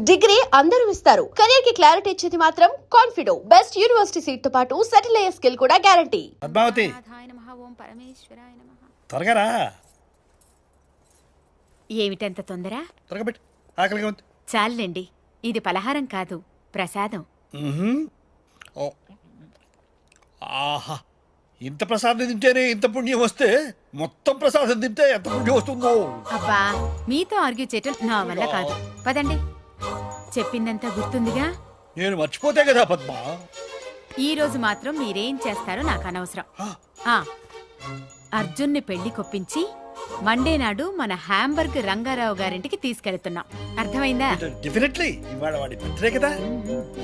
Degree అందరూ ఇస్తారు, career కి క్లారిటీ ఇచ్చేది మాత్రం కాన్ఫిడో. బెస్ట్ యూనివర్సిటీ సీట్ తో పాటు సెటిల్ అయ్యే స్కిల్ కూడా గ్యారంటీ. పద్మావతి త్వరగా రా. ఏమిటంత తొందర? త్వరగా పెట్టు, ఆకలిగా ఉంది. చాలండి, ఇది పలహారం కాదు, ప్రసాదం. ఓ. ఆహా, ఇంత ప్రసాదం తింటేనే ఇంత పుణ్యం వస్తే మొత్తం ప్రసాదం తింటే ఎంత పుణ్యం వస్తుందో. అబ్బా, మీతో ఆర్గ్యూ చేయటం నా వల్ల కాదు. పదండి, చెప్పిందంతా గుర్తుందిగా. నేను మర్చిపోతే కదా పద్మ. ఈ రోజు మాత్రం మీరేం చేస్తారో నాకు అనవసరం. అర్జున్ని పెళ్లి కొప్పించి మండే నాడు మన హ్యాంబర్గ్ రంగారావు గారింటికి తీసుకెళ్తున్నాం. అర్థమైందా? డెఫినెట్లీ ఇవాళ వాడి బర్త్డే కదా,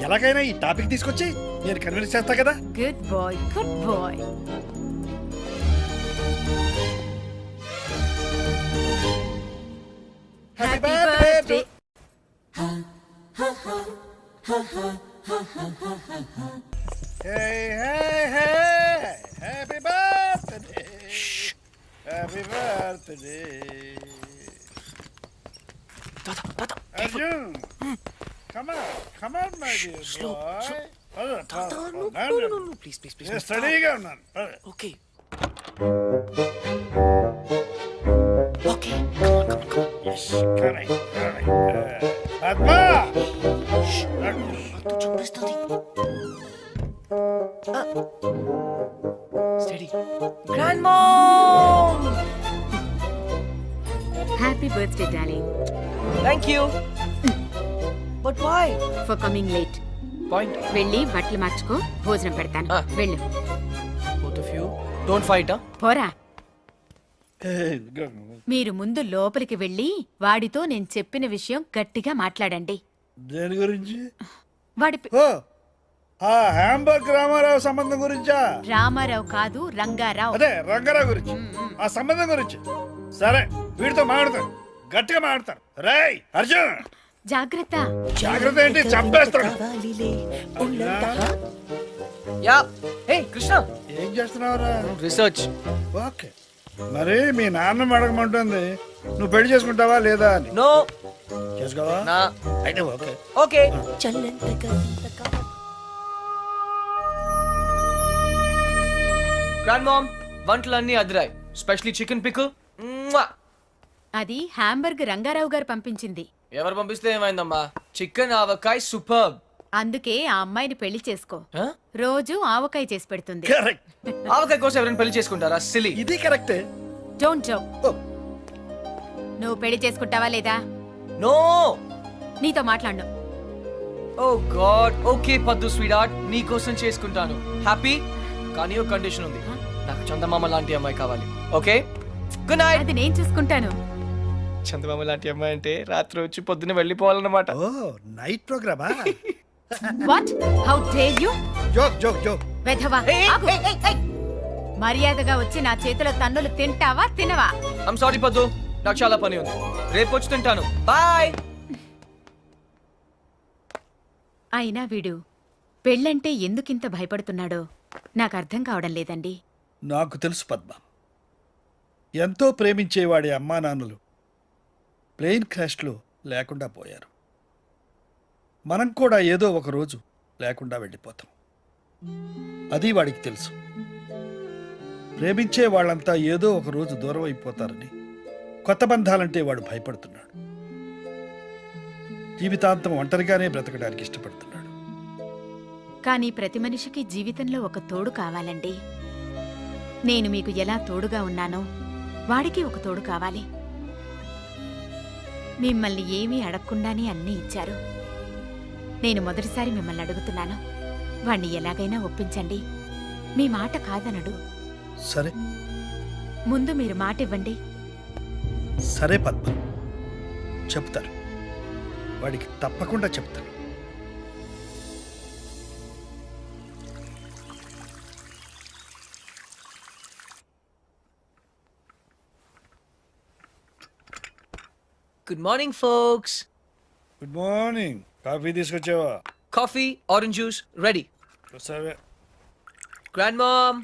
ఎలాగైనా ఈ టాపిక్ తీసుకొచ్చి నేను కన్విన్స్ చేస్తా కదా. Good bye, good bye. Happy birthday. Hey hey hey happy birthday. Happy birthday. Arjun, come on, come on, my dear boy. No, please. స్టడీగా ఉన్నాను. Okay. Yes, correct. Padma, Steady. Grandmom! Happy birthday darling. Thank you. But why? For coming late. Point. వెళ్ళి బట్టలు మార్చుకో, భోజనం పెడతాను. వెళ్ళు. Both of you. Don't fight, huh? పోరా. మీరు ముందు లోపలికి వెళ్ళి వాడితో నేను చెప్పిన విషయం గట్టిగా మాట్లాడండి. దేని గురించి? వాడి ఓ, ఆ హ్యాంబర్గ్ రామారావు సంబంధం గురించా? రామారావు కాదు, రంగారావు. అదే రంగారావు గురించి, ఆ సంబంధం గురించి. సరే, వీడితో మాట్లాడతాను, గట్టిగా మాట్లాడతాను. రేయ్ అర్జున్, జాగ్రత్త. జాగ్రత్త ఏంటి, చంపేస్తాడు. Yeah. Hey, Krishna. ఏం చేస్తున్నావురా? Research. ఓకే, మరి మీ నాన్న అడగమంటుంది, నువ్వు పెళ్లి చేసుకుంటావా లేదా అని. No. చేసుకోవా? Nah. అయితే ఓకే. Okay. Grandmom, వంటలన్నీ అదిరాయి. Specially chicken pickle. అది హ్యాంబర్గ్ రంగారావు గారు పంపించింది. ఎవరు పంపిస్తే ఏమైందమ్మా? చికెన్ ఆవకాయ సూపర్బ్. అందుకే ఆ అమ్మాయిని పెళ్లి చేసుకో. రోజు ఆవకాయ చేసి పెడుతుంది. కరెక్ట్. ఆవకాయ కోసం ఎవరైనా పెళ్లి చేసుకుంటారా? సిలీ. ఇది కరెక్టే. Don't joke. నువ్వు పెళ్లి చేసుకుంటావా లేదా? నో. నీతో మాట్లాడు. ఓ గాడ్. ఓకే పద్దు స్వీట్ హార్ట్, నీ కోసం చేసుకుంటాను. హ్యాపీ? కానీ ఒక కండిషన్ ఉంది, నాకు చందమామ లాంటి అమ్మాయి కావాలి. Okay, good night. అది నేను చూసుకుంటాను. చందమామ లాంటి అమ్మాయి అంటే రాత్రి వచ్చి పొద్దున్న వెళ్ళిపోవాలన్నమాట. ఓ, నైట్ ప్రోగ్రామా? What? How dare you? Joke joke joke. వెధవా, ఆగు. మర్యాదగా వచ్చి నా చేతిలో తన్నులు తింటావా తినవా? ఐమ్ సారీ పద్దు, నాకు చాలా పని ఉంది, రేపు వచ్చి తింటాను. బాయ్. అయినా వీడు పెళ్ళంటే ఎందుకింత భయపడుతున్నాడో నాకు అర్థం కావడం లేదండి. నాకు తెలుసు పద్మ, ఎంతో ప్రేమించేవాడి అమ్మా నాన్నలు ప్లేన్ క్రాష్లో లేకుండా పోయారు. మనం కూడా ఏదో ఒక రోజు లేకుండా వెళ్ళిపోతాం. అది వాడికి తెలుసు. ప్రేమించే వాళ్ళంతా ఏదో ఒక రోజు దూరం అయిపోతారని కొత్త బంధాలంటే వాడు భయపడుతున్నాడు. జీవితాంతం ఒంటరిగానే బ్రతకడానికి ఇష్టపడుతున్నాడు. కానీ ప్రతి మనిషికి జీవితంలో ఒక తోడు కావాలండి. నేను మీకు ఎలా తోడుగా ఉన్నానో వాడికి ఒక తోడు కావాలి. మిమ్మల్ని ఏమీ అడగకుండానే అన్నీ ఇచ్చారు. నేను మొదటిసారి మిమ్మల్ని అడుగుతున్నాను, వాణ్ణి ఎలాగైనా ఒప్పించండి. మీ మాట కాదనడు. సరే, ముందు మీరు మాట ఇవ్వండి. సరే పద్మ, చెప్తారు. వాడికి తప్పకుండా చెప్తాను. Good morning folks. Good morning. Coffee తీసుకొచ్చావా? Coffee, orange juice ready. సరే. Grandmom.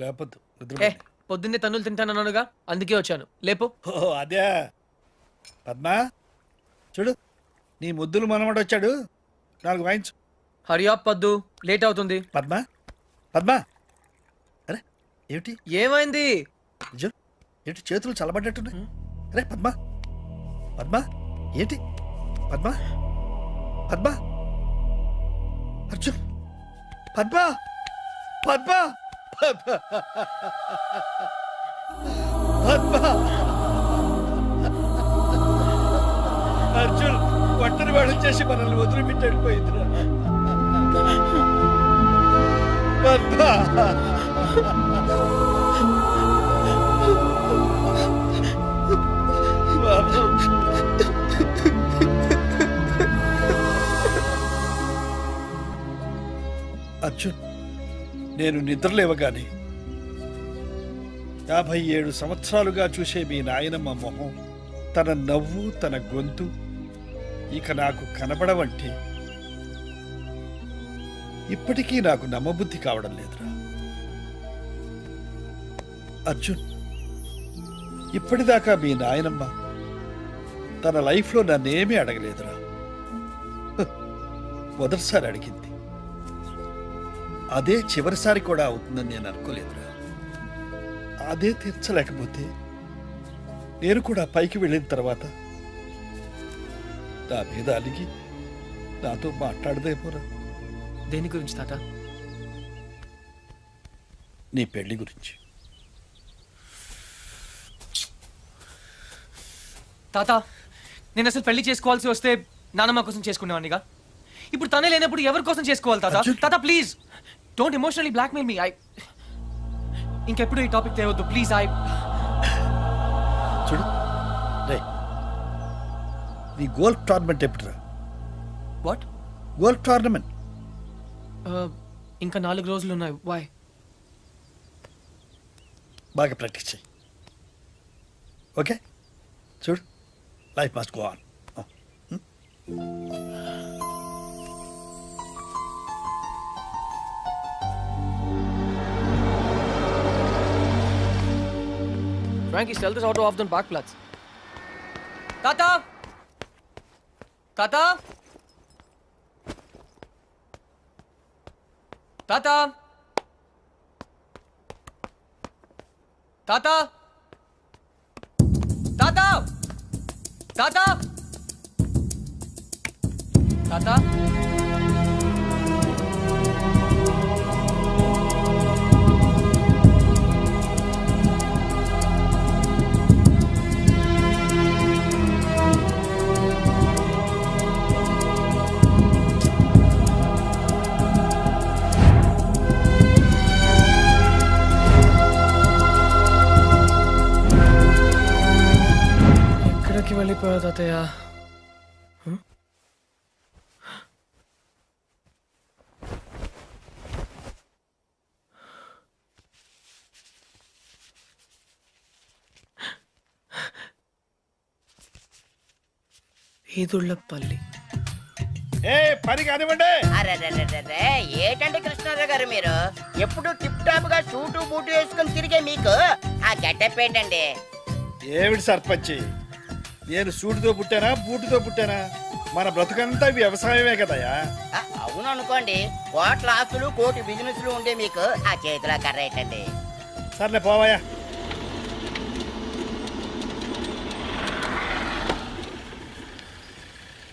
లేపొద్దు, పొద్దున్నే తన్నులు తింటానన్నానుగా, అందుకే వచ్చాను. లేపు. ఓ అదే. పద్మా, చూడు నీ ముద్దులు మనవాడు వచ్చాడు, 4 వాయించు. హరియా పద్దు, లేట్ అవుతుంది. పద్మ పద్మ, అరే ఏమిటి ఏమైంది? నిజం ఏంటి చేతులు చల్లబడ్డట్టున్నాయి? అరే పద్మ పద్మ ఏంటి? పద్మ పద్మ అర్జున్, పద్మ పద్మ పద్మ పద్మ, అర్జున్ ఒంటరి వాడు చేసి మనల్ని వదిలిపెట్టాడిపోయిందిరా. పద్మ బాబు, అర్జున్ నేను నిద్రలేవగానే 57 సంవత్సరాలుగా చూసే మీ నాయనమ్మ మొహం, తన నవ్వు, తన గొంతు ఇక నాకు కనబడవంటే ఇప్పటికీ నాకు నమ్మబుద్ధి కావడం లేదురా. అర్జున్ ఇప్పటిదాకా మీ నాయనమ్మ తన లైఫ్లో నన్నేమీ అడగలేదురా. మొదటిసారి అడిగింది, అదే చివరిసారి కూడా అవుతుందని నేను అనుకోలేదురా. అదే తీర్చలేకపోతే నేను కూడా పైకి వెళ్ళిన తర్వాత నా మీద అలిగి నాతో మాట్లాడదేమోరా. దేని గురించి తాత? నీ పెళ్లి గురించి. తాత, నేను అసలు పెళ్లి చేసుకోవాల్సి వస్తే నానమ్మ కోసం చేసుకునేవాడినిగా. ఇప్పుడు తనే లేనప్పుడు ఎవరి కోసం చేసుకోవాలి తాత? అర్జున్! తాత please don't emotionally blackmail me. ఇంకెప్పుడు ఈ టాపిక్ తేవద్దు ప్లీజ్. చూడు రే, నీ గోల్ఫ్ టోర్నమెంట్ ఎప్పుడురా? వాట్? గోల్ఫ్ టోర్నమెంట్ ఇంకా 4 రోజులు ఉన్నాయి. వై? బాగా ప్రాక్టీస్ చేయి. ఓకే చూడు, life must go on. Frankie, sell this auto off the parkplatz. Tata! Tata! Tata! Tata! Tata! Tata! Tata! ఎక్కడికి వెళ్ళిపోయా తాతయ్య? ఈదుళ్ళపల్లి. ఏ పని కానివ్వండి. అరెరెరెరెరె, ఏటండి కృష్ణారావు గారు మీరు ఎప్పుడు టిప్ టాప్ గా సూటు బూటు వేసుకొని తిరిగే మీకు ఆ గెటప్ ఏంటండి? ఏమిటి సర్పంచి, నేను సూటితో పుట్టానా బూటుతో పుట్టానా? మన బ్రతుకంతా వ్యవసాయమే కదయా. అవును అనుకోండి, కోట్ల ఆస్తులు కోటి బిజినెస్లు ఉండే మీకు ఆ చేతిలో కర్ర ఏంటండి? సర్లే పోవాయా.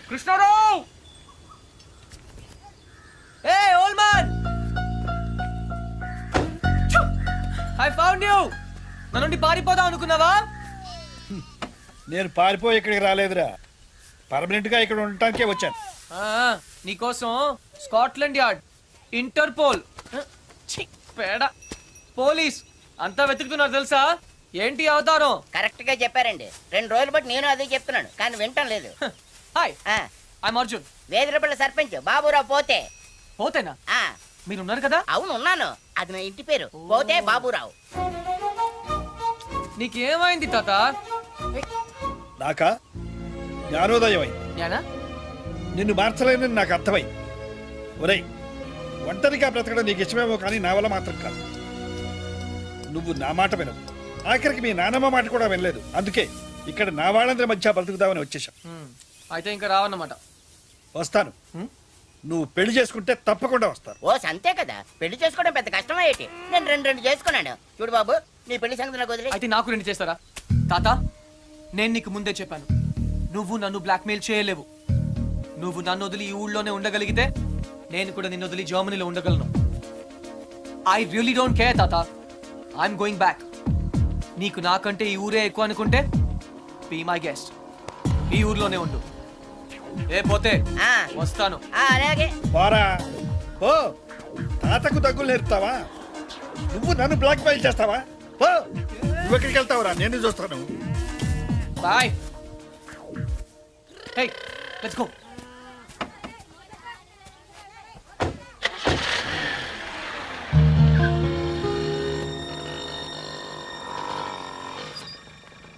Krishnarao! Hey old man! I found you! నా నుండి పారిపోదాం అనుకున్నావా? నేను పారిపోయి ఇక్కడికి రాలేదురా, పర్మనెంట్ గా ఇక్కడ ఉండటానికే వచ్చాను. నీకోసం స్కాట్లాండ్ యార్డ్, ఇంటర్పోల్, పేడ, పోలీస్ అంతా వెతుకుతున్నారు తెలుసా? ఏంటి అవతారం? కరెక్ట్ గా చెప్పారండి. 2 రోజులు బట్టి నేను అదే చెప్తున్నాను కానీ వింటం లేదు. హాయ్, ఆ, ఐఎమ్ అర్జున్. వేదిరపల్లి సర్పంచ్ బాబురావు పోతే. పోతేనా? ఆ, మీరున్నారు కదా? అవును ఉన్నాను. అది నా ఇంటి పేరు, పోతే బాబురావు. నీకేమైంది తాత? నాకా జ్ఞానోదయం అయింది. జ్ఞానా? నిన్ను మార్చలేనని నాకు అర్థమైంది. ఒరేయ్, ఒంటరిగా బ్రతకడం నీకు ఇష్టమేమో కానీ నా వల్ల మాత్రం కాదు. నువ్వు నా మాట వినవు, ఆఖరికి మీ నానమ్మ మాట కూడా వినలేదు. అందుకే ఇక్కడ నా వాళ్ళందరి మధ్య బ్రతుకుతామని వచ్చేసాం. అయితే ఇంకా రావన్నమాట. వస్తాను. నువ్వు పెళ్లి చేసుకుంటే తప్పకుండా వస్తాను. ఓ అంతే కదా, పెళ్లి చేసుకోవడం పెద్ద కష్టమే ఏంటి? నేను రెండు చేసుకున్నాను. చూడు బాబు, నీ పెళ్లి సంగతి నాకు వదిలే. అయితే నాకు 2 చేస్తారా? తాత, నేను నీకు ముందే చెప్పాను, నువ్వు నన్ను బ్లాక్మెయిల్ చేయలేవు. నువ్వు నన్ను వదిలి ఈ ఊళ్ళోనే ఉండగలిగితే నేను కూడా నిన్ను వదిలి జర్మనీలో ఉండగలను. ఐ రియలీ డోంట్ కేర్ తాత, ఐఎమ్ గోయింగ్ బ్యాక్. నీకు నాకంటే ఈ ఊరే ఎక్కువ అనుకుంటే బీ మై గెస్ట్, ఈ ఊర్లోనే ఉండు. ఏ పోతే ఆ, వస్తాను. అలాగే. పోరా ఓ, తాతకు దగ్గులు నేర్పుతావా? నువ్వు నన్ను బ్లాక్ మెయిల్ చేస్తావా? ఓ, నువ్వు ఎక్కడికి వెళ్తావురా? నేను చూస్తాను. బాయ్. Hey, let's go.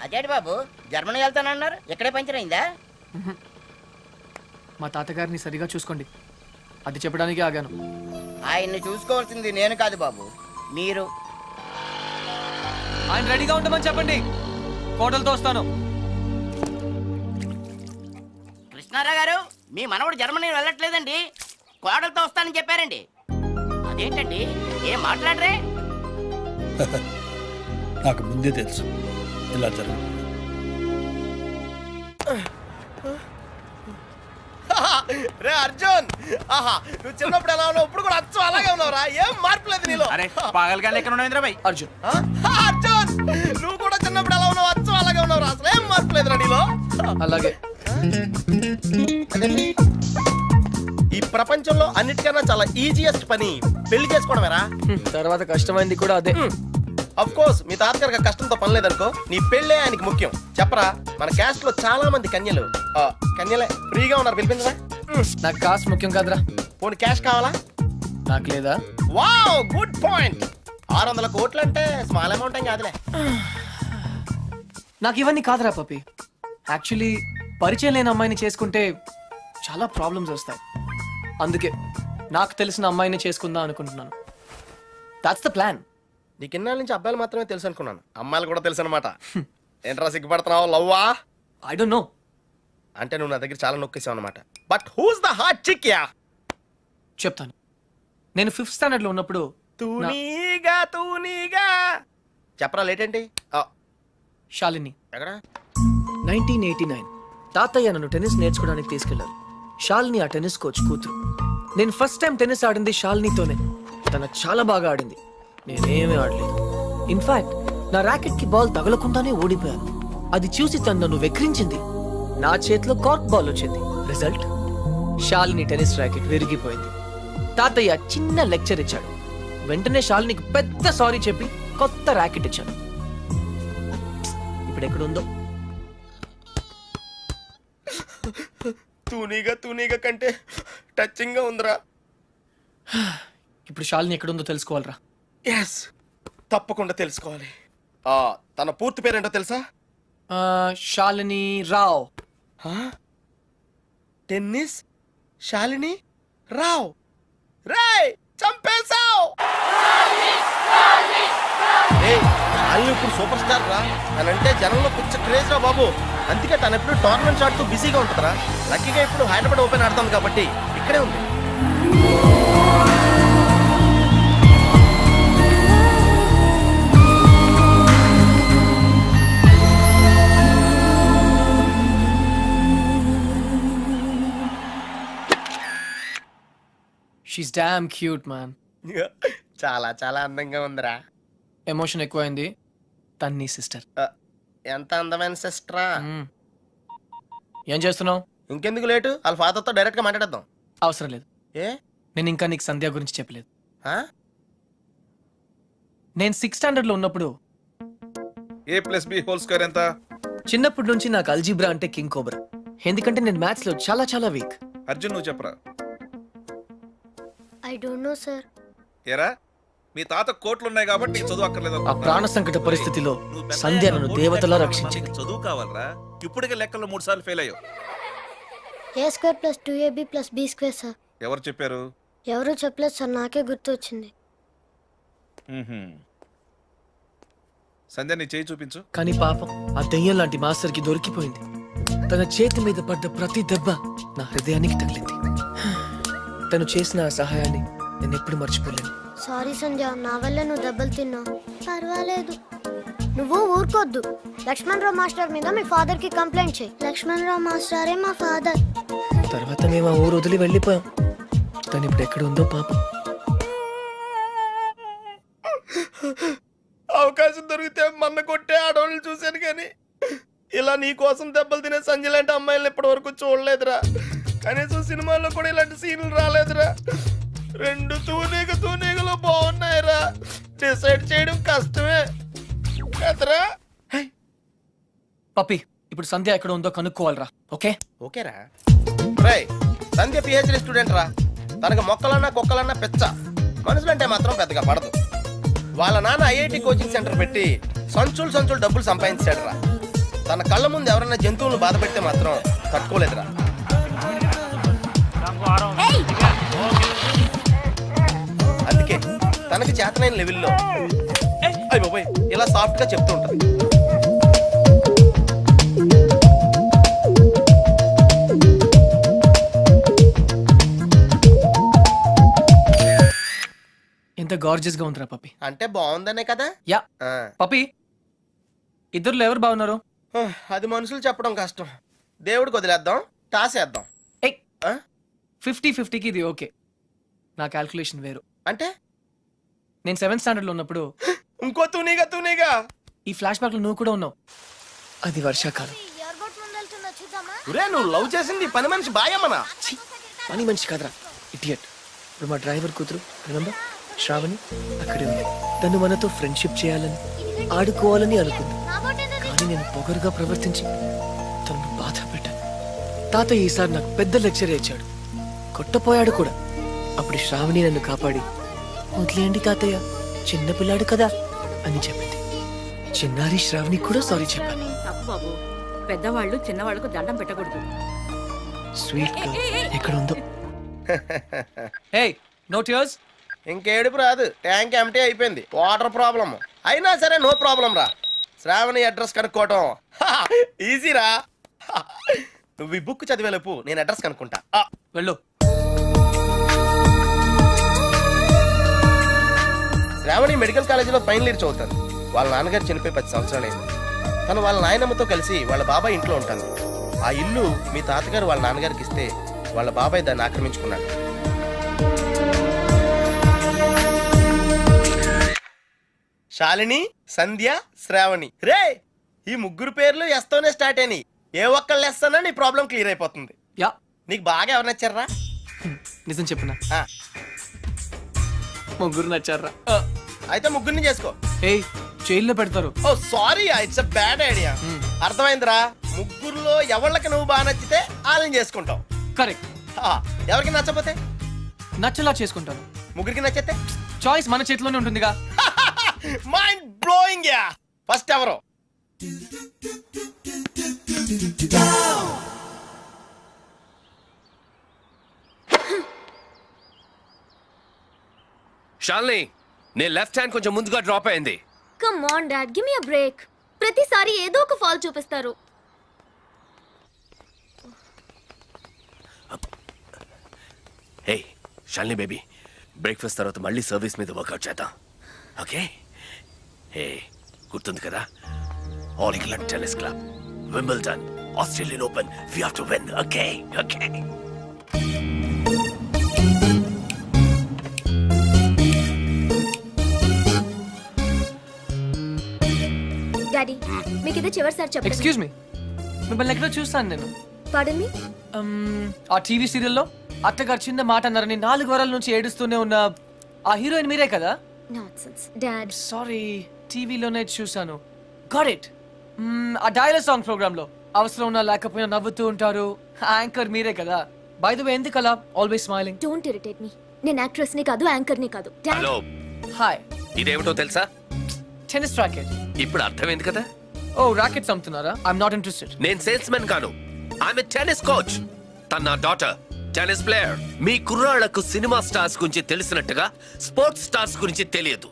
అదేంటి బాబు, జర్మనీ వెళ్తానన్నారు, ఇక్కడే పంచర్ అయిందా? మా తాతగారిని సరిగా చూసుకోండి, అది చెప్పడానికి ఆగాను. ఆయన్ని చూసుకోవాల్సింది నేను కాదు బాబు, మీరు. ఆయన రెడీగా ఉండమని చెప్పండి, కోటలతో వస్తాను. కృష్ణారావు గారు, మీ మనవడు జర్మనీ వెళ్ళట్లేదండి, కోడలతో వస్తానని చెప్పారండి. అదేంటండి, ఏం మాట్లాడరే? నాకు ముందే తెలుసు ఇలా జరుగు. రే అర్జున్, ఆహా నువ్వు చిన్నప్పుడు ఎలా ఉన్నావు, ఇప్పుడు కూడా అచ్చం అలాగే ఉన్నావురా, ఏం మార్పు లేదు నీలో. అరే పాగల్గా ఎక్కడ ఉన్నావు బాయ్? అర్జున్, అర్జున్, నువ్వు కూడా చిన్నప్పుడు ఎలా ఉన్నావు, అచ్చం అలాగే ఉన్నావురా, అసలు ఏం మార్పు లేదురా నీలో. అలాగే. ఈ ప్రపంచంలో అన్నిటికన్నా చాలా ఈజియెస్ట్ పని పెళ్లి చేసుకోవడమేరా. తర్వాత కష్టమైంది కూడా అదే. అఫ్ కోర్స్ మీ తాతగారికి కష్టంతో పని లేదనుకో, నీ పెళ్ళే ఆయనకి ముఖ్యం. చెప్పరా, మన క్యాస్ట్ లో చాలా మంది కన్యలు కన్యలే ఫ్రీగా ఉన్నారు, పిలిపించరా. నాకు కాస్ట్ ముఖ్యం కాదురా, పోనీ క్యాష్ కావాలా? నాకు లేదా? Wow, good point. 600 కోట్లు అంటే స్మాల్ అమౌంట్ ఏం కాదులే. నాకు ఇవన్నీ కాదురా పపి. యాక్చువల్లీ పరిచయం లేని అమ్మాయిని చేసుకుంటే చాలా ప్రాబ్లమ్స్ వస్తాయి. అందుకే నాకు తెలిసిన అమ్మాయిని చేసుకుందాం అనుకుంటున్నాను. That's the plan. నీకు ఇన్నాళ్ళ నుంచి అబ్బాయిలు మాత్రమే తెలుసు అనుకున్నాను, అమ్మాయిలు కూడా తెలుసు అనమాట. ఏంట్రా సిగ్గుపడుతున్నావు, లవ్వా? I don't know. అంటే నువ్వు నా దగ్గర చాలా నొక్కేసావు అనమాట. But who's the hot chick ya? చెప్తాను. నేను 5th స్టాండర్డ్ లో ఉన్నప్పుడు తూనీగా చెప్పరా, లేట్ ఏంటి? శాలిని, ఎక్కడ? 1989 తాతయ్య నన్ను టెన్నిస్ నేర్చుకోవడానికి తీసుకెళ్లారు. శాలిని ఆ టెన్నిస్ కోచ్ కూతురు. నేను ఫస్ట్ టైం టెన్నిస్ ఆడింది శాలినితోనే. తన చాలా బాగా ఆడింది, నేనేమీ ఆడలేదు. ఇన్ఫాక్ట్ నా ర్యాకెట్ కి బాల్ తగలకుండానే ఓడిపోయాను. అది చూసి తను నన్ను వెక్రించింది. నా చేతిలో కార్క్ బాల్ వచ్చింది. రిజల్ట్, శాలిని టెన్నిస్ ర్యాకెట్ విరిగిపోయింది. తాతయ్య చిన్న లెక్చర్ ఇచ్చాడు. వెంటనే శాలినికి పెద్ద సారీ చెప్పి కొత్త ర్యాకెట్ ఇచ్చాడు. ఇప్పుడు ఎక్కడుందో. తూనీగా కంటే టచింగ్ గా ఉందిరా. ఇప్పుడు శాలిని ఎక్కడుందో తెలుసుకోవాలరా. ఎస్, తప్పకుండా తెలుసుకోవాలి. తన పూర్తి పేరేంటో తెలుసా? శాలిని రావ్. టెన్నిస్ శాలిని రావ్. రేయ్, చంపేశావ్. శాలిని ఇప్పుడు సూపర్ స్టార్ రా. తనంటే జనంలో పిచ్చ క్రేజ్ రా బాబు. అందుకే తను ఎప్పుడు టోర్నమెంట్స్ ఆడుతూ బిజీగా ఉంటుందిరా. లక్కీగా ఇప్పుడు హైదరాబాద్ ఓపెన్ ఆడుతుంది కాబట్టి ఇక్కడే ఉంది. She's damn cute man. చాలా చాలా అందంగా ఉందిరా. ఎమోషన్ ఎక్కువైంది. తన్ని సిస్టర్. ఎంత అందమైన సిస్టరా. ఏం చేస్తున్నావు? ఇంకెందుకు లేటు, వాళ్ళ ఫాదర్తో డైరెక్ట్ గా మాట్లాడేద్దాం. అవసరం లేదు. ఏ? నేను ఇంకా నీకు సంధ్య గురించి చెప్పలేదు. ఆ? నేను 6th స్టాండర్డ్ లో ఉన్నప్పుడు a+b² ఎంత? చిన్నప్పటి నుంచి నాకు అల్జీబ్రా అంటే కింగ్ కోబ్రా. ఎందుకంటే నేను మ్యాథ్స్ లో చాలా చాలా వీక్. అర్జున్ నువ్వు చెప్పరా. I don't know, sir. ఏరా మీ తాత కోట్లు ఉన్నాయి కాబట్టి నీకు చదువు అక్కర్లేదు ఆ అనుకుంటున్నావా? ప్రాణ సంకట పరిస్థితిలో నువ్వు పెద్ద సంధ్య నన్ను కోట్లు దేవతలా లేకపోతే రక్షించింది. నీకు చదువు కావాలరా. ఇప్పటికే లెక్కల్లో 3 సార్లు ఫెయిల్ అయ్యావు. A square plus 2ab plus b square, sir. ఎవరు చెప్పారు? ఎవరూ చెప్పలేదు సార్, నాకే గుర్తు వచ్చింది. సంధ్య నీ చేయి చూపించు. కానీ పాపం ఆ దెయ్యం లాంటి మాస్టర్ కి దొరికిపోయింది. తన చేతి మీద పడ్డ ప్రతి దెబ్బ నా హృదయానికి తగిలింది. తను చేసిన ఆ సహాయాన్ని నేను ఎప్పుడు మర్చిపోలేను. సారీ సంధ్య, నా వల్ల నువ్వు దెబ్బలు తిన్నావు. పర్వాలేదు, నువ్వు ఊరుకోద్దు. లక్ష్మణ్ రావు మాస్టర్ మీద మీ ఫాదర్ కి కంప్లైంట్ చేయి. లక్ష్మణ్ రావు మాస్టరే మా ఫాదర్. తర్వాత మేము ఆ ఊరు వదిలి వెళ్ళిపోయాం. తను ఇప్పుడు ఎక్కడ ఉందో పాపం. అవకాశం దొరికితే మన్న కొట్టే ఆడవాళ్ళు చూశాను కానీ ఇలా నీ కోసం దెబ్బలు తినే సంజయ్ లాంటి అమ్మాయిలను ఇప్పటి వరకు చూడలేదురా. కనీసం సినిమాల్లో కూడా ఇలాంటి సీన్లు రాలేదురా. రెండు తూనీగలో బాగున్నాయిరా. డిసైడ్ చేయడం కష్టమే కదరా. పప్పి, ఇప్పుడు సంధ్య ఎక్కడ ఉందో కనుక్కోవాలరా. ఓకే ఓకేరా. రేయ్, సంధ్య పిహెచ్డి స్టూడెంట్ రా. తనకు మొక్కలన్నా కుక్కలన్నా పెచ్చ. మనుషులంటే మాత్రం పెద్దగా పడదు. వాళ్ళ నాన్న ఐఐటి కోచింగ్ సెంటర్ పెట్టి సంచులు డబ్బులు సంపాదించాడు రా. తన కళ్ళ ముందు ఎవరైనా జంతువులను బాధ పెడితే మాత్రం తట్టుకోలేదురా. అందుకే తనకి చేతనైన లెవెల్లో బాబోయ్ ఇలా సాఫ్ట్ గా చెప్తూ ఉంటుంది. ఎంత గార్జియస్ గా ఉందిరా పప్పి. అంటే బాగుందనే కదా. యా ఆ. పప్పి, ఇద్దరులో ఎవరు బాగున్నారు? అది మనుషులు చెప్పడం కష్టం. దేవుడికి వదిలేద్దాం, టాస్ వేద్దాం. ఏయ్, 50-50కి ఇది ఓకే. నా క్యాల్కులేషన్ వేరు. అంటే నేను 7th స్టాండర్డ్ లో ఉన్నప్పుడు ఇంకో తూనీగా ఈ ఫ్లాష్ బ్యాక్ లో నువ్వు కూడా ఉన్నావు. అది వర్షాకాలం. ఎయిర్పోర్ట్ ముందు వెళ్తున్నా, చూద్దామా? ఒరే, నువ్వు లవ్ చేసింది పని మనిషి బాయమ్మనా? ఛీ, పని మనిషి కాదురా, ఇడియట్. ఇప్పుడు మా డ్రైవర్ కూతురు రిమెంబర్ శ్రావణి అక్కడే ఉంది. తను మనతో ఫ్రెండ్షిప్ చేయాలని ఆడుకోవాలని అనుకుంది. నా బోట్ ఏదో కానీ నేను పొగరుగా ప్రవర్తించి తనను బాధ పెట్టాను. తాతయ్య ఈసారి నాకు పెద్ద లెక్చర్ ఇచ్చాడు. కొట్టపోయాడు కూడా. అప్పుడు శ్రావణి నన్ను కాపాడి, వదిలేయండి తాతయ్య, చిన్నపిల్లాడు కదా అని చెప్పింది. చిన్నారి శ్రావణి కూడా సారీ చెప్పాను. తప్పు బాబు, పెద్దవాళ్ళు చిన్నవాళ్ళకు దండం పెట్టకూడదు. స్వీట్ గా ఎక్కడ ఉందో. హే, నో టియర్స్. ఇంకేడుపు రాదు. ట్యాంక్ ఎంటీ అయిపోయింది. వాటర్ ప్రాబ్లం అయినా సరే నో ప్రాబ్లం రా. శ్రావణి అడ్రస్ కనుక్కోవటం ఈజీరా. నువ్వు ఈ బుక్ చదివేలోపు నేను అడ్రస్ కనుక్కుంటా. వెళ్ళు. శ్రావణి మెడికల్ కాలేజీలో ఫైనల్ ఇయర్ చదువుతాను. వాళ్ళ నాన్నగారు చనిపోయి 10 సంవత్సరాలైంది. తను వాళ్ళ నాయనమ్మతో కలిసి వాళ్ళ బాబాయ్ ఇంట్లో ఉంటాను. ఆ ఇల్లు మీ తాతగారు వాళ్ళ నాన్నగారికి ఇస్తే వాళ్ళ బాబాయ్ దాన్ని ఆక్రమించుకున్నాడు. శాలిని, సంధ్య, శ్రావణి. రే, ఈ ముగ్గురు పేర్లు ఎస్తోనే స్టార్ట్ అయినాయి. ఏ ఒక్కళ్ళు ఎస్తానో నీ ప్రాబ్లం క్లియర్ అయిపోతుంది. యా, నీకు బాగా ఎవరు నచ్చారా? నిజం చెప్పనా, ముగ్గురు నచ్చారా? అయితే ముగ్గురిని చేసుకో. ఏయ్, జైల్లో పెడతారు. Oh sorry, it's a bad idea. అర్థమైందిరా. ముగ్గురులో ఎవళ్ళకి నువ్వు బాగా నచ్చితే వాళ్ళని చేసుకుంటావు. కరెక్ట్. ఎవరికి నచ్చపోతే నచ్చలా చేసుకుంటాను. ముగ్గురికి నచ్చితే చాయిస్ మన చేతిలోనే ఉంటుందిగా. Mind blowing yeah. ఫస్ట్ ఎవరు? షాల్ని, నీ లెఫ్ట్ హ్యాండ్ కొంచెం ముందుగా డ్రాప్ అయింది. Come on dad, give me a break. ప్రతిసారి ఏదో ఒక ఫాల్ చూపిస్తారు. హే షాల్ని బేబీ, బ్రేక్ఫాస్ట్ తర్వాత మళ్ళీ సర్వీస్ మీద వర్కౌట్ చేద్దాం, ఓకే? హే, గుర్తుంది కదా, all England tennis club, Wimbledon, Australian open, we have to win, okay? Okay. Daddy, మీకు ఇది చివరిసారి చెప్పండి. ఎక్స్క్యూజ్ మీ, మిమ్మల్ని ఎక్కడో చూస్తాను నేను. పాడన్ మీ. ఆ టీవీ సీరియల్లో అత్తగారు చిన్న మాట అన్నారని 4 వారాల నుంచి ఏడుస్తూనే ఉన్న ఆ హీరోయిన్ మీరే కదా? Nonsense dad. సారీ, టీవీలోనే చూసాను. Got it. ఆ డైలాగ్ సాంగ్ ప్రోగ్రామ్ లో అవసరం ఉన్నా లేకపోయినా నవ్వుతూ ఉంటారు. యాంకర్ మీరే కదా? బై ద వే, ఎందుకు అలా always smiling? Don't irritate me. నేను యాక్ట్రెస్ ని కాదు, యాంకర్ ని కాదు. Hello, hi. ఇదేమిటో తెలుసా? Tennis racket. ఇప్పుడు అర్థమైంది కదా? ఓ, రాకెట్స్ అమ్ముతున్నారా? I'm not interested. నేను సేల్స్ మెన్ కాను, ఐఎమ్ ఎ టెన్నిస్ కోచ్. తన నా డాటర్ టెన్నిస్ ప్లేయర్. మీ కుర్రాళ్లకు సినిమా స్టార్స్ గురించి తెలిసినట్టుగా స్పోర్ట్స్ స్టార్స్ గురించి తెలియదు.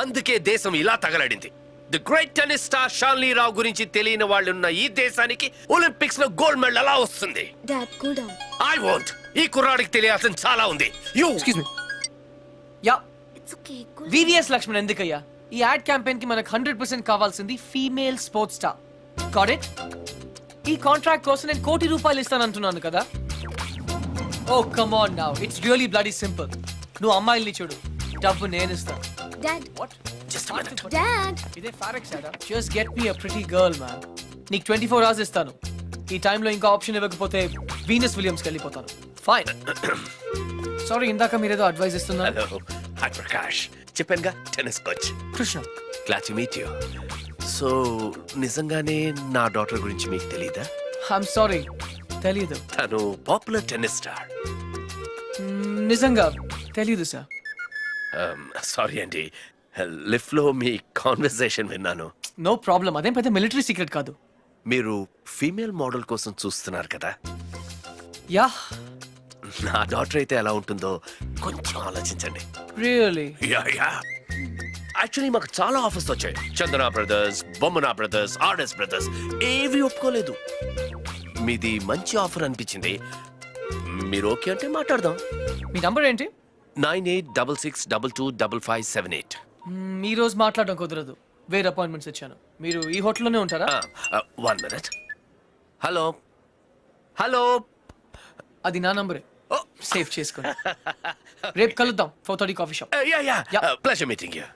అందుకే దేశం ఇలా తగలడింది. The great tennis star Shalini Rao గురించి తెలియని వాళ్ళు ఉన్న ఈ దేశానికి ఒలింపిక్స్ లో గోల్డ్ మెడల్ ఎలా వస్తుంది? Dad cool down. I want. ఈ కుర్రాడికి తెలియాల్సిన చాలా ఉంది. You excuse me. Ya, it's okay cool. VVS Laxman ఎందుకయ్యా? ఈ యాడ్ క్యాంపెయిన్ కి మనకు 100% కావాల్సింది female sports star. Got it? ఈ కాంట్రాక్ట్ కోసం నేను ₹1 కోటి ఇస్తానంటున్నాను కదా. Oh come on now, it's really bloody simple. నువ్వు అమ్మాయిల్ని చూడు, డబ్బు నేను ఇస్తాను. Dad what? Just a minute. Dad ఇదే ఫారెక్స్ యాడా? Just get me a pretty girl man. నీకు 24 hours ఇస్తాను. ఈ టైంలో ఇంకా ఆప్షన్ ఇవ్వకపోతే వీనస్ విలియమ్స్కి వెళ్ళిపోతాను. ఫైన్. సారీ, ఇందాక మీరేదో అడ్వైస్ ఇస్తున్నారు. Hello, hi Prakash. చెప్పానుగా, tennis coach Krishna. Glad to meet you. So నిజంగానే నా డాటర్ గురించి మీకు తెలీదా? ఐఎమ్ సారీ, తెలీదు. తను పాపులర్ టెన్నిస్ స్టార్. నిజంగా తెలీదు సార్. సారీ అండి, లిఫ్ట్ లో మీ కాన్వర్సేషన్ విన్నాను. నో ప్రాబ్లం, అదేం పెద్ద మిలిటరీ సీక్రెట్ కాదు. మీరు ఫీమేల్ మోడల్ కోసం చూస్తున్నారు కదా. యా, నా డాటర్ అయితే ఎలా ఉంటుందో కొంచెం ఆలోచించండి. రియల్లీ? Yeah yeah. యాక్చువల్లీ మాకు చాలా ఆఫర్స్ వచ్చాయి. చందన బ్రదర్స్, బొమ్మనా బ్రదర్స్, ఆర్ఎస్ బ్రదర్స్ ఏవి ఒప్పుకోలేదు. మీది మంచి ఆఫర్ అనిపించింది. మీరు ఓకే అంటే మాట్లాడదాం. మీ నంబర్ ఏంటి? 9866225578. ఈ రోజు మాట్లాడడం కుదరదు, వేరే అపాయింట్మెంట్స్ ఇచ్చాను. మీరు ఈ హోటల్లోనే ఉంటారా? 1 minute. Hello hello. అది నా నంబరే, సేవ్ చేసుకోండి. రేపు కలుద్దాం 4:30 coffee shop. Yeah yeah. Yeah. Pleasure meeting you.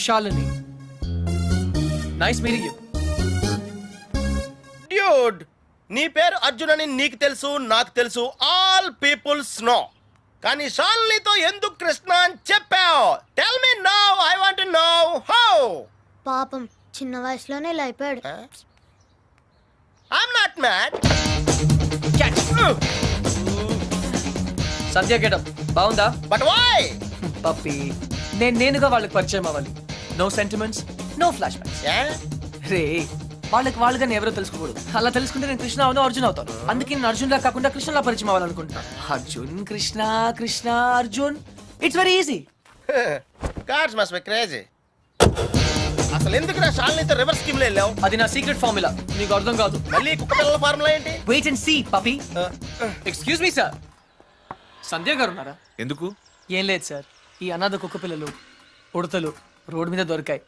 Shalini, nice meeting you. Dude, నీ పేరు అర్జున్ అని నీకు తెలుసు, నాకు తెలుసు, ఆల్ పీపుల్స్ నో. కానీ షాలినితో ఎందుకు కృష్ణ అని చెప్పావు? Tell me now, I want to know how. పాపం చిన్న వయసులోనే ఇలా అయిపోయాడు. I'm not mad. Sandhya getup బాగుందా? But why? పప్పి, నేనుగా వాళ్ళకి పరిచయం అవ్వాలి. No sentiments, no flashbacks. రే, వాళ్ళకి వాళ్ళుగా ఎవరో తెలుసుకోకూడదు. అలా తెలుసుకుంటే నేను కృష్ణ అవును, అర్జున్ అవుతాను. అందుకే నేను అర్జున్ లా కాకుండా కృష్ణలా పరిచయం అవ్వాలనుకుంటున్నాను. Arjun Krishna, Krishna Arjun, it's very easy. Cards must be crazy. అసలు ఎందుకు నా షాలినితో రివర్స్ స్కీమ్ లో వెళ్ళావు? అది నా సీక్రెట్ ఫార్ములా, నీకు అర్థం కాదు. మళ్ళీ కుక్క పిల్లల ఫార్ములా ఏంటి? Wait and see puppy. Excuse me sir, Sandhya garu ఉన్నారా? ఎందుకు? ఏం లేదు సార్, ఈ అనాథ కుక్క పిల్లలు ఉడతలు రోడ్డు మీద దొరికాయి.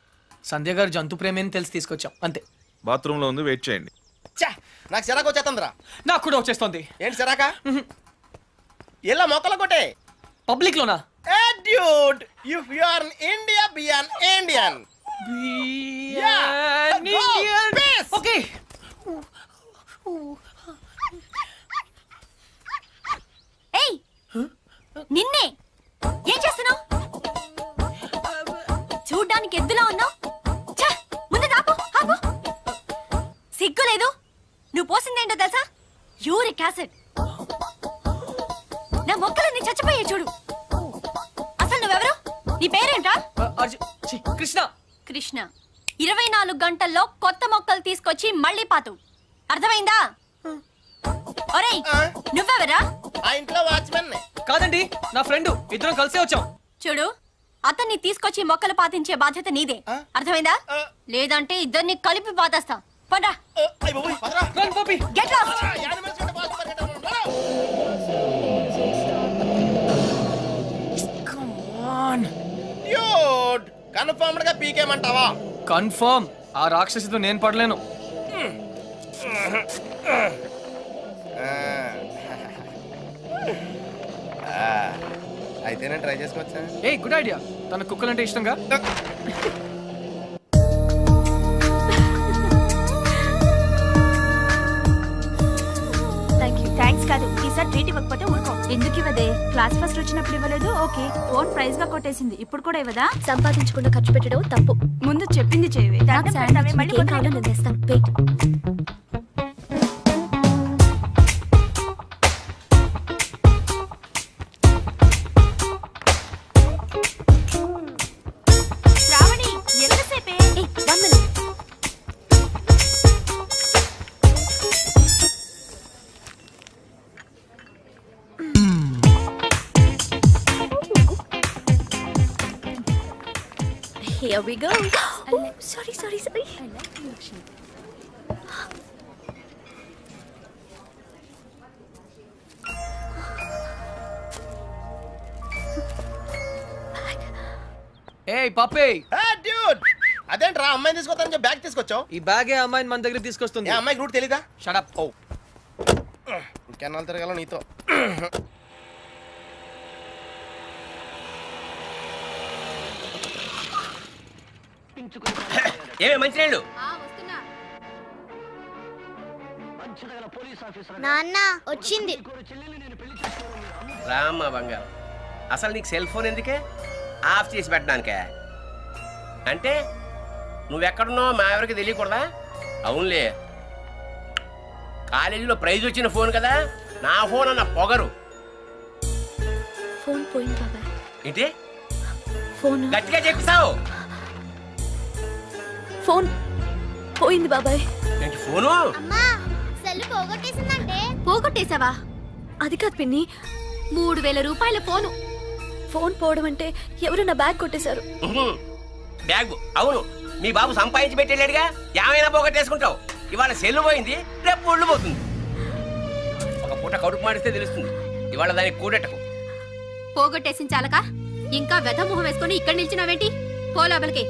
సంధ్య గారు జంతు ప్రేమని తెలిసి తీసుకొచ్చాం, అంతే. బాత్రూమ్ లో ఉంది, వెయిట్ చేయండి. ఛే, నాకు సిరాకు వచ్చేస్తుందిరా. నాకు కూడా వచ్చేస్తుంది. ఏంటి సిరాకా? ఇలా మొక్కలు కొట్టే. పబ్లిక్ లోనా? Hey dude, if you are in India, be an Indian. Yeah, go, peace. Okay. ఏయ్ నిన్నే ఏం చేస్తున్నావు? చూడ్డానికి ఎద్దులా ఉన్నావు. ముందు ఆపు ఆపు. సిగ్గు లేదు. నువ్వు పోసిందేంటో తెలుసా? Uric acid. నా మొక్కలన్నీ చచ్చిపోయాయి చూడు. అసలు నువ్వెవరు? నీ పేరేంటా? కృష్ణ. కృష్ణ. 24 గంటల్లో కొత్త మొక్కలు తీసుకొచ్చి మళ్ళీ పాతు. అర్థమైందా? ఒరేయ్, నువ్వెవరా? ఆ ఇంట్లో వాచ్మెన్. కాదండి, నా ఫ్రెండ్. ఇద్దరం కలిసే వచ్చాం. చూడు, అతన్ని తీసుకొచ్చి మొక్కలు పాతించే బాధ్యత నీదే. అర్థమైందా? లేదంటే ఇద్దరిని కలిపి పాతేస్తా. పండ్రా. Run puppy. Get lost. Come on. Dude, confirmed గా పీకేమంటావా? కన్ఫర్మ్. ఆ రాక్షసితో నేను పడలేను. అయితే నేను ట్రై చేసుకోవచ్చా? A good idea. తన కుక్కలంటే ఇష్టంగా. థ్యాంక్స్ కాదు, ఈసారి ట్రీట్ ఇవ్వకపోతే ఊరుకో. ఎందుకు ఇవ్వదే? క్లాస్ ఫస్ట్ వచ్చినప్పుడు ఇవ్వలేదు, ఓకే. ఓన్ ప్రైజ్ గా కొట్టేసింది, ఇప్పుడు కూడా ఇవ్వదా? సంపాదించకుండా ఖర్చు పెట్టడం తప్పు. ముందు చెప్పింది చేయవే. మళ్ళీ ఏం కావాలో నేను తెస్తాను. Wait. Shravani, ఎంతసేపే? 1 minute. Here we go. Oh, sorry. ఏయ్ పప్పే, డ్యూడ్ అదేంట్రా అమ్మాయిని తీసుకొస్తానని బ్యాగ్ తీసుకొచ్చావు. ఈ బ్యాగే అమ్మాయిని మన దగ్గర తీసుకొస్తుంది. ఏ అమ్మాయికి రూట్ తెలీదా? షడప్. ఓ ఇంకెన్నాళ్ళు తిరగాల నీతో. ఏమే మంచినీళ్ళు? నాన్న వచ్చింది. రామ్మ బంగారం, అసలు నీకు సెల్ ఫోన్ ఎందుకే? ఆఫ్ చేసి పెట్టడానికే? అంటే నువ్వెక్కడున్నావు మా ఎవరికి తెలియకూడదా? అవునులే, కాలేజీలో ప్రైజ్ వచ్చిన ఫోన్ కదా, నా ఫోన్ అన్న పొగరు. ఫోన్ పోయింది బాబాయ్. ఏంటి ఫోన్ గట్టిగా చెప్పిస్తావు? ఫోన్ పోయింది బాబాయ్. ఏంటి ఫోను? అమ్మా సెల్ పోగొట్టేసిందంటే. పోగొట్టేసావా? అది కాదు పిన్ని, 3000 రూపాయల ఫోను. ఫోన్ పోవడం అంటే ఎవరు నా బ్యాగ్ కొట్టేశారు. బ్యాగ్? అవును, మీ బాబు సంపాదించి పెట్టేలేడుగా, ఏమైనా పోగొట్టేసుకుంటావు. ఇవాళ సెల్లు పోయింది, రేపు ఒళ్ళు పోతుంది. ఒక పూట కడుపు మాడిస్తే తెలుస్తుంది, ఇవాళ దానికి కూడెట్టకు. పోగొట్టేసిన చాలక ఇంకా వెధ మొహం వేసుకొని ఇక్కడ నిల్చున్నావేంటి? పో లోపలికి.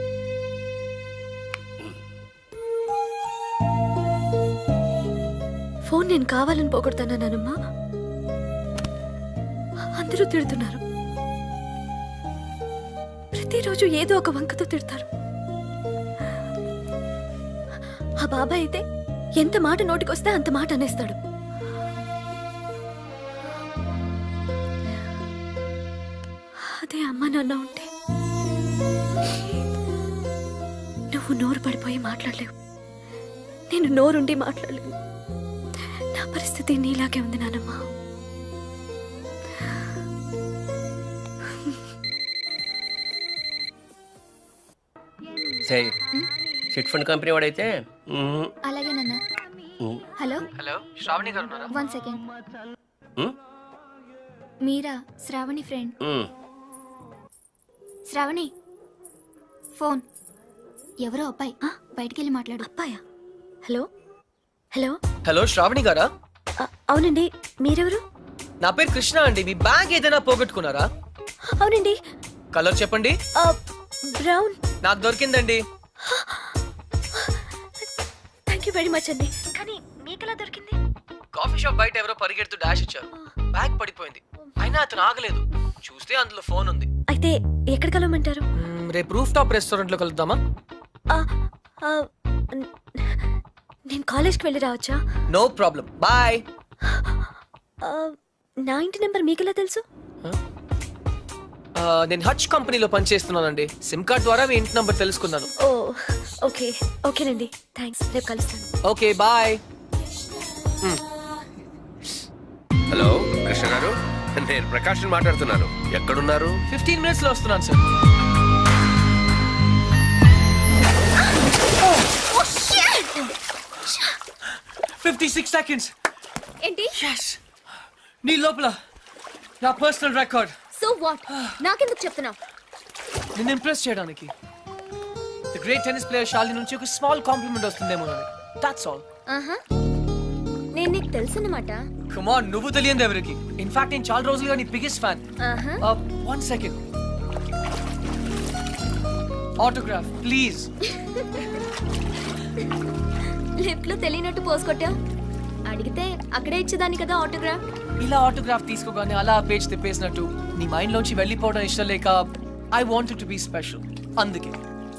ఫోన్ నేను కావాలని పోగొడతానమ్మా. అందరూ తిడుతున్నారు, ప్రతిరోజు ఏదో ఒక వంకతో తిడతారు. ఆ బాబాయ్ అయితే ఎంత మాట నోటికొస్తే అంత మాట అనేస్తాడు. అదే అమ్మ నాన్న ఉంటే నువ్వు నోరు పడిపోయి మాట్లాడలేవు, నేను నోరుండి మాట్లాడలేను. నా పరిస్థితి నీలాగే ఉంది నానమ్మా. సరే, చిట్ ఫండ్ కంపెనీ వాడైతే అలాగే నాన్న. హలో హలో, శ్రావణి గారు ఉన్నారా? 1 సెకండ్. మీరా? శ్రావణి ఫ్రెండ్. శ్రావణి ఫోన్. ఎవరో అబ్బాయి బయటికి వెళ్ళి మాట్లాడు. అబ్బాయా? హలో హలో హలో, శ్రావణి గారా? అవునండి, మీరెవరు? నా పేరు కృష్ణ అండి. మీ బ్యాగ్ ఏదైనా పోగొట్టుకున్నారా? అవునండి. కలర్ చెప్పండి. బ్రౌన్. నాకు దొరికిందండి. థ్యాంక్ యూ వెరీ మచ్ అండి. కానీ మీకెలా దొరికింది? కాఫీ షాప్ బయట ఎవరో పరిగెడుతూ డాష్ ఇచ్చారు, బ్యాగ్ పడిపోయింది. అయినా అతను ఆగలేదు, చూస్తే అందులో ఫోన్ ఉంది. అయితే ఎక్కడ కలవమంటారు? రేపు రూఫ్ టాప్ రెస్టారెంట్ లో కలుద్దామా? నేను కాలేజ్కి వెళ్ళి రావచ్చా? No problem, bye. నా ఇంటి నెంబర్ మీకెలా తెలుసు? నేను హచ్ కంపెనీలో పనిచేస్తున్నానండి. సిమ్ కార్డ్ ద్వారా మీ ఇంటి నంబర్ తెలుసుకున్నాను. ఓ ఓకే, ఓకేనండి, థ్యాంక్స్. రేపు కలుస్తాను. Okay, bye. హలో కృష్ణ గారు, నేను ప్రకాష్ మాట్లాడుతున్నాను. ఎక్కడున్నారు? 15 minutes లో వస్తున్నాను సార్. Oh, shit! 56 seconds. ఏంటి? Yes. నీ లోపల నా పర్సనల్ రికార్డ్. So what? నాకెందుకు చెప్తున్నావు? నిన్ను ఇంప్రెస్ చేయడానికి. The great tennis player Shalini నుంచి ఒక స్మాల్ కాంప్లిమెంట్ వస్తుందేమో అని. That's all. ఆహా, నేను నీకు తెలుసన్నమాట. కమ్ ఆన్, నువ్వు తెలియదు ఎవరికి. ఇన్ఫాక్ట్ నేను చాలా రోజులుగా నీ బిగ్గెస్ట్ ఫ్యాన్. ఆహా. 1 second. Autograph please. లిఫ్ట్ లో తెలియనట్టు పోసుకొట్టా. అడిగితే అక్కడే ఇచ్చేదాన్ని కదా ఆటోగ్రాఫ్. ఇలా ఆటోగ్రాఫ్ తీసుకోగానే అలా పేజ్ తిప్పేసినట్టు నీ మైండ్ లోంచి వెళ్ళిపోవడం ఇష్టం లేక I wanted to be special. అందుకే.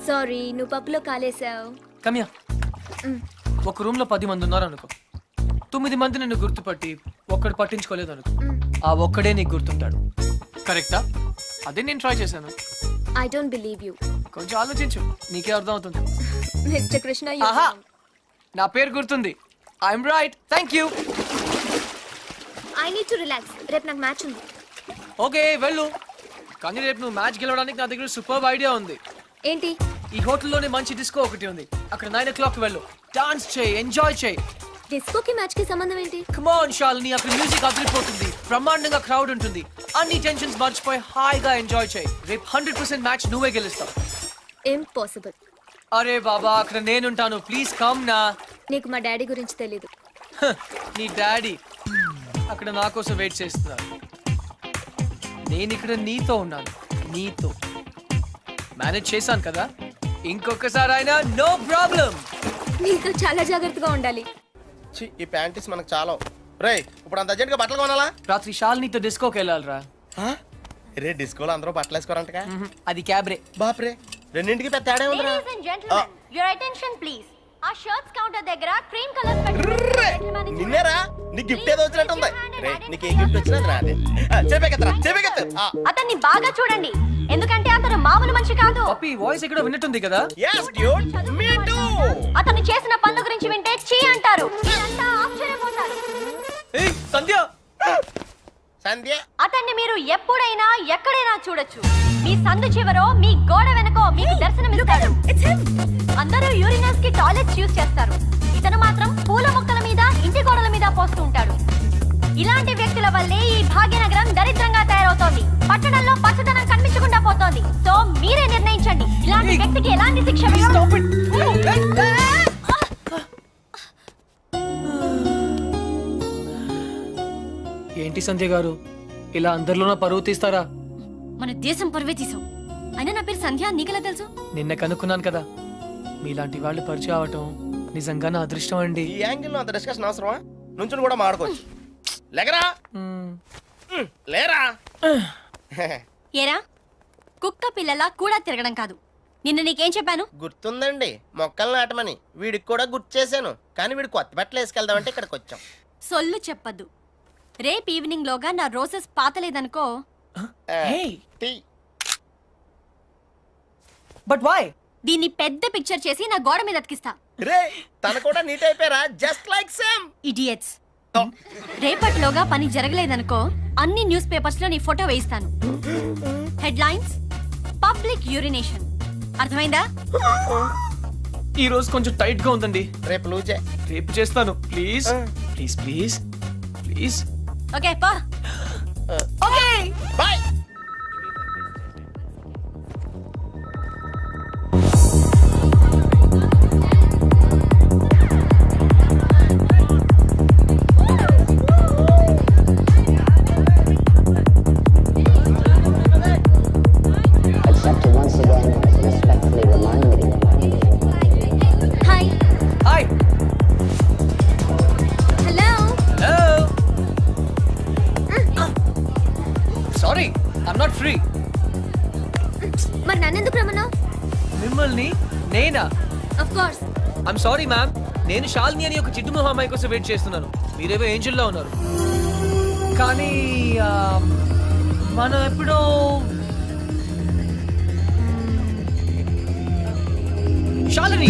సారీ, నువ్వు పప్పులో కాలేసావు. కమ్యా, ఒక రూమ్ లో 10 మంది ఉన్నారు అనుకో. 9 మంది నిన్ను గుర్తుపట్టి ఒక్కడు పట్టించుకోలేదు అనుకో. ఆ ఒక్కడే నీకు గుర్తుంటాడు. కరెక్టా? అదే నేను ట్రై చేశాను. I don't believe you. కొంచెం ఆలోచించు, నీకే అర్థం అవుతుంది. మిస్టర్ కృష్ణ, ఆహా, నా పేరు గుర్తుంది. I'm right, thank you. I need to relax. రేపు నాకు మ్యాచ్ ఉంది. ఓకే, వెళ్ళు. కానీ రేపు నువ్వు మ్యాచ్ గెలవడానికి నా దగ్గర సూపర్ ఐడియా ఉంది. ఏంటి? ఈ హోటల్లోనే మంచి డిస్కో ఒకటి ఉంది, అక్కడ 9 o'clock వెళ్ళు. డాన్స్ చేయి, ఎంజాయ్ చేయి. డిస్కోకి మ్యాచ్ కి సంబంధం ఏంటి? కమ్ ఆన్ శాలిని, అక్కడ మ్యూజిక్ అదిరిపోతుంది, బ్రహ్మాండంగా క్రౌడ్ ఉంటుంది. అన్ని టెన్షన్స్ మర్చిపోయి హాయిగా ఎంజాయ్ చేయి. రేపు 100% మ్యాచ్ నువ్వే గెలుస్తావు. ఇంపాసిబుల్. అరే బాబా అక్కడ నేనుంటాను, ప్లీజ్ కమ్ నా. నీకు మా డాడీ గురించి తెలీదు. హ, నీ డాడీ అక్కడ నా కోసం వెయిట్ చేస్తున్నారు. నేను ఇక్కడ నీతో ఉన్నాను, నీతో మేనేజ్ చేశాను కదా. ఇంకొకసారి అయినా నో ప్రాబ్లం. నీతో చాలా జాగ్రత్తగా ఉండాలి. ఛీ, ఈ ప్యాంటీస్ మనకు చాలా. రేయ్ ఇప్పుడు అంత అర్జెంట్గా బట్టలు కొనాలా? రాత్రి షాల్ నీతో డిస్కోకి వెళ్ళాలిరా. రే డిస్కోలో అందరూ బట్టలు వేసుకోరంటగా. అది క్యాబ్రే. బాప్రే, రెండింటికి పెద్ద తేడా ఉందిరా. Your attention please. ఆ షర్ట్స్ కౌంటర్ దగ్గర క్రీమ్ కలర్ ర్రే, నిన్నేరా నీ గిఫ్ట్ ఏదో వచ్చినట్టుంది. రే నీకు ఏ గిఫ్ట్ వచ్చినా రాదే. చెప్పేకెత్తరా. అతన్ని బాగా చూడండి, ఎందుకంటే అతను మామూలు మనిషి కాదు. పప్పి వాయిస్ ఎక్కడో విన్నట్టుంది కదా. yes dude me too. అతను చేసిన పనుల గురించి వింటే చీ అంటారు. మీరంతా ఆశ్చర్యపోతారు. ఏయ్ సంధ్య. సంధ్య, అతన్ని మీరు ఎప్పుడైనా ఎక్కడైనా చూడొచ్చు. మీ సందు చివరో మీ గోడ వెనకో మీకు దర్శనమిస్తాడు. అందరూ యూరినల్స్ కి టాయిలెట్స్ యూజ్ చేస్తారు. ఇతను మాత్రం పూల మొక్కల మీద, ఇంటి గోడల మీద పోస్తూ ఉంటాడు. ఇలాంటి వ్యక్తుల వల్లే ఈ భాగ్యనగరం దరిద్రంగా తయారవుతోంది. పట్టణంలో పచ్చదనం కనిపించకుండా పోతోంది. సో మీరే నిర్ణయించండి, ఇలాంటి వ్యక్తికి ఎలాంటి శిక్ష వేయాలి. ఏంటి సంధ్య గారు ఇలా అందరిలోన పరువు తీస్తారా? మన దేశం పరువే తీసాం. అయినా నా పేరు సంధ్య, నీకెలా తెలుసు? నిన్న కనుక్కున్నాను కదా. మీలాంటి వాళ్ళు పరిచయం అవటం నిజంగా నా అదృష్టం అండి. ఈ యాంగిల్ లో అంత డిస్కషన్ అవసరమా? నుంచుని కూడా మాడుకోవచ్చు. లేకరా. లేరా. ఏరా, కుక్క పిల్లలా కూడా తిరగడం కాదు. నిన్న నీకేం చెప్పాను? గుర్తుందండి, మొక్కలు నాటమని. వీడికి కూడా గుర్తు చేశాను, కానీ వీడు కొత్త బట్టలు వేసుకెళ్దామంటే ఇక్కడికి వచ్చాం. సొల్లు చెప్పద్దు. రేపు ఈవినింగ్ లోగా నా రోజెస్ పాతలేదనుకో. టీ. But why? దీన్ని పెద్ద పిక్చర్ చేసి నా గోడ మీద అతికిస్తా. రే తన కూడా నీట్ అయిపోయారా, జస్ట్ లైక్ సేమ్. ఇడియట్స్. రేపటిలోగా పని జరగలేదనుకో, అన్ని న్యూస్ పేపర్స్ లో నీ ఫోటో వేయిస్తాను. Headlines: public urination. అర్థమైందా? ఈ రోజు కొంచెం టైట్ గా ఉందండి. రేపు లూజే. రేపు చేస్తాను please. Please please please. Okay పా. Okay bye. Hi. Hi. Hello. Hello. Sorry I'm not free. మరి నన్ను ఎందుకు రమ్మన్నావు? మిమ్మల్ని నేనా? Of course. I'm sorry ma'am. నేను శాలిని అని ఒక చిట్టు మొహం అమ్మాయి కోసం వెయిట్ చేస్తున్నాను. మీరేవో ఏంజల్లో ఉన్నారు. కానీ మనం ఎప్పుడో Shalini.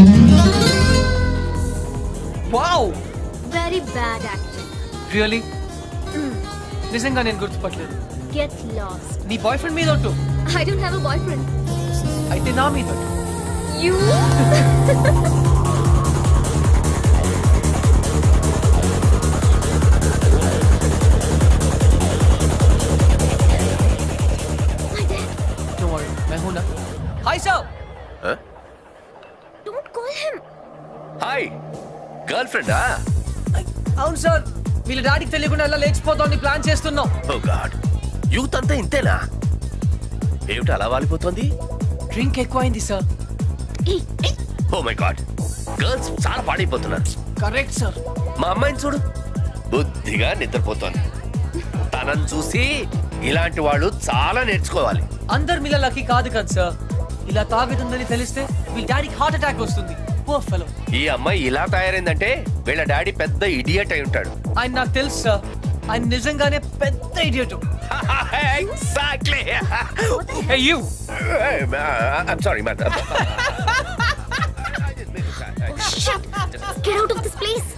Wow, very bad acting. Really? నిజంగా నేను గుర్తుపట్టలేదు. Get lost. నీ బాయ్ ఫ్రెండ్ మీద ఒట్టు. I don't have a boyfriend. అయితే నా మీద ఒట్టు. యు. Don't worry, मैं हूं ना. Hi sir. Don't call him. Hi girl ఫ్రెండా? అవును సార్, వీళ్ళ డాడీకి తెలియకుండా ఎలా లేచిపోతామని ప్లాన్ చేస్తున్నాం. ఓ గాడ్, యూత్ అంతా ఇంతేనా? ఏమిటి అలా వాలిపోతుంది? డ్రింక్ ఎక్కువైంది sir. Oh my God, girls చాలా పాడైపోతున్నారు. Correct sir. మా అమ్మాయిని చూడు, బుద్ధిగా నిద్రపోతోంది. తనని చూసి ఇలాంటి వాళ్ళు చాలా నేర్చుకోవాలి. అందరు మిల్లలకి కాదు కదా సార్. ఇలా తాగుతుందని తెలిస్తే వీళ్ళ డాడీకి హార్ట్ అటాక్ వస్తుంది. Poor fellow. ఈ అమ్మాయి ఇలా తయారైందంటే వీళ్ళ డాడీ పెద్ద ఇడియట్ అయి ఉంటాడు. ఆయన నాకు తెలుసు సార్. ఆయన నిజంగానే పెద్ద idiot. Exactly. Hey you. I'm sorry, man. Shit. Get out of this place.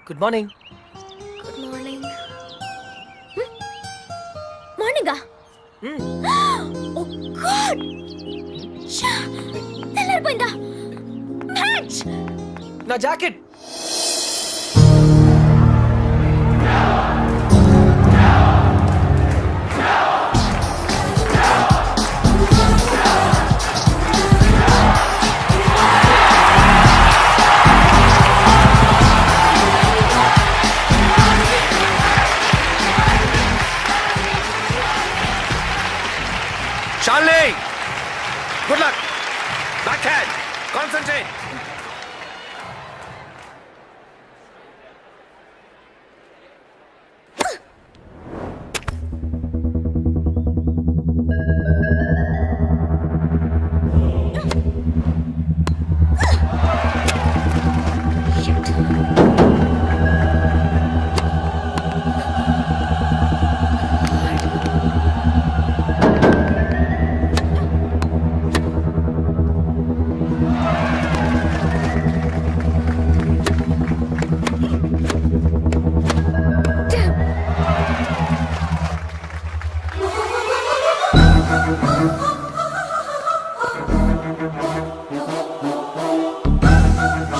Good morning. Good morning. మార్నింగా? Oh God. తెల్లారిపోయిందా? మ్యాచ్. నా జాకెట్. కాన్సంట్రేట్.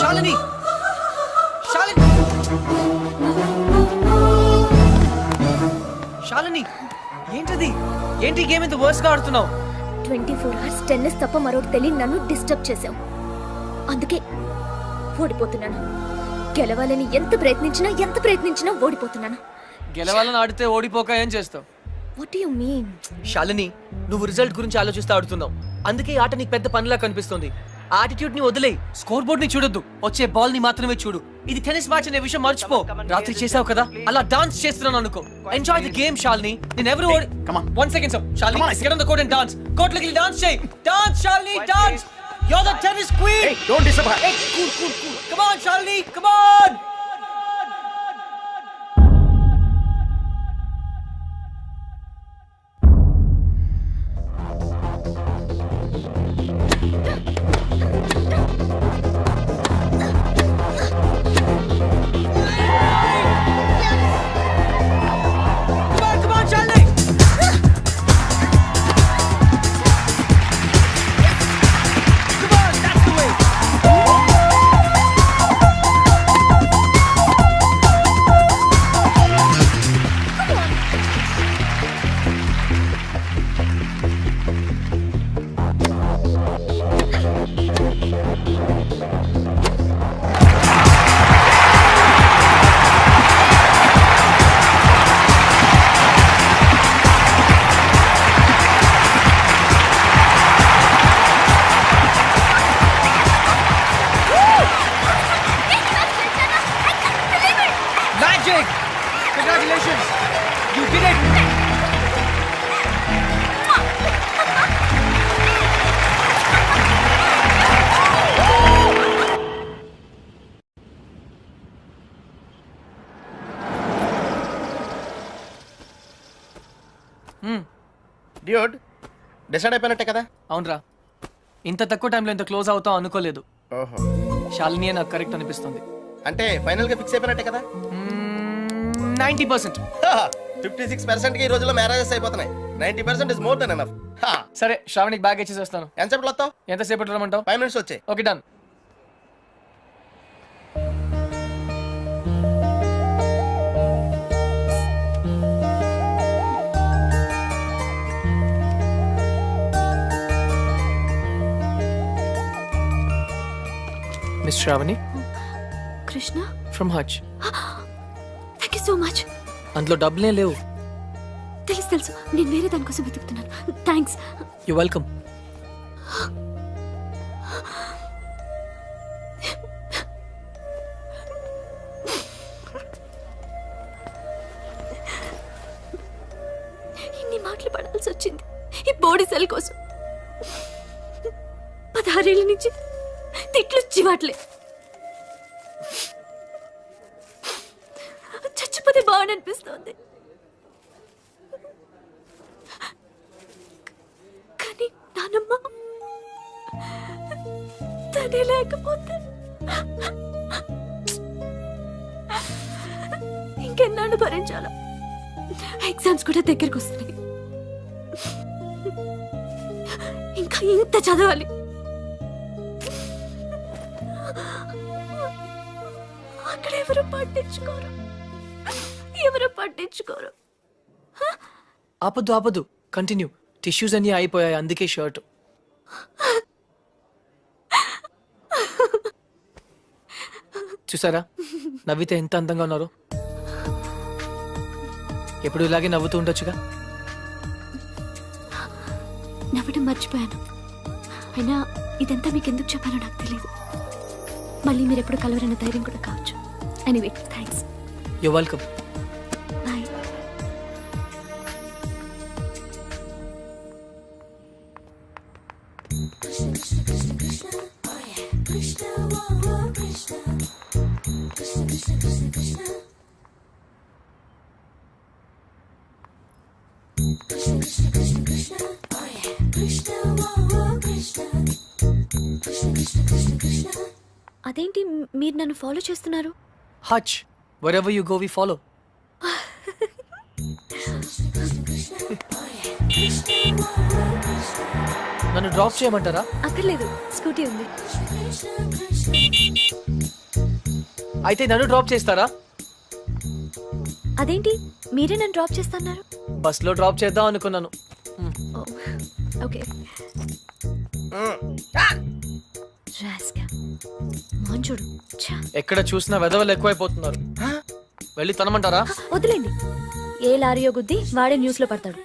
శాలిని శాలిని శాలిని ఏంటది? ఏంటి గేమ్ ఇంత వర్స్ గా ఆడుతున్నావు? 24 అవర్స్ టెన్నిస్ తప్ప మరొకటి తెలియని నన్ను డిస్టర్బ్ చేశావు. అందుకే ఓడిపోతున్నాను. గెలవాలని ఎంత ప్రయత్నించినా ఓడిపోతున్నాను. గెలవాలని ఆడితే ఓడిపోక ఏం చేస్తావు? What you mean? శాలిని, నువ్వు రిజల్ట్ గురించి ఆలోచిస్తూ ఆడుతున్నావు. అందుకే ఈ ఆట నీకు పెద్ద పనిలా కనిపిస్తుంది. ఆ యాటిట్యూడ్ ని వదిలేయ్. స్కోర్ బోర్డ్ ని చూడొద్దు, వచ్చే బాల్ ని మాత్రమే చూడు. ఇది టెన్నిస్ మ్యాచ్ అనే విషయం మర్చిపో. రాత్రి చేసావు కదా, అలా డాన్స్ చేస్తున్నాను అనుకో. Enjoy the game Shalini. నేను ఎవరు one second sir. Shalini, get on the court and dance. Court లోకి డాన్స్ చేయి. Dance Shalini, dance. You are the tennis queen. Don't disturb her. Cool. Come on Shalini, come on. Congratulations! You did it! Dude decide అయిపోయినట్టే కదా? అవునరా, ఇంత తక్కువ టైంలో ఇంత close అవుతాం అనుకోలేదు. ఓహో, శాలినియే నాకు కరెక్ట్ అనిపిస్తుంది. అంటే ఫైనల్ గా ఫిక్స్ అయిపోయినట్టే కదా? 90%. 56% కి ఈ రోజుల్లో మ్యారేజెస్ అయిపోతున్నాయి. 90% ఇస్ మోర్ దెన్ ఎనఫ్. సరే, శ్రావణికి బ్యాగ్ ఇచ్చేసి వస్తాను. ఎంతసేపట్లో వస్తావు? ఎంతసేపట్లో రమ్మంటావు? 5 minutes వచ్చాయి. Okay, done. Miss Shravani, Krishna, from Hutch. Thank you so much. అందులో డబ్బులే లేవు. తెలుసు, నేను వేరే దానికోసం వెతుకుతున్నాను. థ్యాంక్స్. You welcome. ఇన్ని మాటలు పడాల్సి వచ్చింది ఈ బోడీ సెల్ కోసం. 16 ఏళ్ళ నుంచి తిట్లు చివాట్లే. చచ్చిపోతే బాగుందనిపిస్తోంది. కానీ నానమ్మ తనే లేకపోతే ఇంకెన్నాళ్ళు భరించాలా? ఎగ్జామ్స్ కూడా దగ్గరికి వస్తున్నాయి. ఇంకా ఇంత చదవాలి. అక్కడ ఎవరు పట్టించుకోరు. ఆపద్దు, కంటిన్యూ. టిష్యూస్ అన్ని అయిపోయాయి, అందుకే షర్ట్. చూసారా, నవ్వితే ఎంత అందంగా ఉన్నారు. ఎప్పుడు ఇలాగే నవ్వుతూ ఉండొచ్చుగా. నవ్వడం మర్చిపోయాను. అయినా ఇదంతా మీకు ఎందుకు చెప్పాలో నాకు తెలియదు. మళ్ళీ మీరు ఎప్పుడు కలవరన్న ధైర్యం కూడా కావచ్చు. Anyway thanks. You welcome. Bye. అదేంటి మీరు నన్ను ఫాలో చేస్తున్నారు? Hutch wherever you go we follow. నన్ను డ్రాప్ చేయమంటారా? అక్కర్లేదు, స్కూటీ ఉంది. అయితే నన్ను డ్రాప్ చేస్తారా? అదేంటి మీరే నన్ను డ్రాప్ చేస్తున్నారు? బస్ లో డ్రాప్ చేద్దాం అనుకున్నాను. ఓకే. చూడు, ఎక్కడ చూసినా వెధవలు ఎక్కువైపోతున్నారు. వెళ్ళి తనమంటారా? వదిలేండి. ఏ లారీయో గుద్ది వాడే న్యూస్ లో పడతాడు.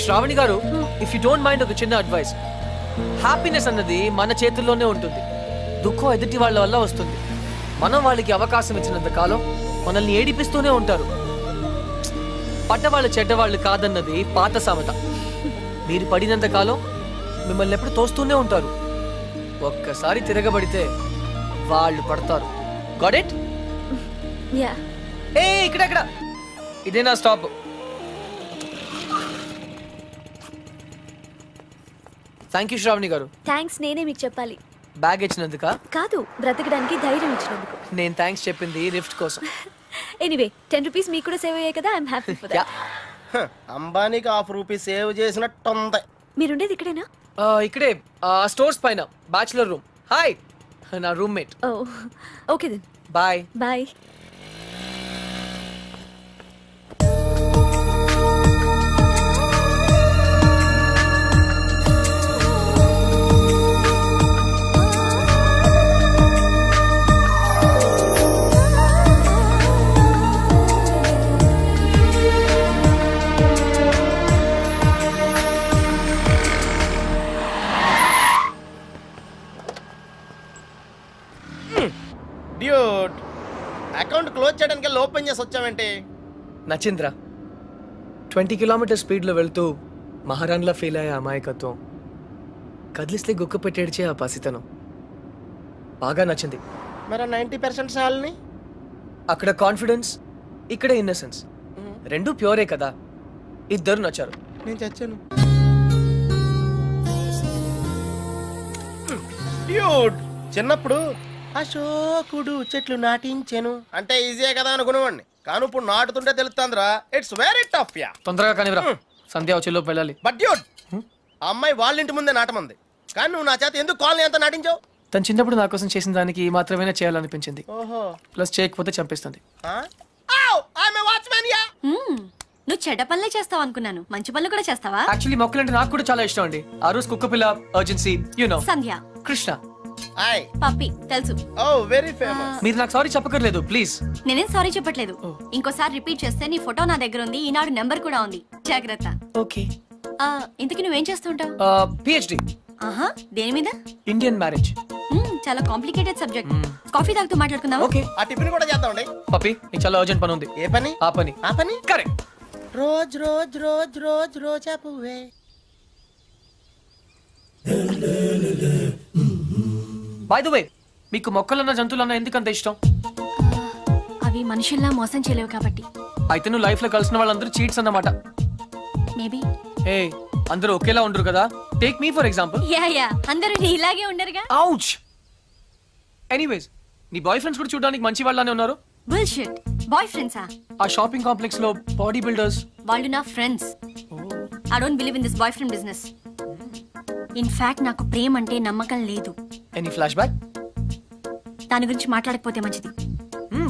శ్రావణి గారు, ఇఫ్ యూ డోంట్ మైండ్ ఒక చిన్న అడ్వైస్. హ్యాపీనెస్ అన్నది మన చేతుల్లోనే ఉంటుంది. దుఃఖం ఎదుటి వాళ్ళ వల్ల వస్తుంది. మనం వాళ్ళకి అవకాశం ఇచ్చినంత కాలం మనల్ని ఏడిపిస్తూనే ఉంటారు. పడ్డవాళ్ళు చెడ్డవాళ్ళు కాదన్నది పాత సామెత. మీరు పడినంత కాలం మిమ్మల్ని ఎప్పుడు తోస్తూనే ఉంటారు. ఒక్కసారి తిరగబడితే వాళ్ళు పడతారు. Got it? యా. ఏ ఇక్కడ ఇదే నా స్టాప్. థ్యాంక్ యూ శ్రావణి గారు. థ్యాంక్స్ నేనే మీకు చెప్పాలి. బ్యాగ్ ఇచ్చినందుక? కాదు, బ్రతకడానికి ధైర్యం ఇచ్చినందుకు. నేను థ్యాంక్స్ చెప్పింది లిఫ్ట్ కోసం. ఎనీవే 10 రూపీస్ మీకు కూడా సేవ్ అయ్యాయి కదా. I'm happy for that. అంబానీకి ₹1 సేవ్ చేసినట్టుంది. మీరుండేది ఇక్కడేనా? ఇక్కడే స్టోర్స్ పైన బ్యాచులర్ రూమ్. హాయ్, నా roommate. Oh okay then. Bye. Bye. Dude, account close చేయడానికి ఓపెన్ చేసి వచ్చావేంటి? నచింద్ర 20 కిలోమీటర్ స్పీడ్లో వెళ్తూ మహారాణ్లా ఫీల్ అయ్యే అమాయకత్వం, కదిలిస్తే గుక్క పెట్టేడ్చే ఆ పసితనం బాగా నచ్చింది. మరి 90% సాల్ని? అక్కడ కాన్ఫిడెన్స్, ఇక్కడ ఇన్నసెన్స్, రెండు ప్యూరే కదా. ఇద్దరు నచ్చారు. నేను చచ్చాను. డ్యూడ్, చిన్నప్పుడు అశోకుడు చెట్లు నాటించెను అంటే ఈజీయే కదా అనుకునేవాడిని. కానీ ఇప్పుడు నాటుతుంటే తెలుస్తుందిరా, ఇట్స్ వెరీ టఫ్. యా, తొందరగా కానివ్వరా, సంధ్య వచ్చేలోపు వెళ్ళాలి. బట్ డ్యూడ్, ఆ అమ్మాయి వాళ్ళ ఇంటి ముందే నాటమంది, కానీ నువ్వు నా చేత ఎందుకు కాలనీ అంతా నాటించావు? తను చిన్నప్పుడు నా కోసం చేసిన దానికి మాత్రమే చేయాలనిపించింది. ఓహో. ప్లస్ చేయకపోతే చంపేస్తుంది. నువ్వు చెడ్డ పనులే చేస్తావు అనుకున్నాను, మంచి పనులు కూడా చేస్తావా? యాక్చువల్లీ మొక్కలంటే నాకు కూడా చాలా ఇష్టం అండి. ఆ రోజు కుక్క పిల్ల, అర్జెన్సీ, యు నో, సంధ్య, కృష్ణ, పప్పి తెలుసు. ఓ వెరీ ఫేమస్. మీరు నాకు సారీ చెప్పకర్లేదు ప్లీజ్. నేనేం సారీ చెప్పట్లేదు. ఇంకోసారి రిపీట్ చేస్తే నీ ఫోటో నా దగ్గర ఉంది, ఈనాడు నెంబర్ కూడా ఉంది, జాగ్రత్త. ఓకే. ఇంతకి నువ్వేం చేస్తుంటావు? పిహెచ్డి. ఆహా, దేని మీద? Indian marriage. చాలా కాంప్లికేటెడ్ సబ్జెక్ట్. కాఫీ తాగుతూ మాట్లాడుకుందాం. ఓకే. ఆ టిఫిన్ కూడా చేద్దామండి. పప్పి, నీకు చాలా అర్జెంట్ పని ఉంది. ఏ పని? ఆ పని. ఆ పని correct. Rose rose rose rose రోజా పువ్వే. బై ద వే, మీకు మొక్కలన్న జంతువులన్న ఎందుకంత ఇష్టం? అవి మనుషుల్లా మోసం చేయలేవు కాబట్టి. అయితే నువ్వు లైఫ్ లో కలిసిన వాళ్ళందరూ చీట్స్ అన్నమాట. మేబీ. ఏ, అందరూ ఒకేలా ఉండరు కదా. Take me for example. Yeah అందరూ నీలాగే ఉండరుగా. ఔచ్. ఎనీవేస్, నీ బాయ్ ఫ్రెండ్స్ కూడా చూడడానికి మంచి వాళ్ళనే ఉన్నారు. బుల్షిట్. బాయ్ ఫ్రెండ్సా? ఆ షాపింగ్ కాంప్లెక్స్ లో బాడీ బిల్డర్స్. వాళ్ళు నా friends. I don't believe in this boy friend business. In fact నాకు ప్రేమ అంటే నమ్మకం లేదు. Any flash back? దాని గురించి మాట్లాడకపోతే మంచిది.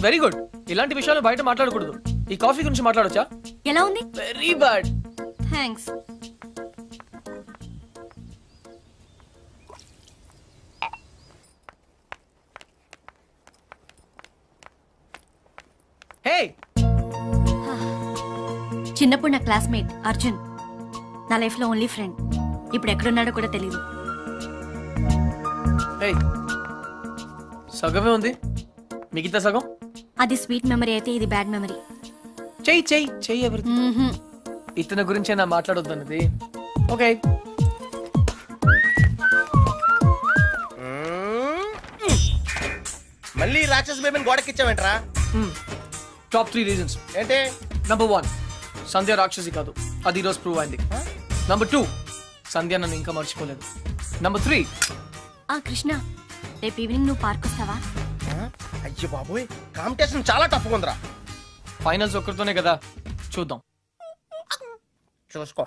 Very good. ఇలాంటి విషయాలు బయట మాట్లాడకూడదు. ఈ కాఫీ గురించి మాట్లాడొచ్చా? ఎలా ఉంది? Very bad. థ్యాంక్స్. హే, చిన్నప్పుడు నా క్లాస్మేట్ అర్జున్. నా లైఫ్లో ఓన్లీ ఫ్రెండ్. ఇప్పుడు ఎక్కడున్నాడో కూడా తెలియదు. ఏయ్, సగమే ఉంది, మిగతా సగం అది స్వీట్ మెమరీ అయితే ఇది బ్యాడ్ మెమరీ. చెయ్యి చెయ్యి చెయ్యి ఎవరిది. ఇతని గురించే నా మాట్లాడొద్దన్నది. ఓకే, మళ్ళీ రాక్షస బేబీని గోడకిచ్చావేంట్రా? Top 3 reasons. ఏంటి? నంబర్ 1, సంధ్య రాక్షసి కాదు, అది ఈరోజు ప్రూవ్ అయింది. నంబర్ 2, సంధ్య నన్ను ఇంకా మర్చిపోలేదు. నంబర్ 3, ఆ కృష్ణ, రేపు ఈవినింగ్ నువ్వు పార్క్ వస్తావా? అయ్యో బాబోయ్, కాంపిటీషన్ చాలా టఫ్గా ఉందిరా. ఫైనల్స్ ఒక్కరితోనే కదా, చూద్దాం. చూసుకో.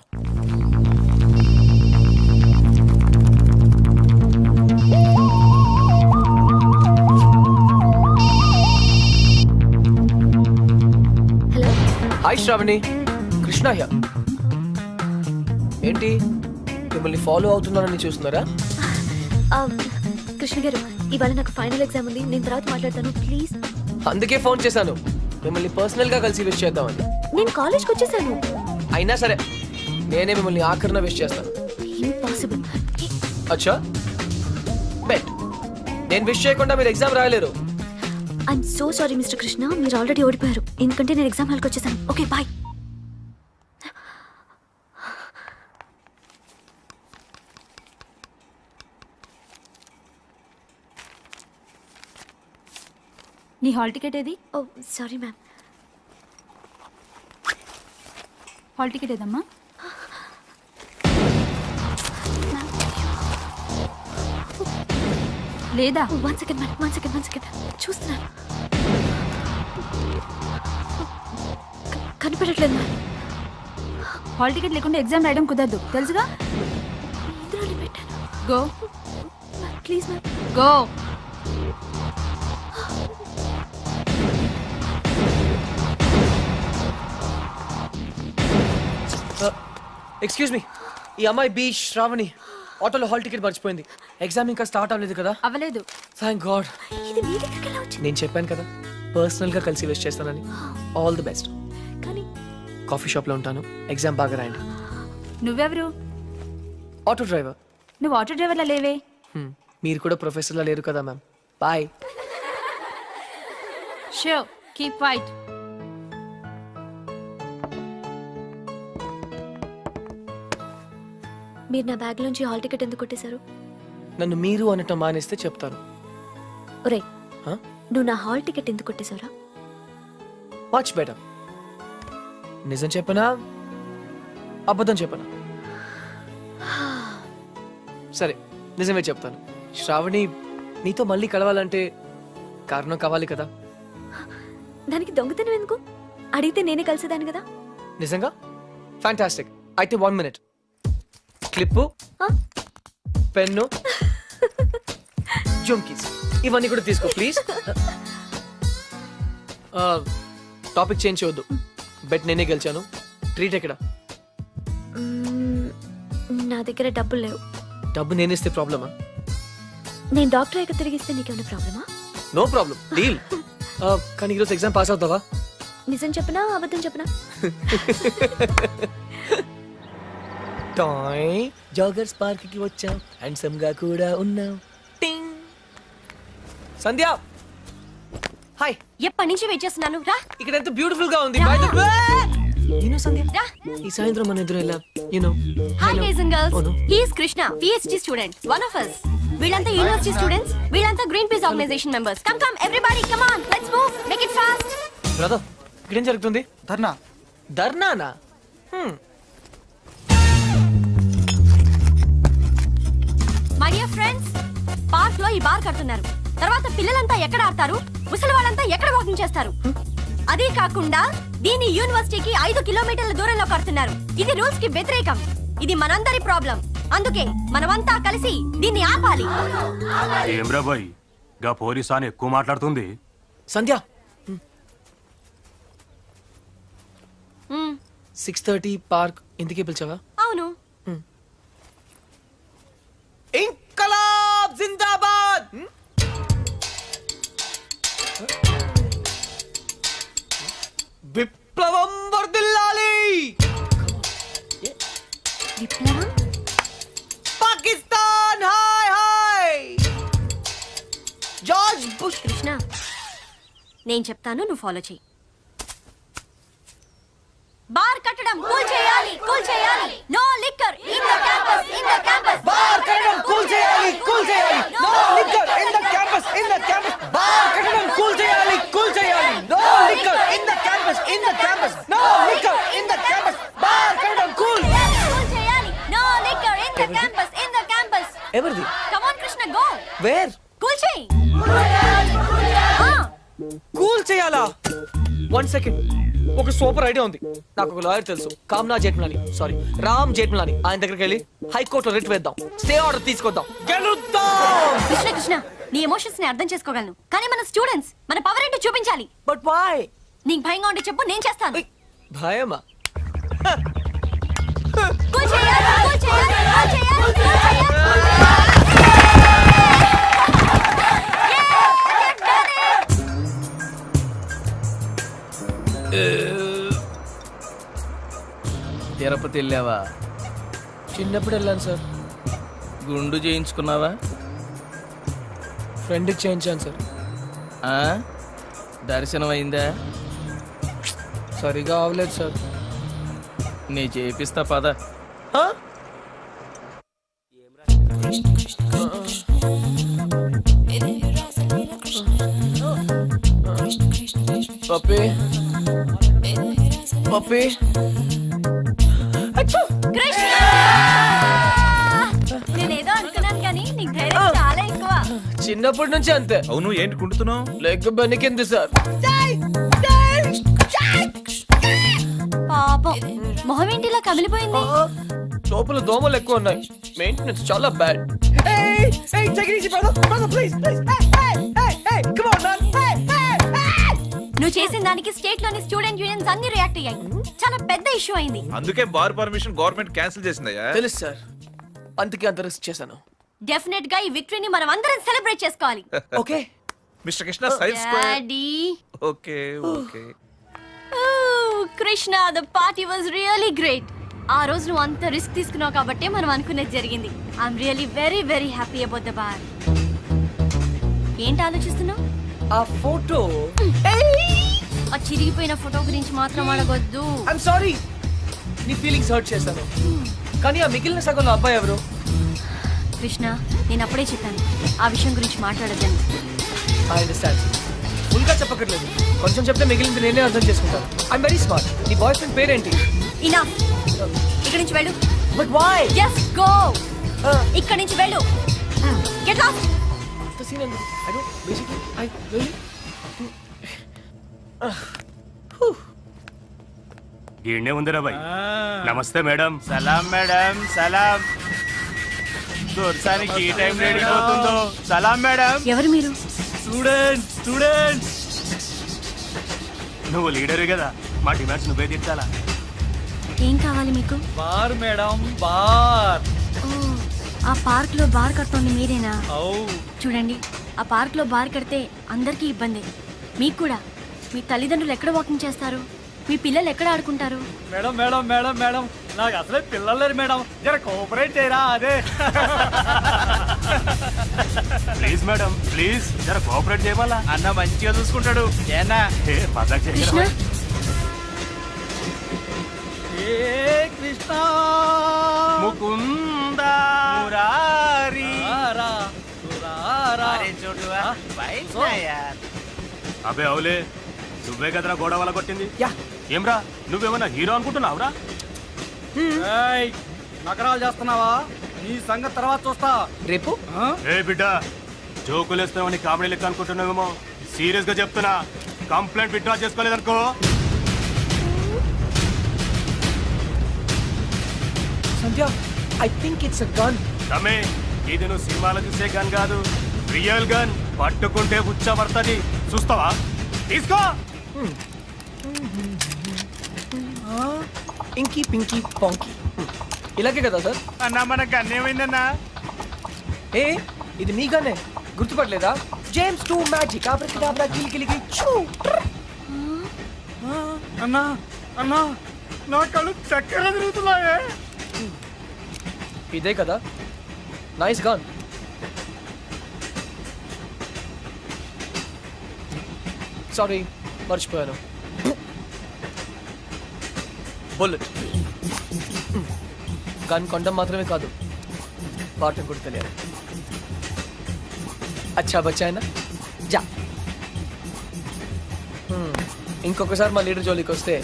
Hello. Hi Shravani, Krishna here. ఏంటి మిమ్మల్ని ఫాలో అవుతున్నారని చూస్తున్నారా? కృష్ణ గారు, ఇవాళ నాకు ఫైనల్ ఎగ్జామ్ ఉంది, నేను తర్వాత మాట్లాడతాను ప్లీజ్. అందుకే ఫోన్ చేశాను, మిమ్మల్ని పర్సనల్ గా కలిసి విష్ చేద్దామని. నేను కాలేజ్కి వచ్చేసాను. అయినా సరే నేనే మిమ్మల్ని ఆఖరిన విష్ చేస్తాను. ఇంపాసిబుల్. అచ్చా, బెట్ నేను విష్ చేయకుండా మీరు ఎగ్జామ్ రాయలేరు. I'm so sorry mister Krishna, మీరు ఆల్రెడీ ఓడిపోయారు, ఎందుకంటే నేను ఎగ్జామ్ హాల్కి వచ్చేసాను. Okay bye. నీ హాల్ టికెట్ ఏది? Oh sorry ma'am. Hall ticket ఏదమ్మా? లేదా? One second madam, one second చూస్తున్నాను. కనిపెట్టట్లేదు మ్యామ్. హాల్ టికెట్ లేకుండా ఎగ్జామ్ రాయడం కుదరదు, తెలుసుగా? ఇందులోనే పెట్టాను. Go please ma'am, go. Excuse me, ఈ అమ్మాయి బి శ్రావణి ఆటోలో హాల్ టికెట్ మర్చిపోయింది. ఎగ్జామ్ ఇంకా స్టార్ట్ అవ్వలేదు కదా? అవ్వలేదు. Thank God. ఇది మీ దగ్గరికి ఎలా వచ్చింది? నేను చెప్పాను కదా పర్సనల్ గా కలిసి విష్ చేస్తానని. All the best. కానీ కాఫీ షాప్ లో ఉంటాను, ఎగ్జామ్ బాగా రాయండి. నువ్వెవరు? Auto driver. నువ్వు ఆటో డ్రైవర్లా లేవే. మీరు కూడా ప్రొఫెసర్లా లేరు కదా ma'am. Bye. So keep fight. మీరు నా బ్యాగ్ లోంచి హాల్ టికెట్ ఎందుకు కొట్టేశారు? నన్ను మీరు అనటం మానేస్తే చెప్తాను. ఒరే, Huh? నువ్వు నా హాల్ టికెట్ ఎందుకు కొట్టేశారా? Much better. నిజం చెప్పనా అబద్ధం చెప్పనా? సరే, నిజమే చెప్తాను. శ్రావణి, నీతో మళ్ళీ కలవాలంటే కారణం కావాలి కదా? దానికి దొంగతనం ఎందుకు? అడిగితే నేనే కలిసేదాన్ని కదా. నిజంగా? ఫ్యాంటాస్టిక్. అయితే 1 minute. Clip, Huh? Pen, jhumkis ఇవన్నీ కూడా తీసుకో ప్లీజ్. టాపిక్ చేంజ్ చేయొద్దు. బెట్ నేనే గెలిచాను. ట్రీట్ ఎక్కడ? మ్మ్, నా దగ్గర డబ్బులు లేవు. డబ్బు నేనేస్తే ప్రాబ్లమా? నేను డాక్టర్ అయ్యాక తిరిగిస్తే నీకేమైనా ప్రాబ్లమా? No problem, deal. కానీ ఈరోజు ఎగ్జామ్ పాస్ అవుతావా? నిజం చెప్పనా అబద్ధం చెప్పనా? టాయ్ జాగర్స్ పార్క్ కి వచ్చాం, హ్యాండ్సమ్ గా కూడా ఉన్నాం. టింగ్. సంధ్య, హాయ్. ఎప్పటి నుంచి వెయిట్ చేస్తున్నాను, రా. ఇక్కడ ఎంత బ్యూటిఫుల్ గా ఉంది. బై ద వే, నేను సంధ్య ఈ సాయంత్రం మన ఎదురు ఎలా hi guys and Oh, no. Girls, he is Krishna, PhD student, one of us. వీళ్ళంతా యూనివర్సిటీ స్టూడెంట్స్, వీళ్ళంతా Greenpeace organisation members. Come come everybody, come on, let's move, make it fast. Brother, ఇక్కడ ఏం జరుగుతుంది? ధర్నా. ధర్నానా? మై డియర్ ఫ్రెండ్స్, పార్క్ లో ఈ bar కడుతున్నారు. తర్వాత పిల్లలంతా ఎక్కడ ఆడతారు, ముసలి వాళ్ళంతా ఎక్కడ వాకింగ్ చేస్తారు? అదే కాకుండా దీని యూనివర్సిటీకి 5 కిలోమీటర్ల దూరంలో కడుతున్నారు. ఇది రూల్స్ కి వ్యతిరేకం. ఇది మనందరి ప్రాబ్లం. అందుకే మనమంతా కలిసి దీన్ని ఆపాలి. ఏమ్రా బాయ్, గా పోలీసాని ఎక్కువ మాట్లాడుతుంది. సంధ్య, మ్మ్, 6:30 పార్క్ ఇందుకే పిలిచావా? అవును. ఇంకలాబ్ జిందాబాద్. విప్లవం వర్ధిల్లాలి. విప్లవ Pakistan hi hi George bush. Krishna నేను చెప్తాను, నువ్వు ఫాలో చెయ్యి. బార్ కట్టడం కూల్ చేయాలి, కూల్ చేయాలి. No liquor in the campus, in the campus. Bar కట్టడం కూల్ చేయాలి, కూల్ చేయాలి. No liquor in the campus, in the campus. Bar కట్టడం కూల్ చేయాలి, కూల్ చేయాలి. No liquor in the campus, in the campus. No liquor in the campus. Bar కట్టడం cool cool చేయాలి. No liquor in the campus, in the campus. ఎవరిది? Come on Krishna, go. Where? Cool చేయి. Cool చేయాలా? 1 second. ఒక super idea ఉంది. నాకు ఒక lawyer తెలుసు, కామ్నా జేఠ్మలాని, సారీ రామ్ జేఠ్మలాని. ఆయన దగ్గరికి వెళ్ళి హైకోర్టులో రిట్ వేద్దాం, స్టే ఆర్డర్ తీసుకొద్దాం, గెలుద్దాం. కృష్ణ కృష్ణ, నీ ఎమోషన్స్ ని అర్థం చేసుకోగలను, కానీ మన స్టూడెంట్స్, మన పవర్ ఏంటో చూపించాలి. But why? నీకు భయంగా ఉంటే చెప్పు, నేను చేస్తాను. భయమా? కూల్ చేయాలి, కూల్ చేయాలి, కూల్ చేయాలి, కూల్ చేయాలి. తిరుపతి వెళ్ళావా? చిన్నప్పుడు వెళ్ళాను సార్. గుండు చేయించుకున్నావా? ఫ్రెండ్కి చేయించాను సార్. ఆ? దర్శనం అయిందా? సరిగా అవ్వలేదు సార్. నీ చేపిస్తా పద. పప్పి పప్పి. కృష్ణ! నేనేదో అనుకున్నాను కానీ నీకు ధైర్యం చాలా ఎక్కువ. చిన్నప్పటి నుంచి అంతే. అవును, ఏంటి కుంటున్నావు? Leg బెనికింది sir. పాపం మొహం ఏంటి ఇలా కమిలిపోయింది? లోపల దోమలు ఎక్కువ ఉన్నాయి, మెయింటెనెన్స్ చాలా బ్యాడ్. నువ్వు చేసిన దానికి స్టేట్ లోని స్టూడెంట్ యూనియన్స్ అన్ని రియాక్ట్ అయ్యాయి. చాలా పెద్ద ఇష్యూ అయింది. అందుకే బార్ పర్మిషన్ గవర్నమెంట్ క్యాన్సిల్ చేసిందయ్యా. తెలుసు సార్, అందుకే అంత రిస్క్ చేశాను. డెఫినెట్ గా ఈ విక్టరీని మనం అందరం సెలబ్రేట్ చేసుకోవాలి. Okay mister Krishna science square. Daddy. Okay okay. Krishna, the party was really great. ఆ రోజు నువ్వు అంత రిస్క్ తీసుకున్నావు కాబట్టి మనం అనుకునేది జరిగింది. I'm really very very happy about the bar. ఏంటి ఆలోచిస్తున్నావు? ఆ ఫోటో. ఆ చిరిగిపోయిన ఫోటో గురించి మాత్రం అడగొద్దు. ఐఎమ్ సారీ, నీ ఫీలింగ్స్ హర్ట్ చేశాను. కానీ ఆ మిగిలిన సగంలో అబ్బాయి ఎవరు? కృష్ణ, నేను అప్పుడే చెప్పాను ఆ విషయం గురించి మాట్లాడొద్దని. I understand. ఫుల్ గా చెప్పక్కర్లేదు, కొంచెం చెప్తే మిగిలింది నేనే అర్థం చేసుకుంటాను. I'm very smart. నీ బాయ్ ఫ్రెండ్ పేరేంటి? ఇనఫ్. ఇక్కడి నుంచి వెళ్ళు. But why? Just go. ఇక్కడి నుంచి వెళ్ళు. Get lost. The scene and I don't basically I really ఈడనే ఉందిరా బాయ్. నమస్తే మేడం. సలాం మేడం, సలాం. దొరసానికి ఈ టైం రెడీ అవుతుందో. సలాం మేడం. ఎవరు మీరు? Student student. నువ్వు లీడరు కదా, మా డిమాండ్స్ నువ్వే తీర్చాలా. ఏం కావాలి మీకు? Bar madam, bar. ఓ, ఆ పార్క్ లో బార్ కడుతోంది మీరేనా? చూడండి, ఆ పార్క్ లో బార్ కడితే అందరికీ ఇబ్బంది, మీకు కూడా. మీ తల్లిదండ్రులు ఎక్కడ వాకింగ్ చేస్తారు? మీ పిల్లలు ఎక్కడ ఆడుకుంటారు? మేడం మేడం మేడం మేడం, నాకు అసలే పిల్లలు లేరు మేడం, జర కోఆపరేట్ చేయరా. అదే ప్లీజ్ మేడం ప్లీజ్, జర కోఆపరేట్ చేయమలా. అన్న మంచిగా చూసుకుంటాడు. ఏనా మజాక్ కృష్ణ, చేయరా. ఏ కృష్ణ ముకుంద మురారి. అబే అవులే, నువ్వే కదరా గోడ వల్ల కొట్టింది. యా. ఏమ్రా, నువ్వేమన్నా హీరో అనుకుంటున్నావురా? నకరాలు చేస్తున్నావా? నీ సంగతి తర్వాత చూస్తా. రేపు ఏ బిడ్డ, జోకులేస్తామని కామెడీ లెక్క అనుకుంటున్నావేమో. సీరియస్ గా చెప్తున్నా, కంప్లైంట్ విత్డ్రా చేసుకోలేదనుకో. Sandhya, I think it's a gun. తమ్మి, ఇది నువ్వు సినిమాలో చూసే గన్ కాదు, రియల్ గన్. పట్టుకుంటే ఉచ్చబడుతుంది, చూస్తావా? తీసుకో. ఇంకీ పింకీ పాంకీ, ఇలాగే కదా సార్? అన్నా మన గన్ ఏమైందన్నా? ఏ, ఇది మీ గన్నే, గుర్తుపడలేదా? జేమ్స్ 2 మ్యాజిక్ ఆబ్రకడాబ్రా గిలిగిలిగి చూ. అన్నా అన్నా, నా కళ్ళు చక్కెర తిరుగుతున్నాయే. ఇదే కదా, నైస్ గాన్. సారీ, మర్చిపోయాను. బుల్లెట్. గన్ కొండం మాత్రమే కాదు, వాడటం కూడా తెలియాలి. అచ్చా బచ్చాయినా జా. ఇంకొకసారి మా లీడర్ జోలికి వస్తే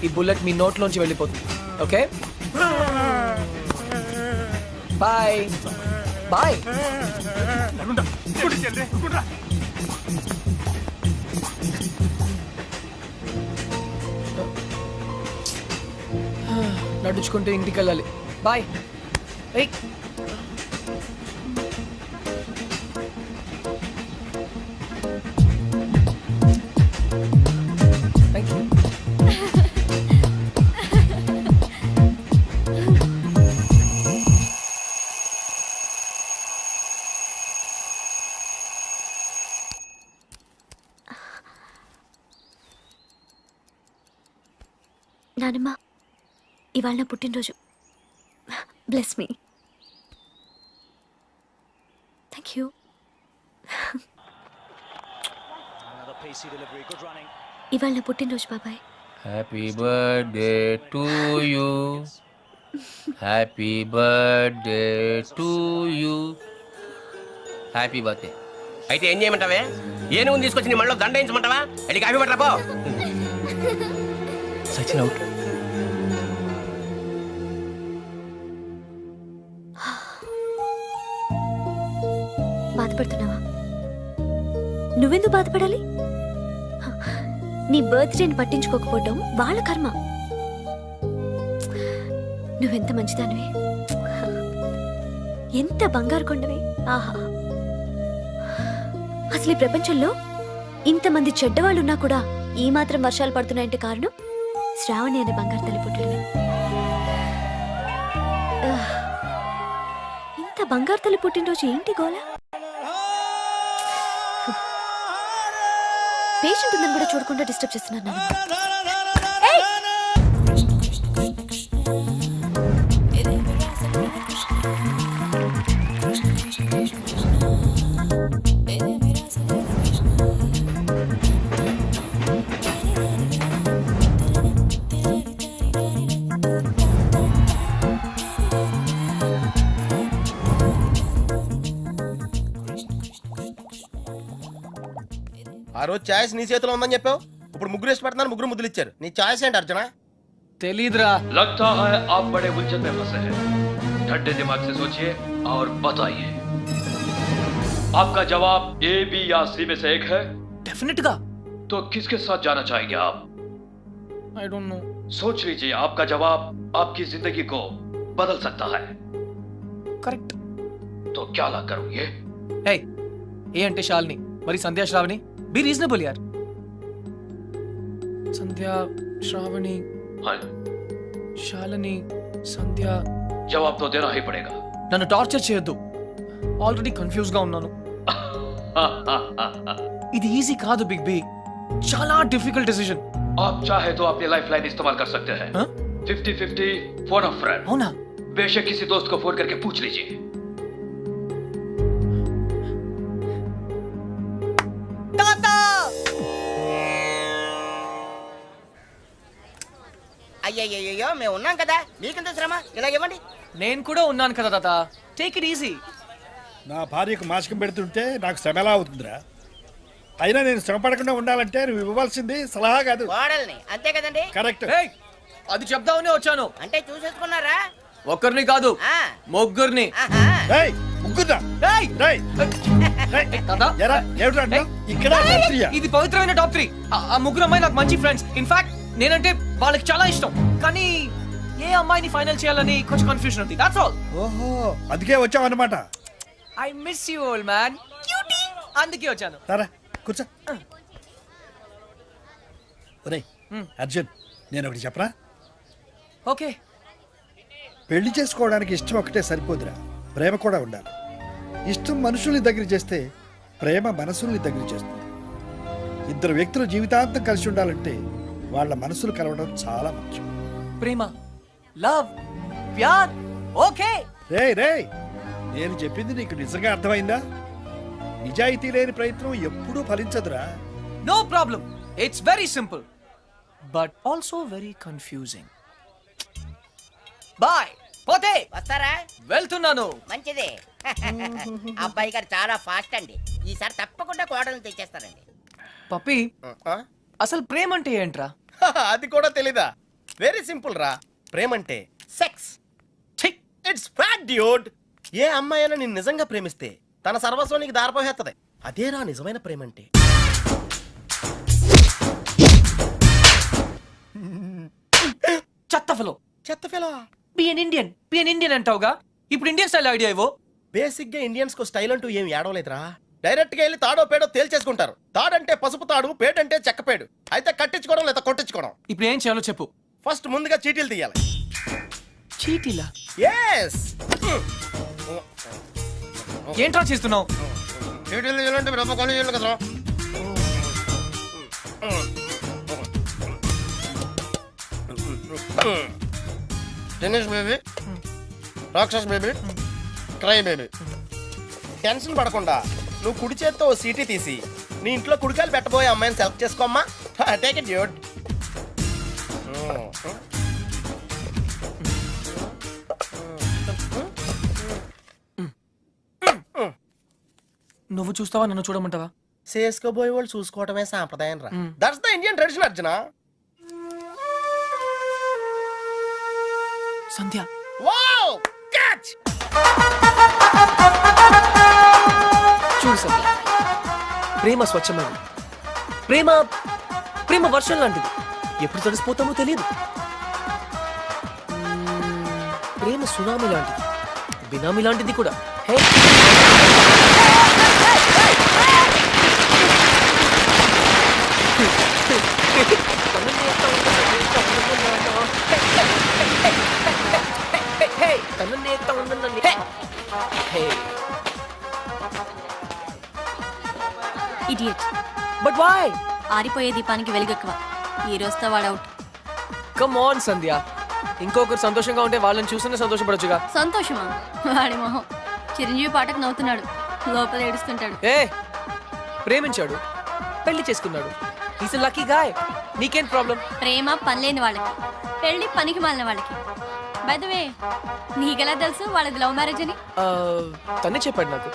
ఈ బుల్లెట్ మీ నోట్లోంచి వెళ్ళిపోతుంది. Okay, bye bye. నడుచుకుంటూ ఇంటికి వెళ్ళాలి. బాయ్. ఏయ్, థ్యాంక్ యూ. నానమ్మ, ఇవాళ నా పుట్టినరోజు. Bless me. Thank you. ఇవాళ నా పుట్టినరోజు బాబాయ్. Happy birthday to you, happy birthday to you, happy birthday. అయితే ఏం చేయమంటావే? ఏనుగుని తీసుకొచ్చి నీ మళ్ళీ దండ వేయించమంటావా? వెళ్ళి కాఫీ పట్టరా పో. సచిన్ అవుట్. బాధపడుతున్నావా? నువ్వెందుకు బాధపడాలి? నీ బర్త్డేని పట్టించుకోకపోవడం వాళ్ళ కర్మ. నువ్వెంత మంచిదానివి, ఎంత బంగారు కొండవి. ఆహా, అసలు ఈ ప్రపంచంలో ఇంతమంది చెడ్డవాళ్ళున్నా కూడా ఈ మాత్రం వర్షాలు పడుతున్నాయంటే కారణం శ్రావణి అనే బంగారు తల్లి పుట్టినవి. ఇంత బంగారు తల్లి పుట్టినరోజు ఏంటి గోలా? పేషెంట్ ఉందని కూడా చూడకుండా డిస్టర్బ్ చేస్తున్నాను. ఆ రోజు ఛాయిస్ నీ చేతిలో ఉందని చెప్పావు, ఇప్పుడు ముగ్గురు వేసి పెడుతున్నారు, ముగ్గురు ముద్దులు ఇచ్చారు. నీ ఛాయిస్ ఏంటి అర్జున? తెలీదురా. लगता है आप बड़े उलझन में फंसे हैं। ठंडे दिमाग से सोचिए और बताइए, आपका जवाब ए, बी या सी में से एक है। డెఫినెట్ గా. तो किसके साथ जाना चाहेंगे आप? I don't no. सोच लीजिए, आपका जवाब आपकी जिंदगी को बदल सकता है। కరెక్ట్. तो क्या ला करूं ये? హే, ఏ అంటే శాలిని, మరి సంధ్యా శ్రావణి. బి రీజనబుల్ యార్. సంధ్యా శ్రావణి, हाँ, శాలిని, సంధ్య. जवाब तो देना ही पड़ेगा। నన్ను టార్చర్ చేయొద్దు, ఆల్రెడీ కన్ఫ్యూజ్ గా ఉన్నాను. ఇది ఈజీ కాదు బిగ్ బి, చాలా డిఫికల్ట్ డెసిషన్. आप चाहे तो अपनी लाइफ लाइन इस्तेमाल कर सकते हैं। 50-50 फोन अ फ्रेंड। అవునా? बेशक किसी दोस्त को फोन करके पूछ लीजिए। అయ్యయ్యో, మేము ఉన్నాం కదా, మీకెంత శ్రమ? ఇలా ఇవ్వండి. నేను కూడా ఉన్నాను కదా తాత, టేక్ ఇట్ ఈజీ. నా భార్యకు మాసికం పెడుతుంటే నాకు శ్రమ ఎలా అవుతుందిరా? అయినా నేను శ్రమ పడకుండా ఉండాలంటే నువ్వు ఇవ్వవలసింది సలహా కాదు, కోడల్ని, అంతే కదండి? కరెక్ట్. ఏయ్, అది చెప్దామనే వచ్చాను. అంటే చూసేసుకున్నారా? ఒక్కరిని కాదు, ఆ. ముగ్గురిని. ఆహా. ఏయ్, ముగ్గురా. ఏయ్, రేయ్, రేయ్. తాత, ఎరా, ఏమిట్రా అంటావ్? ఇక్కడ రాత్రియా? ఇది పవిత్రమైన టాప్ 3. ఆ ముగ్గురు అమ్మాయి నాకు మంచి ఫ్రెండ్స్. ఇన్ఫాక్ట్ నేనంటే వాళ్ళకి చాలా ఇష్టం. కానీ ఏ అమ్మాయిని ఫైనల్ చేయాలని కొంచెం కన్ఫ్యూజన్ ఉంది. That's all. ఓహో, అందుకే వచ్చావు అన్నమాట. I miss you old man. Cutie. అందుకే వచ్చాను. సరే కూర్చో. ఒరేయ్ అర్జున్, నేను ఒకటి చెప్పరా? ఓకే. పెళ్లి చేసుకోవడానికి ఇష్టం ఒకటే సరిపోదురా, ప్రేమ కూడా ఉండాలి. ఇష్టం మనుషుల్ని దగ్గర చేస్తే ప్రేమ మనసుల్ని దగ్గర చేస్తుంది. ఇద్దరు వ్యక్తులు జీవితాంతం కలిసి ఉండాలంటే వాళ్ళ మనసులు కలవడం చాలా ముఖ్యం. ప్రేమ, లవ్, ప్యార్. ఓకే, రేయ్ రేయ్ నేను చెప్పింది నీకు నిజంగా అర్థమైందా? నిజాయితీ లేని ప్రయత్నం ఎప్పుడూ ఫలించదురా. No problem, it's very simple but also very confusing. Bye, పోతే వస్తారా? వెళ్తున్నాను. మంచిదే. అబ్బాయి గారు చాలా ఫాస్ట్ అండి. ఈసారి తప్పకుండా కోడలు తెచ్చేస్తారండి. పప్పి, అసలు ప్రేమ అంటే ఏంట్రా? అది కూడా తెలీదా? వెరీ సింపుల్ రా. ప్రేమంటే సెక్స్. It's fact dude. ఏ అమ్మాయి అయినా నిన్ను నిజంగా ప్రేమిస్తే తన సర్వస్వం నీకు దారిపోహేత్తది. అదేరా నిజమైన ప్రేమంటే. చెత్త ఫెలో. చెత్త ఫెలో. బిఎన్ ఇండియన్ అంటావుగా, ఇప్పుడు ఇండియన్ స్టైల్ ఐడియా ఇవ్వు. బేసిక్ గా ఇండియన్స్ కు స్టైల్ అంటూ ఏం ఏడవలేదురా. డైరెక్ట్ గా వెళ్ళి తాడో పేడో తేల్చేసుకుంటారు. తాడంటే పసుపు తాడు, పేడంటే చెక్క పేడు. అయితే కట్టించుకోవడం లేదా కొట్టించుకోవడం. ఇప్పుడు ఏం చేయాలో చెప్పు. ఫస్ట్ ముందుగా చీటీలు తీయాలి. చీటీలా? ఎస్. ఏంట్రా చేస్తున్నావు? చీటీలు తీయాలంటే బ్రహ్మ కొని చేయాలి కదరా. టెన్నిస్ బేబీ, రాక్షస్ బేబీ, క్రై బేబీ. టెన్షన్ పడకుండా నువ్వు కుడి చేత్తో ఓ సీటీ తీసి నీ ఇంట్లో కుడికాయలు పెట్టబోయే అమ్మాయిని సెలెక్ట్ చేసుకోమ్మా. Take it dude. నువ్వు చూస్తావా, నన్ను చూడమంటావా? చేసుకోబోయే వాళ్ళు చూసుకోవటమే సాంప్రదాయం రా. That's the Indian tradition Arjuna. Sandhya. Wow, catch. చూడు సంధ్య, ప్రేమ స్వచ్ఛమైనది. ప్రేమ ప్రేమ వర్షం లాంటిది, ఎప్పుడు తడిసిపోతామో తెలియదు. ప్రేమ సునామీ లాంటిది, బినామీ లాంటిది కూడా. Hey, idiot. But why? ఆరిపోయే దీపానికి వెలుగెక్కువ. ఈ రోజుతో వాడు అవుట్. కమ్ ఆన్ సంధ్య, ఇంకొకరు సంతోషంగా ఉంటే వాళ్ళని చూస్తేనే సంతోషపడొచ్చుగా. సంతోషమా? వాడి మొహం. చిరంజీవి పాటకు నవ్వుతున్నాడు, లోపల ఏడుస్తుంటాడు. ఏ, ప్రేమించాడు, పెళ్లి చేసుకున్నాడు. Is a lucky guy. నీకేం ప్రాబ్లం? ప్రేమ పనిలేని వాళ్ళకి, పెళ్లి పనికి మాలిన వాళ్ళకి. బై ద వే, నీకెలా తెలుసు వాళ్ళది లవ్ మ్యారేజ్ అని? తనే చెప్పాడు నాకు.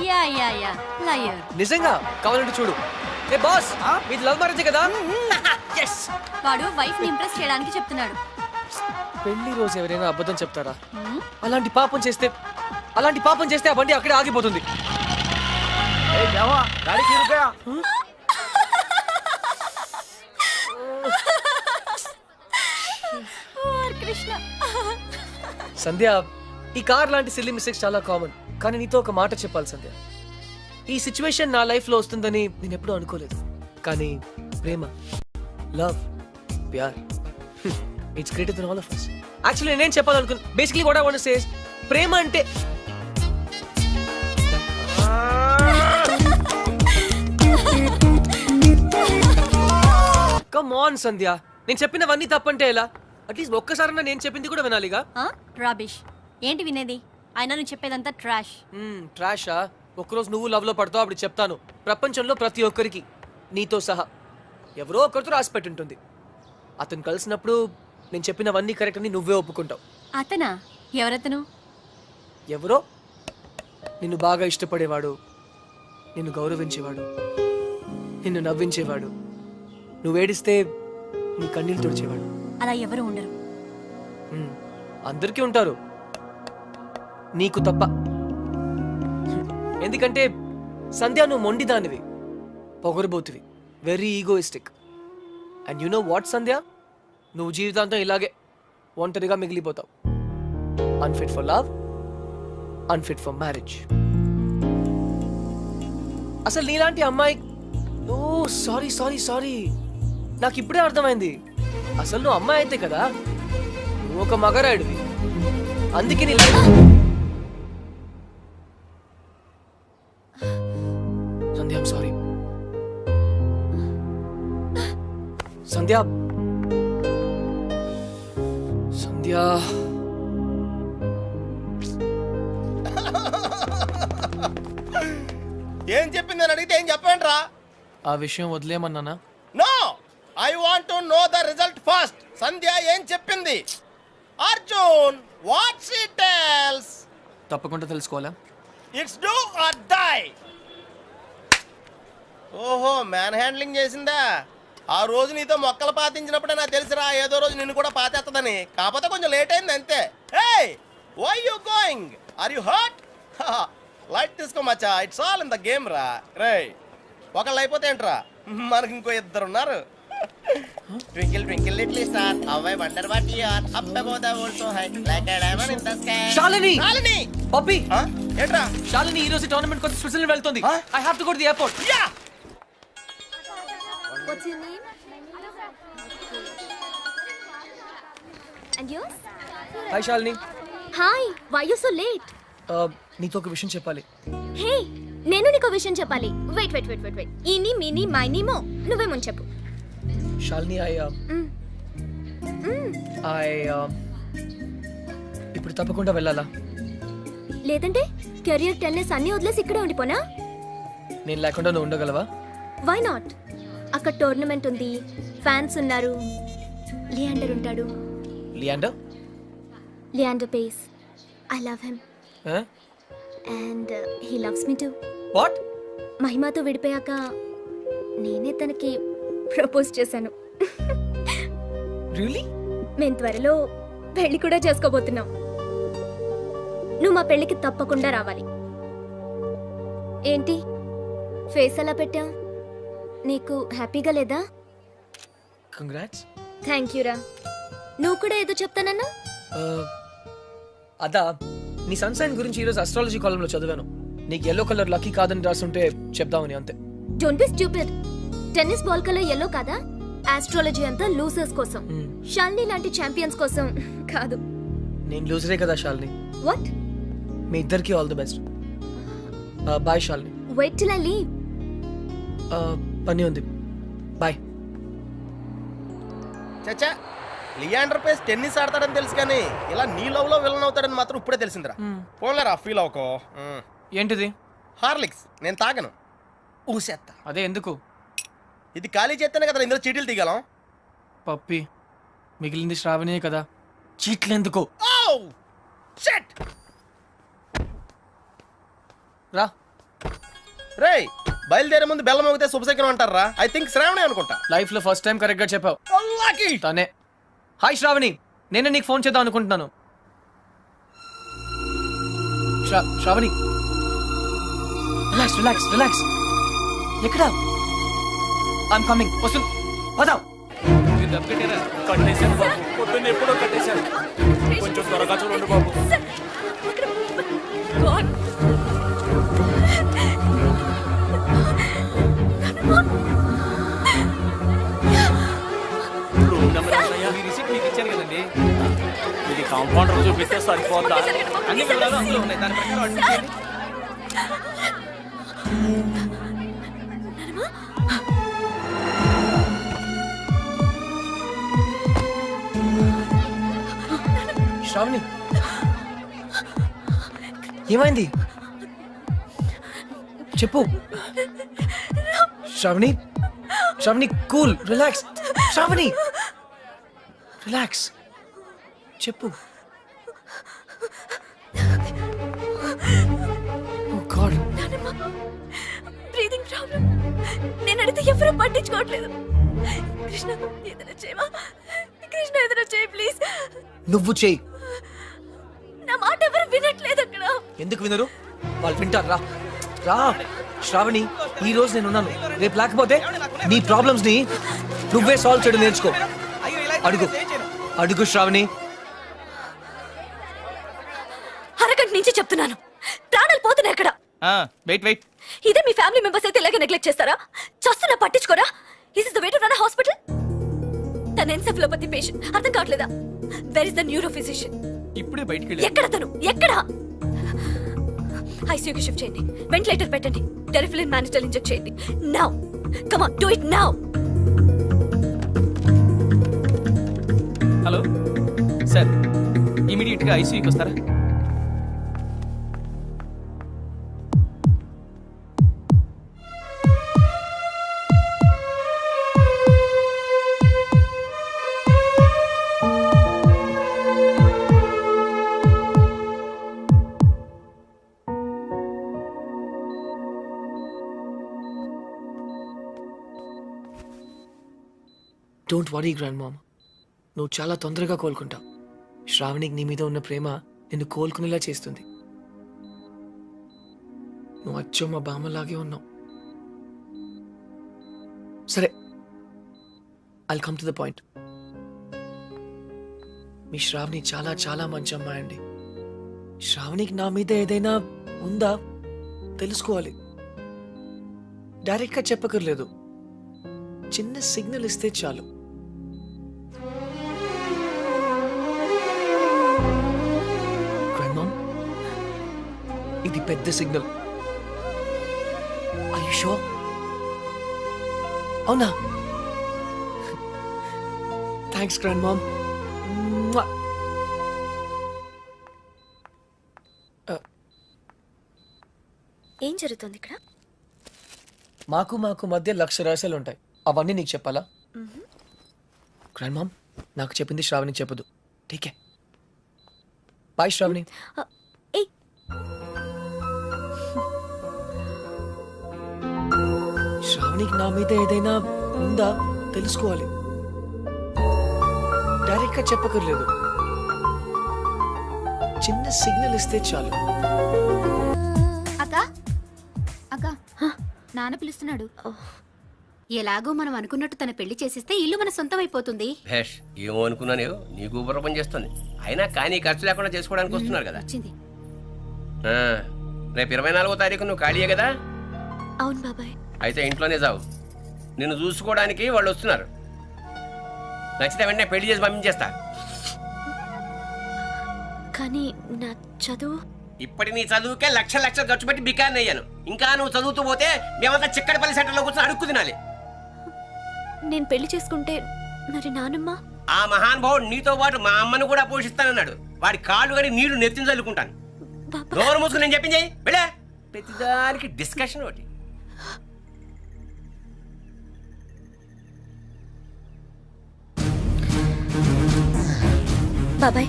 Yeah yeah yeah, liar. నిజంగా? కావాలంటే చూడు. ఏ బాస్, మీది లవ్ మ్యారేజ్ కదా? Yes. వాడు వైఫ్ ని ఇంప్రెస్ చేయడానికి చెప్తున్నాడు. పెళ్లి రోజు ఎవరైనా అబద్ధం చెప్తారా? అలాంటి పాపం చేస్తే ఆ బండి అక్కడే ఆగిపోతుంది. కృష్ణ. సంధ్య, ఈ కార్ లాంటి సిల్లీ మిస్టేక్స్ చాలా కామన్. కానీ నీతో ఒక మాట చెప్పాలి సంధ్య. ఈ సిచ్యువేషన్ నా లైఫ్ లో వస్తుందని నేను ఎప్పుడూ అనుకోలేదు. కానీ ప్రేమ, లవ్, ప్యార్, it's greater than all of us. Actually నేనేం చెప్పాలనుకున్నా, basically what I want to say is, ప్రేమ అంటే కమ్ ఆన్ సంధ్య, నేను చెప్పినవన్నీ తప్పంటే ఎలా? అట్లీస్ట్ ఒక్కసారన్నా నేను చెప్పింది కూడా వినాలిగా. రాబిష్. ఏంటి వినేది? అయినా నువ్వు చెప్పేదంతా ట్రాష్. ట్రాషా? ఒక్కరోజు నువ్వు లవ్ లో పడతావు, అప్పుడు చెప్తాను. ప్రపంచంలో ప్రతి ఒక్కరికి, నీతో సహా, ఎవరో ఒకరితో రాసి పెట్టుంటుంది. అతను కలిసినప్పుడు నేను చెప్పినవన్నీ కరెక్ట్ అని నువ్వే ఒప్పుకుంటావు. అతనా? ఎవరతను? ఎవరో నిన్ను బాగా ఇష్టపడేవాడు, నిన్ను గౌరవించేవాడు, నిన్ను నవ్వించేవాడు, నువ్వేడిస్తే నీ కన్నీళ్ళు తుడిచేవాడు. అలా ఎవరు ఉండరు. అందరికీ ఉంటారు, నీకు తప్ప. ఎందుకంటే సంధ్య, నువ్వు మొండిదానివి, పొగరబోతువి, very egoistic. And you know what Sandhya, నువ్వు జీవితాంతం ఇలాగే ఒంటరిగా మిగిలిపోతావు. Unfit for love, unfit for marriage. అసలు నీలాంటి అమ్మాయి, ఓ సారీ సారీ సారీ, నాకు ఇప్పుడే అర్థమైంది. అసలు నువ్వు అమ్మాయి అయితే కదా, నువ్వు ఒక మగరాయుడివి. అందుకే నీ life. Sandhya, I'm sorry. Sandhya, Sandhya, ఏం చెప్పింది అని అడిగితే ఏం చెప్పండి ఆ విషయం వదిలేమన్నానా? No I want to know the result first. Sandhya ఏం చెప్పింది? Arjun what she tells? తప్పకుండా తెలుసుకోవాలా? It's do or die. ఓహో మ్యాన్ హ్యాండ్లింగ్ చేసిందా? ఆ రోజు నీతో మొక్కలు పాతించినప్పుడే నాకు తెలుసురా ఏదో రోజు నిన్ను కూడా పాతేస్తుందని. కాకపోతే కొంచెం లేట్ అయింది అంతే. Hey why you going? Are you hurt? Light తీసుకో మచ్చా, it's all in the game రా. రే ఒకళ్ళు అయిపోతే ఏంట్రా, మనకి ఇంకో ఇద్దరు ఉన్నారు. Twinkle twinkle little star how I wonder what you are up above the world so high like a diamond in the sky. Shalini! Shalini! Puppy! ఏంట్రా? శాలిని ఈ రోజు టోర్నమెంట్ కోసం స్విట్జర్లాండ్ వెళ్తుంది. I have to go to the airport. Yeah What's your name? And yours? Hi Shalini. Hi, why you so late? నీతో ఒక విషయం చెప్పాలి. Hey, నేను నీకు విషయం చెప్పాలి. వెయిట్. ఈని మిని మైని మో నువ్వే ముందు చెప్పు. శాలిని ఇప్పుడు తప్పకుండా వెళ్ళాలా? లేదంటే కెరియర్ టెన్నిస్ అన్ని వదిలేసి ఇక్కడే ఉండిపోనా? నేను లేకుండా నువ్వు ఉండగలవా? Why not? అక్కడ టోర్నమెంట్ ఉంది, ఫ్యాన్స్ ఉన్నారు, లియాండర్ ఉంటాడు. Leander Paes. I love him and he loves me too. What? మహిమతో విడిపోయాక నేనే తనకి ప్రపోజ్ చేశాను. రియల్లీ? మేము త్వరలో పెళ్లి కూడా చేసుకోబోతున్నాం. నువ్వు మా పెళ్లికి తప్పకుండా రావాలి. ఏంటి ఫేస్ అలా పెట్టావు? నీకు హ్యాపీగా లేదా? కంగ్రాట్స్. థ్యాంక్ యూ రా. నువ్వు కూడా ఏదో చెప్తానన్నా? అదా, నీ సన్సైన్ గురించి ఈరోజు అస్ట్రాలజీ కాలంలో చదివాను. నీకు ఎల్లో కలర్ లక్కీ కాదని రాసుంటే చెప్దామని అంతే. Don't be stupid. Tennis ball colour yellow కాదా? ఆస్ట్రాలజీ అంతా లూజర్స్ కోసం, షాలిని లాంటి ఛాంపియన్స్ కోసం కాదు. నేను లూజరే కదా శాలిని. వాట్? మీ ఇద్దరికి all the best. Bye Shalini. Wait till I leave. పని ఉంది. బాయ్. చచ్చా లియాండర్ పేస్ టెన్నిస్ ఆడతాడని తెలుసు కానీ ఇలా నీ లవ్ లో విలన్ అవుతాడని మాత్రం ఇప్పుడే తెలిసిందిరా. పోన్లేరా ఫీల్ అవుకో. ఏంటిది? హార్లిక్స్ నేను తాగను, ఊసేత్తా. అదే ఎందుకు? ఇది ఖాళీ చేస్తేనే కదా ఇందులో చీటీలు తీగలం. పప్పి, మిగిలింది శ్రావణే కదా, చీట్లు ఎందుకు? షట్ రా. రేయ్ బయలుదేరే ముందు బెల్లం మోగితే శుభశకరం అంటారా? ఐ థింక్ శ్రావణి అనుకుంటా. లైఫ్ లో ఫస్ట్ టైం కరెక్ట్ గా చెప్పావు. తనే. హాయ్ శ్రావణి, నేనే నీకు ఫోన్ చేద్దాం అనుకుంటున్నాను. శ్రావణి రిలాక్స్. ఎక్కడా? I'm coming. వస్తుంది. పదాం. కట్టేశాను బాబు, పొద్దున్న ఎప్పుడో కట్టేశాను. కొంచెం త్వరగా చూడండి బాబు. ఇది కాంపౌండర్ చూపిస్తే సరిపోద్దా? అన్ని వివరాలు అందులో ఉన్నాయి. దాని ప్రకారం అడ్మిట్ చేయండి. శ్రావణి ఏమైంది చెప్పు. Shravani cool, relax. Shravani relax, చెప్పు. Oh God, breathing problem. నేను అడిగితే ఎవరు పట్టించుకోవట్లేదు. కృష్ణ ఏదైనా చేయవా? కృష్ణ ఏదైనా చేయి ప్లీజ్. నువ్వు చెయ్యి. నా మాట ఎవరు వినట్లేదు అక్కడ. ఎందుకు వినరు? వాళ్ళు వింటారు. రా రా శ్రావణి, ఈ రోజు నేను ఉన్నాను, రేపు లేకపోతే నీ ప్రాబ్లమ్స్ ని నువ్వే సాల్వ్ చేయడం నేర్చుకో. అడుగు శ్రావణి. అరగంట నుంచి చెప్తున్నాను, ప్రాణాలు పోతున్నాయి అక్కడ. వెయిట్. ఇదే మీ ఫ్యామిలీ మెంబర్స్ అయితే ఇలాగే నెగ్లెక్ట్ చేస్తారా? చస్తున్నా పట్టించుకోరా? Is is the way to run hospital? తన ఎన్సెఫలోపతి పేషెంట్, అర్థం కావట్లేదా? Where is the neuro physician? ఇప్పుడే బయటికి వెళ్ళి. ఎక్కడ తను? ఎక్కడ? ఐసీయూకి షిఫ్ట్ చేయండి, వెంటిలేటర్ పెట్టండి, టెరిఫిలిన్ మానిటల్ ఇంజెక్ట్ చేయండి. Now come on, do it now. Hello sir, immediate గా ఐసీయూకి వస్తారా? డోంట్ వరీ గ్రాండ్ మామ్, నువ్వు చాలా తొందరగా కోలుకుంటావు. శ్రావణికి నీ మీద ఉన్న ప్రేమ నిన్ను కోలుకునేలా చేస్తుంది. నువ్వు అచ్చో మా బామ్మలాగే ఉన్నావు. సరే, I'll come to the point. మీ శ్రావణి చాలా చాలా మంచి అమ్మాయి అండి. శ్రావణికి నా మీద ఏదైనా ఉందా తెలుసుకోవాలి. డైరెక్ట్గా చెప్పకర్లేదు, చిన్న సిగ్నల్ ఇస్తే చాలు. గ్రాండ్ మామ్, ఇది పెద్ద సిగ్నల్. Are you sure? అవునా? Thanks grand mom. ఏం జరుగుతుంది ఇక్కడ? మాకు మధ్య 1,00,000 రహస్యాలు ఉంటాయి. అవన్నీ నీకు చెప్పాలా? గ్రాండ్ మామ్, నాకు చెప్పింది శ్రావణికి చెప్పదు. ఠీకే, బాయ్ శ్రావణి. ఏయ్, శ్రావణికి నా మీద ఏదైనా ఉందా తెలుసుకోవాలి. డైరెక్ట్గా చెప్పకర్లేదు, చిన్న సిగ్నల్ ఇస్తే చాలు. అక్క అక్క, నాన్న పిలుస్తున్నాడు. ఎలాగో మనం అనుకున్నట్టు తన పెళ్లి చేసేస్తే ఇల్లు మన సొంతం అయిపోతుంది. భేష్, ఏమో అనుకున్నాను, నీకు ఊబర పని చేస్తుంది. అయినా కానీ ఖర్చు లేకుండా చేసుకోవడానికి వస్తున్నారు కదా. వచ్చింది. ఆ, రేపు 24వ తారీఖు నువ్వు ఖాళీయే కదా? అవును బాబాయ్. అయితే ఇంట్లోనే చావు. నిన్ను చూసుకోవడానికి వాళ్ళు వస్తున్నారు. నచ్చితే వెంటనే పెళ్లి చేసి పంపించేస్తా. కానీ నా చదువు. ఇప్పటి నీ చదువుకే లక్షలు ఖర్చు పెట్టి బికాన్ అయ్యాను. ఇంకా నువ్వు చదువుతూ పోతే మేమంతా చిక్కడపల్లి సెంటర్లో కూర్చొని అడుక్కు తినాలి. నేను పెళ్లి చేసుకుంటే మరి నానమ్మ? ఆ మహానుభావుడు నీతో పాటు మా అమ్మను కూడా పోషిస్తానన్నాడు. వాడి కాళ్ళు కడి నీళ్లు నెత్తిని చల్లుకుంటాను. నోరు మూసుకుని నేను చెప్పింది వెళ్ళా. ప్రతిదానికి డిస్కషన్ ఒకటి. బాబాయ్,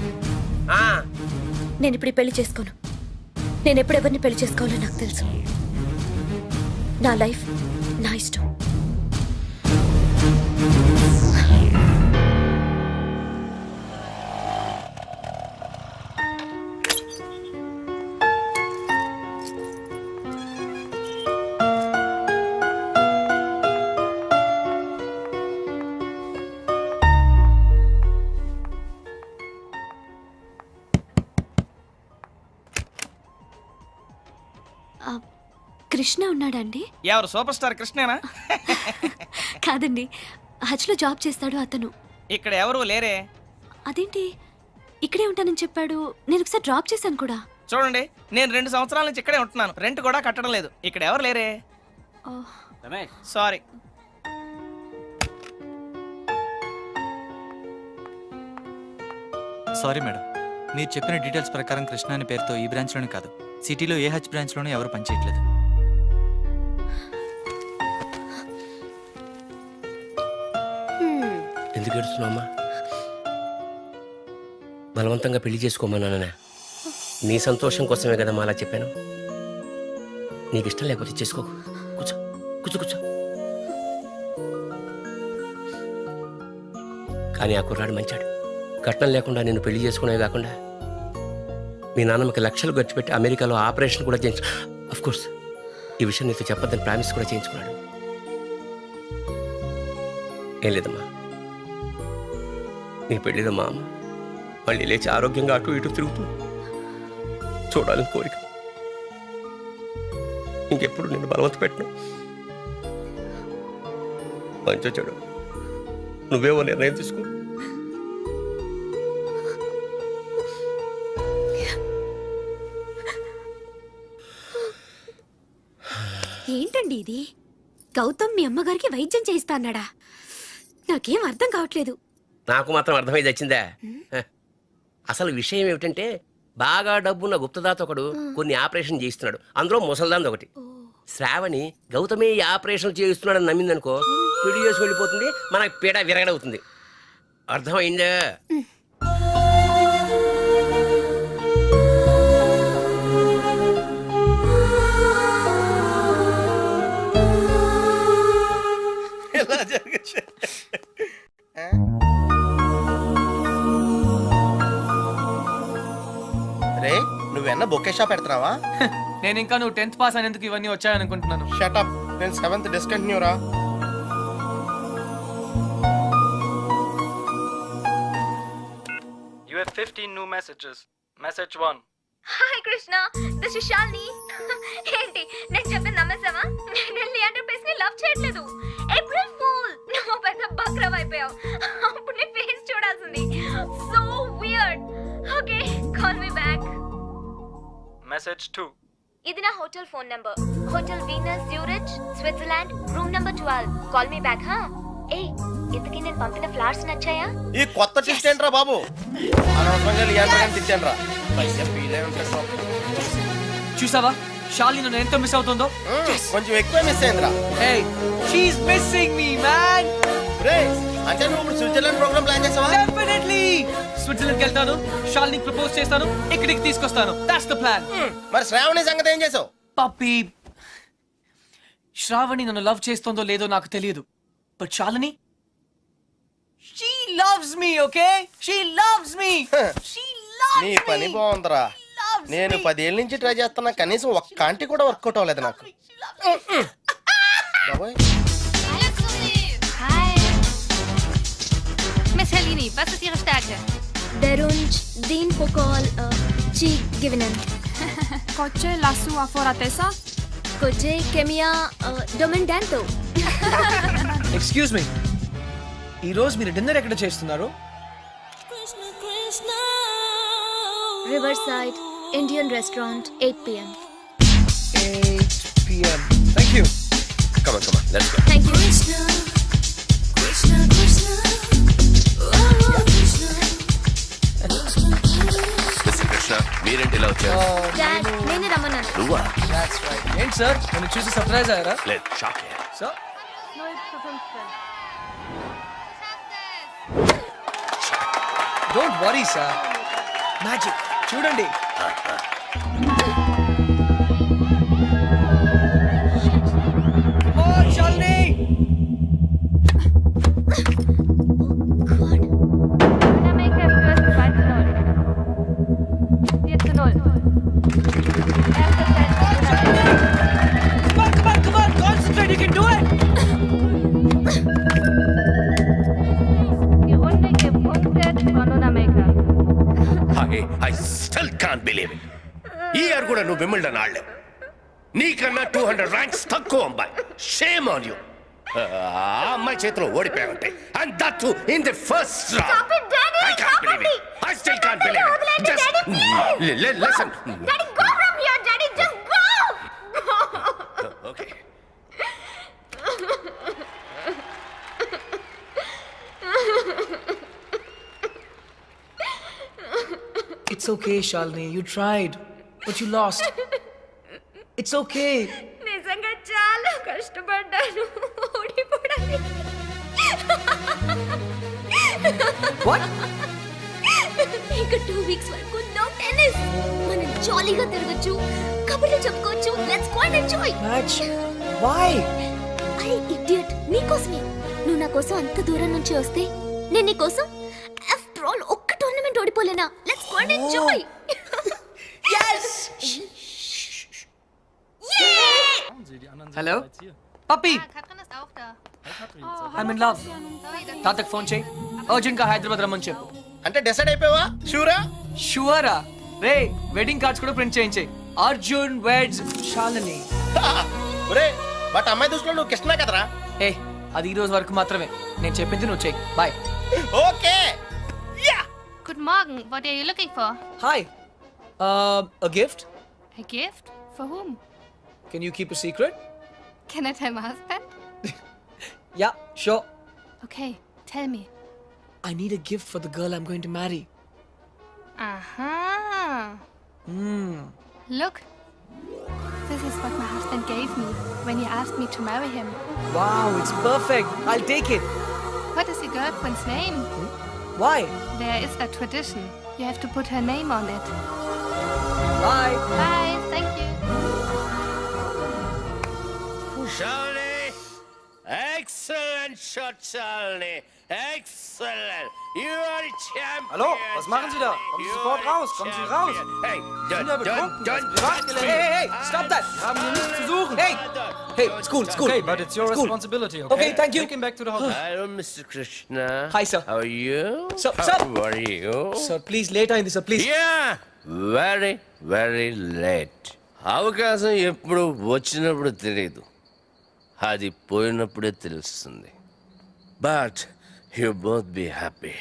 ఆ, నేను ఇప్పుడు ఈ పెళ్లి చేసుకోను. నేను ఎప్పుడెవరిని పెళ్లి చేసుకోవాలో నాకు తెలుసు. నా లైఫ్ నా ఇష్టం. కృష్ణ ఉన్నాడండి? ఎవరు సూపర్ స్టార్ కృష్ణేనా? కాదండి, హజ్లో జాబ్ చేస్తాడు అతను. ఇక్కడ ఎవరు లేరే. అదేంటి, ఇక్కడే ఉంటానని చెప్పాడు. నేను ఒకసారి డ్రాప్ చేశాను కూడా. చూడండి, నేను 2 సంవత్సరాల నుంచి ఇక్కడే ఉంటున్నాను. రెంట్ కూడా కట్టడం లేదు. ఇక్కడ ఎవరు లేరే. సారీ. సారీ మేడం, మీరు చెప్పిన డీటెయిల్స్ ప్రకారం కృష్ణ అనే పేరుతో ఈ బ్రాంచ్లోనే కాదు, సిటీలో ఏ హజ్ బ్రాంచ్లోనే ఎవరు పనిచేయట్లేదు. ఎందుకు ఏడుస్తున్నావమ్మా? బలవంతంగా పెళ్లి చేసుకోమన్నానే. నీ సంతోషం కోసమే కదా అలా చెప్పాను. నీకు ఇష్టం లేకపోతే చేసుకో. కూర్చో కూర్చో కూర్చో. కానీ ఆ కుర్రాడు మంచాడు. కట్నం లేకుండా నేను పెళ్లి చేసుకునేవి కాకుండా మీ నాన్నమ్మకి లక్షలు ఖర్చు పెట్టి అమెరికాలో ఆపరేషన్ కూడా చేయించు. అఫ్కోర్స్ ఈ విషయం నీతో చెప్పొద్దని ప్రామిస్ కూడా చేయించుకున్నాడు. ఏం లేదమ్మా, నీ పెళ్ళిలో మా అమ్మ మళ్ళీ లేచి ఆరోగ్యంగా అటు ఇటు తిరుగుతూ చూడాలని కోరిక. ఇంకెప్పుడు నేను బలవంత పెట్టను. మంచి చెడు నువ్వేవో నిర్ణయం తీసుకో. ఏంటండి ఇది? గౌతమ్ మీ అమ్మగారికి వైద్యం చేయిస్తా అన్నాడా? నాకేం అర్థం కావట్లేదు. నాకు మాత్రం అర్థమై వచ్చిందా? అసలు విషయం ఏమిటంటే బాగా డబ్బున్న గుప్తదాత ఒకడు కొన్ని ఆపరేషన్ చేయిస్తున్నాడు. అందులో ముసల్దాంది ఒకటి. శ్రావణి గౌతమే ఈ ఆపరేషన్ చేయిస్తున్నాడని నమ్మిందనుకో, పెళ్లి చేసి వెళ్ళిపోతుంది, మనకి పీడ విరగడవుతుంది. అర్థమైందా? ఒకే షాప్ పెడుతున్నావా? నేను ఇంకా నువ్వు 10th పాస్ అయినందుకు ఇవన్నీ వచ్చాయనుకుంటున్నాను. షటప్, నేను 7th డిస్కంటిన్యూ రా. You have 15 new messages. Message 1. Hi Krishna, this is Shalini. ఏంటి నేను చెప్పింది నమ్మేసావా? నేను లియాండర్ పేస్ ని లవ్ చేయట్లేదు. ఏప్రిల్ ఫూల్, నువ్వు పెద్ద బక్రవ్ అయిపోయావు. అప్పుడు నీ ఫేస్ చూడాల్సింది. So weird. Okay, call me back. Message 2. ఇది నా hotel phone number. Hotel Venus Zurich, Switzerland, room number 12. Call me back. హా ఏయ్, ఇంతకీ నేను పంపిన ఫ్లవర్స్ నచ్చాయా? ఈ కొత్త ట్విస్ట్ ఏంట్రా బాబు? అనవసరంగా లియాండర్ గారిని తిట్టాను రా. పైగా ఫీల్ అయి ఉంటాడు పాపం. చూసావా షాలిని నన్ను ఎంత మిస్ అవుతుందో? కొంచెం ఎక్కువ మిస్ అయిందిరా. Hey, she's missing me, man. రే, అంటే నువ్వు ఇప్పుడు స్విట్జర్లాండ్ ప్రోగ్రామ్ ప్లాన్ చేసావా? Definitely. స్విట్జర్లాండ్కి వెళ్తాను, షాలిని ప్రపోజ్ చేస్తాను, ఇక్కడికి తీసుకొస్తాను. That's the plan. మరి శ్రావణి సంగతి ఏం చేసావు? పప్పి, శ్రావణి నన్ను లవ్ చేస్తుందో లేదో నాకు తెలియదు. But Shalini, she loves me, okay? She loves me. She loves నీ me. పని బాగుందిరా. Loves నేను me. 10 ఏళ్ళ నుంచి ట్రై చేస్తున్నా, కనీసం ఒక్క ఆంటీ కూడా వర్కౌట్ అవ్వలేదు నాకు. బాబోయ్. Hi. Miss Helene, was ist Ihre Stärke? Der Wunsch, den Pokal zu gewinnen. Coche la sua fortezza? Coche Kemia Domindanto. Excuse me, ఈ రోజు మీరు డిన్నర్ ఎక్కడ చేస్తున్నారు? Riverside Indian Restaurant, 8 p.m. 8 p.m. Thank you. Come on, let's go. Thank you. Mr. Krishna, మీరేంటి ఇలా వచ్చారు? Dad, నేనే రమ్మన్నాను. నువ్వా? That's right. ఏంటి సార్, నన్ను చూసి సర్ప్రైజ్ అయ్యారా? లేదు, shock. Sir, don't worry sir. Magic చూడండి. Oh, Shalini! Come on, concentrate, you can do it! I still can't believe it. ఈ ఇయర్ కూడా నువ్వు విమిల్డన్ ఆడలేవు. నీకన్నా 200 ర్యాంక్స్ తక్కువ అమ్మాయి. Shame on you. ఆ అమ్మాయి చేతిలో ఓడిపోయావంటే, and that too in the first round. Stop it, Daddy! I can't Stop believe it! it. I still can't believe it. Daddy, Just Daddy, listen. Daddy, go from here, Daddy, just go! Okay. It's okay, Shalini. You tried, but you lost. It's okay. నిజంగా చాలా కష్టపడ్డాను ఓడిపోవడానికి. What? ఇంకా 2 weeks వరకు no tennis. మనం జాలీగా తిరగచ్చు, కబుర్లు చెప్పుకోవచ్చు. Let's go and enjoy. Match? Why? అరే ఇడియట్, నీకోసమే. నువ్వు నా కోసం అంత దూరం నుంచి వస్తే నేను నీ కోసం ఆఫ్టర్ ఆల్ ఒక్క టోర్నమెంట్ ఓడిపోలేనా? Let's go and enjoy. Yes! Hello? Puppy! Katrin ist auch da. I'm in love. తాతకు ఫోన్ చేయి, అర్జెంట్ గా హైదరాబాద్ రమ్మని చెప్పు. అంటే డిసైడ్ అయిపోయావా? షూరా? షూరా? రే, వెడ్డింగ్ కార్డ్స్ కూడా ప్రింట్ చేయించేయి. అర్జున్ వెడ్స్ షాలిని. ఒరే, బట్ అమ్మాయి దృష్టిలో నువ్వు కృష్ణ కదరా? ఏ, అది ఈ రోజు వరకు మాత్రమే. నేను చెప్పింది నువ్వు చెయ్యి. Bye. Okay. Guten Morgen. What are you looking for? Hi. A gift? A gift? For whom? Can you keep a secret? Can I tell my husband? Yeah, sure. Okay, tell me. I need a gift for the girl I'm going to marry. Aha. Hmm. Look. This is what my husband gave me when he asked me to marry him. Wow, it's perfect. I'll take it. What is your girlfriend's name? Why? There is a tradition. You have to put her name on it. Bye. Bye. Thank you. Shalini! Excellent shot, Shalini! Excellent! You are champion. Hallo, was machen Sie da? Kommen Sie sofort raus, kommen Sie raus. Hey, sind ja betrunken, das don't. Privatgelände. Hey, stop that. Wir haben hier nichts zu suchen. Hey, school. Okay, but it's your responsibility, okay? Okay, thank you. Take him back to the hotel. Hello, Mr. Krishna. Hi, sir. How are you? Sir. How are you? Sir, please, late అయింది sir, please. Yeah, very late. అవకాశం ఎప్పుడు వచ్చినప్పుడు తెలియదు, అది పోయినప్పుడే తెలుస్తుంది. But you both be happy.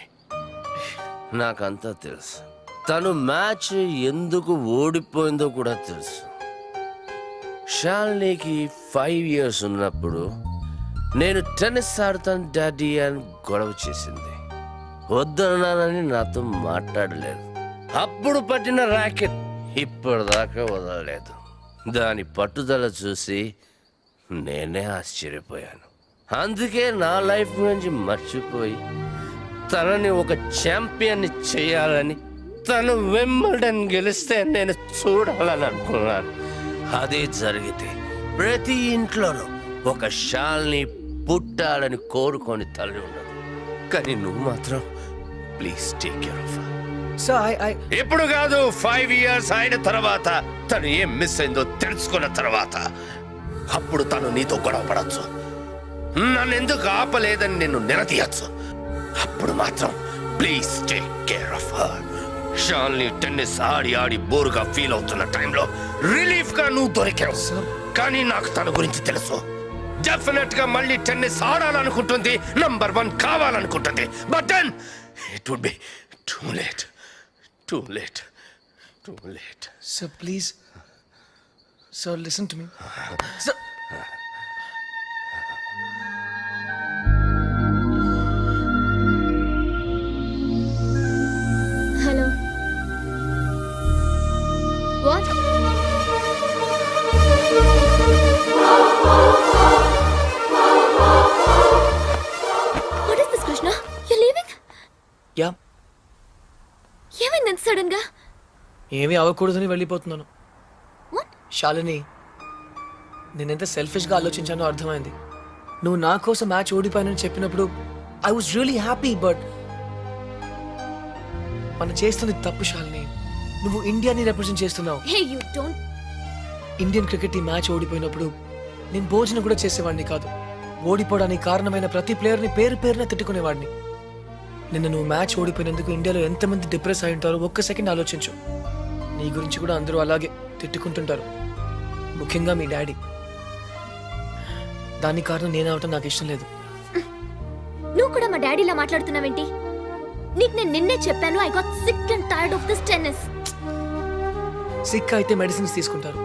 నాకంతా తెలుసు. తను మ్యాచ్ ఎందుకు ఓడిపోయిందో కూడా తెలుసు. షాల్నీకి 5 years ఉన్నప్పుడు నేను టెన్నిస్ ఆడతాను డాడీ అని గొడవ చేసింది. వద్దన్నానని నాతో మాట్లాడలేదు. అప్పుడు పట్టిన ర్యాకెట్ ఇప్పటిదాకా వదలలేదు. దాని పట్టుదల చూసి నేనే ఆశ్చర్యపోయాను. అందుకే నా లైఫ్ గురించి మర్చిపోయి తనని ఒక ఛాంపియన్ని చేయాలని, తను వింబల్డన్ గెలిస్తే నేను చూడాలని అనుకున్నాను. అదే జరిగితే ప్రతి ఇంట్లోనూ ఒక షాల్ని పుట్టాలని కోరుకొని తల్లి ఉన్నది. కానీ నువ్వు మాత్రం please take care of her. Sir, I ఇప్పుడు కాదు, 5 years అయిన తర్వాత, తను ఏం మిస్ అయిందో తెలుసుకున్న తర్వాత, అప్పుడు తను నీతో గొడవ పడచ్చు, నన్ను ఎందుకు ఆపలేదని నిన్ను నిలదీయచ్చు. అప్పుడు మాత్రం please take care of her. Shalini tennis ఆడి బోరుగా ఫీల్ అవుతున్న టైంలో రిలీఫ్ గా నువ్వు దొరికావు. కానీ నాకు తన గురించి తెలుసు. డెఫినెట్ గా మళ్ళీ టెన్నిస్ ఆడాలనుకుంటుంది, నంబర్ 1 కావాలనుకుంటుంది. But then it would be too late. Sir, please. Sir, listen to me. Sir. Hello. What? What is this Krishna? You leaving? Yeah, ఏమైంది ఎంత సడన్ గా? ఏమీ అవ్వకూడదని వెళ్ళిపోతున్నాను. What? శాలిని, నేనెంత సెల్ఫిష్గా ఆలోచించానో అర్థమైంది. నువ్వు నా కోసం మ్యాచ్ ఓడిపోయానని చెప్పినప్పుడు I was really happy. But మనం చేస్తుంది తప్పు శాలిని. నువ్వు ఇండియాని రిప్రజెంట్ చేస్తున్నావు. Hey, you don't. Indian cricket team match ఓడిపోయినప్పుడు నేను భోజనం కూడా చేసేవాడిని కాదు. ఓడిపోవడానికి కారణమైన ప్రతి ప్లేయర్ని పేరున తిట్టుకునేవాడిని. నిన్న నువ్వు మ్యాచ్ ఓడిపోయినందుకు ఇండియాలో ఎంతమంది డిప్రెస్ అయి ఉంటారో ఒక్క సెకండ్ ఆలోచించు. నీ గురించి కూడా అందరూ అలాగే తిట్టుకుంటుంటారు, ముఖ్యంగా మీ డాడీ. దానికి కారణం నేను అవటం నాకు ఇష్టం లేదు. నువ్వు కూడా మా డాడీలా మాట్లాడుతున్నావేంటి? నీకు నేను నిన్నే చెప్పాను, I got sick and tired of this tennis. Sick అయితే మెడిసిన్స్ తీసుకుంటారు,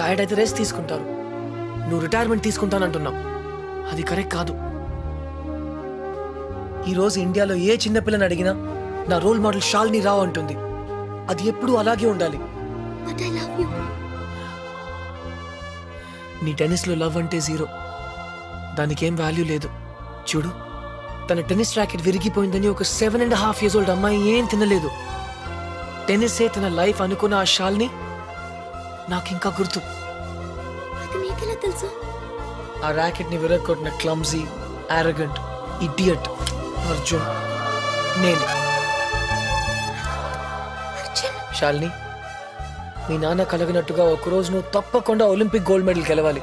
టైర్డ్ అయితే రెస్ట్ తీసుకుంటారు. నువ్వు రిటైర్మెంట్ తీసుకుంటానంటున్నావు, అది కరెక్ట్ కాదు. ఈ రోజు ఇండియాలో ఏ చిన్నపిల్లని అడిగినా నా రోల్ మోడల్ షాల్ని రావు అంటుంది. అది ఎప్పుడూ అలాగే ఉండాలి. But I love you. నీ టెన్నిస్లో లవ్ అంటే 0. దానికేం వాల్యూ లేదు. చూడు, తన టెన్నిస్ ర్యాకెట్ విరిగిపోయిందని ఒక 7.5 years old అమ్మాయి ఏం తినలేదు. టెన్నిసే తన లైఫ్ అనుకున్న ఆ షాల్ని నాకింకా గుర్తు. అది నీకెలా తెలుసు? ఆ ర్యాకెట్ ని విరగొట్టిన క్లమ్జీ, ఆరోగెంట్ ఇడియట్ అర్జున్ నేను. శాలిని, మీ నాన్న కలగనట్టుగా ఒకరోజు నువ్వు తప్పకుండా ఒలింపిక్ గోల్డ్ మెడల్ గెలవాలి.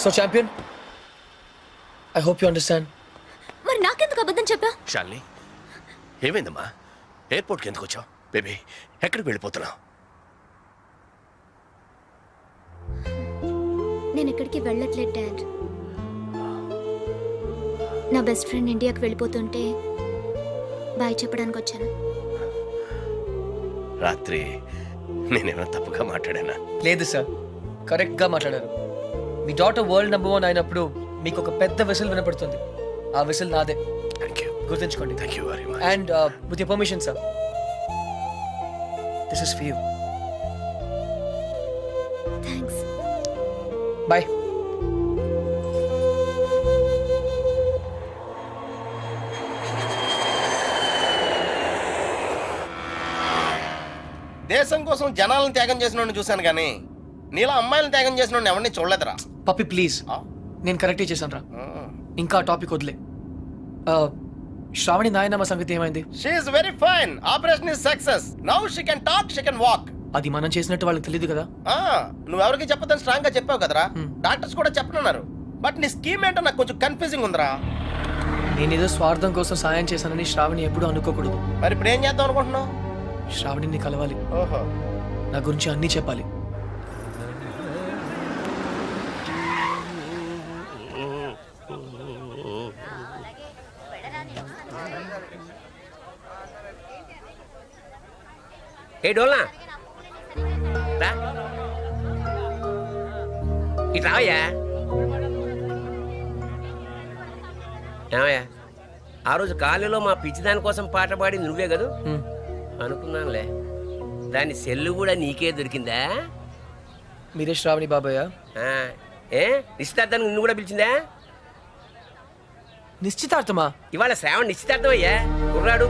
So champion, I hope you understand. మరి నాకెందుకు అబద్ధం చెప్పా? షాలిని, ఏమైందమ్మా? ఎయిర్పోర్ట్కి ఎందుకు వచ్చావు? బేబీ, ఎక్కడికి వెళ్ళిపోతున్నావు? నేను ఎక్కడికి వెళ్ళట్లేదు డాడ్. నా బెస్ట్ ఫ్రెండ్ ఇండియాకి వెళ్ళిపోతుంటే బాయ్ చెప్పడానికి వచ్చాను. రాత్రి నేనేమైనా తప్పుగా మాట్లాడానా? లేదు సార్, కరెక్ట్ గా మాట్లాడారు. మీ డాటర్ వరల్డ్ నెంబర్ 1 అయినప్పుడు మీకు ఒక పెద్ద విసిల్ వినపడుతుంది. ఆ విసిల్ నాదే. Thank you. గుర్తుంచుకోండి. Thank you very much. And with your permission sir, this is for you. Thanks. Bye. దేశం కోసం జనాలను త్యాగం చేసిన చూశాను కానీ నీలా అమ్మాయిలను త్యాగం చేసిన ఎవరిని చూడలేదురా. పప్పి ప్లీజ్, నేను కరెక్టే చేశాను రా. ఇంకా టాపిక్ వదిలే. శ్రావణి నాయనమ్మ సంగతి ఏమైంది? She is very fine. Operation is success. Now she can talk, she can walk. అది మనం చేసినట్టు వాళ్ళకి తెలియదు కదా. నువ్వెవరికి చెప్పదని స్ట్రాంగ్ గా చెప్పావు కదరా. డాక్టర్స్ కూడా చెప్పనున్నారు. బట్ నీ స్కీమ్ ఏంటో నాకు కొంచెం కన్ఫ్యూజింగ్ ఉందిరా. నేనేదో స్వార్థం కోసం సాయం చేశానని శ్రావణి ఎప్పుడూ అనుకోకూడదు. మరి ఇప్పుడు ఏం చేద్దాం అనుకుంటున్నావు? శ్రావణిని కలవాలి, ఓహో, నా గురించి అన్నీ చెప్పాలి. ఏ డోల్నా రా, ఇటు రావయ్యా. ఏమయ్యా, ఆ రోజు కాలేజీలో మా పిచ్చిదాని కోసం పాట పాడి నువ్వే కదూ? అనుకున్నానులే. దాని సెల్లు కూడా నీకే దొరికిందా? మీరే శ్రావణి బాబాయ్? ఆ, ఏ నిశ్చితార్థానికి నిన్ను కూడా పిలిచిందా? నిశ్చితార్థమా? ఇవాళ శ్రావణ్ నిశ్చితార్థం అయ్యా. కుర్రాడు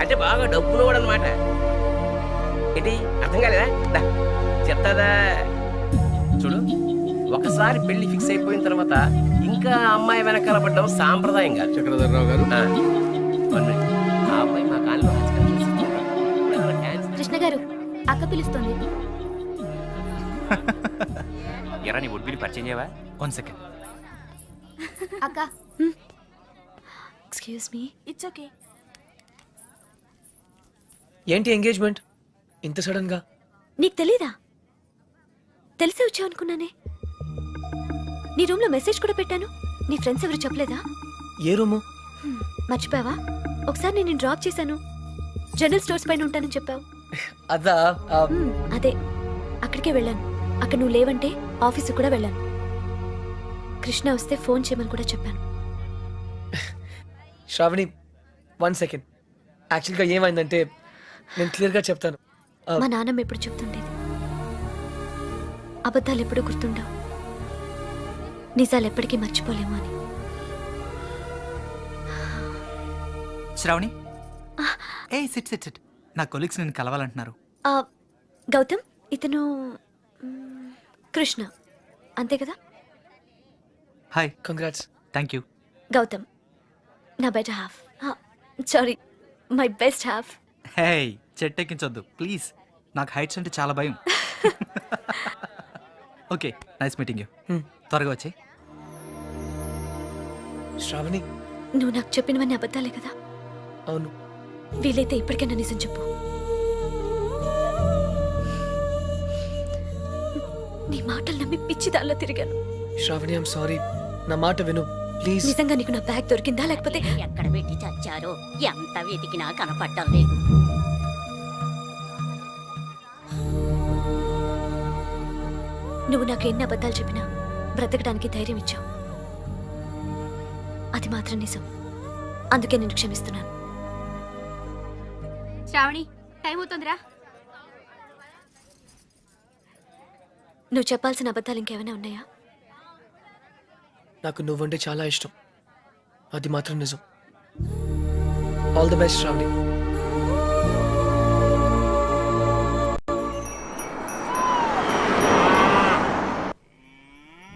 అంటే బాగా డబ్బునోడు అనమాట. ఏంటి అర్థం కాలేదా? దా, చెప్తాదా? చూడు, ఒకసారి పెళ్లి ఫిక్స్ అయిపోయిన తర్వాత ఇంకా అమ్మాయి వెనకాల పడ్డం సాంప్రదాయం కాదు. చక్రధర్రావు గారు. ఆ అమ్మాయి మా కాలంలో కృష్ణ గారు, అక్క పిలుస్తుంది. ఎరా నీ ఒడ్బిని పరిచయం చేయవా? 1 సెకండ్. అక్క, ఎక్స్క్యూజ్ మీ. It's okay. ఏంటి ఎంగేజ్మెంట్ ఇంత సడన్ గా? నీకు తెలీదా? తెలిసే వచ్చావు అనుకున్నానే. నీ రూమ్ లో మెసేజ్ కూడా పెట్టాను. నీ ఫ్రెండ్స్ ఎవరు చెప్పలేదా? ఏ రూము? మర్చిపోయావా? ఒకసారి నేను డ్రాప్ చేశాను. జనరల్ స్టోర్స్ పైన ఉంటానని చెప్పావు. అదా? అదే, అక్కడికే వెళ్ళాను. అక్కడ నువ్వు లేవంటే ఆఫీసు కూడా వెళ్ళాను. కృష్ణ వస్తే ఫోన్ చేయమని కూడా చెప్పాను. శ్రావణి 1 సెకండ్. యాక్చువల్గా ఏమైందంటే నేను క్లియర్గా చెప్తాను. మా నాన్నమ్మ ఎప్పుడు చెప్తుండేది, అబద్ధాలు ఎప్పుడు గుర్తుండవు, నిజాలు ఎప్పటికీ మర్చిపోలేము అని. శ్రావణి, ఏ సిట్ సిట్ సిట్. నా కొలీగ్స్ నేను కలవాలంటున్నారు. గౌతమ్, ఇతను కృష్ణ, అంతే కదా? Hi. Congrats. Thank you. Gautam నా better half. Sorry, my best half. Hey, చెట్టెక్కించొద్దు ప్లీజ్. నాకు హైట్స్ అంటే చాలా భయం. Okay, nice meeting you. త్వరగా వచ్చే. శ్రావణి, నువ్వు నాకు చెప్పినవన్నీ అబద్ధాలే కదా? అవును. వీలైతే ఇప్పటికైనా నిజం చెప్పు. నీ మాటలు నమ్మి పిచ్చి దానిలో తిరిగాను. Shravani, I'm sorry. నా మాట విను ప్లీజ్. నిజంగా నీకు నా బ్యాగ్ దొరికిందా లేకపోతే? ఎక్కడ పెట్టి చచ్చారో ఎంత వెతికినా కనపడటం లేదు. నువ్వు నాకు ఎన్ని అబద్ధాలు చెప్పినా బ్రతకడానికి ధైర్యం ఇచ్చావు. అది మాత్రం నిజం. అందుకే నేను క్షమిస్తున్నాను. శ్రావణి, టైం అవుతుందిరా. నువ్వు చెప్పాల్సిన అబద్ధాలు ఇంకేమైనా ఉన్నాయా? నాకు నువ్వంటే చాలా ఇష్టం, అది మాత్రం నిజం. All the best Shravani.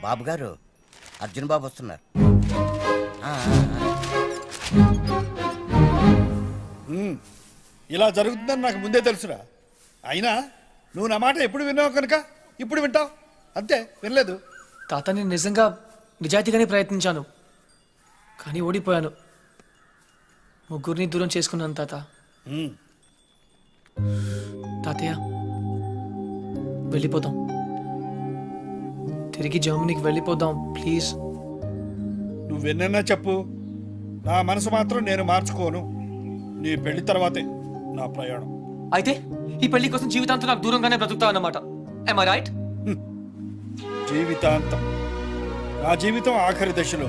బాబు గారు, అర్జున్ బాబు వస్తున్నారు. ఇలా జరుగుతుందని నాకు ముందే తెలుసురా. అయినా నువ్వు నా మాట ఎప్పుడు విన్నావు కనుక ఇప్పుడు వింటావు అంతే. వినలేదు. తాత, నేను నిజంగా నిజాయితీగానే ప్రయత్నించాను, కానీ ఓడిపోయాను. ముగ్గురిని దూరం చేసుకున్నాను తాత. తాతయ్య, వెళ్ళిపోదాం. తిరిగి జర్మనీకి వెళ్ళిపోదాం ప్లీజ్. నువ్వెన్నన్నా చెప్పు, నా మనసు మాత్రం నేను మార్చుకోను. నీ పెళ్లి తర్వాతే నా ప్రయాణం. అయితే ఈ పెళ్లి కోసం జీవితాంతం నాకు దూరంగానే బ్రతుకుతావు అన్నమాట. Am I right? జీవితాంతం. నా జీవితం ఆఖరి దశలో.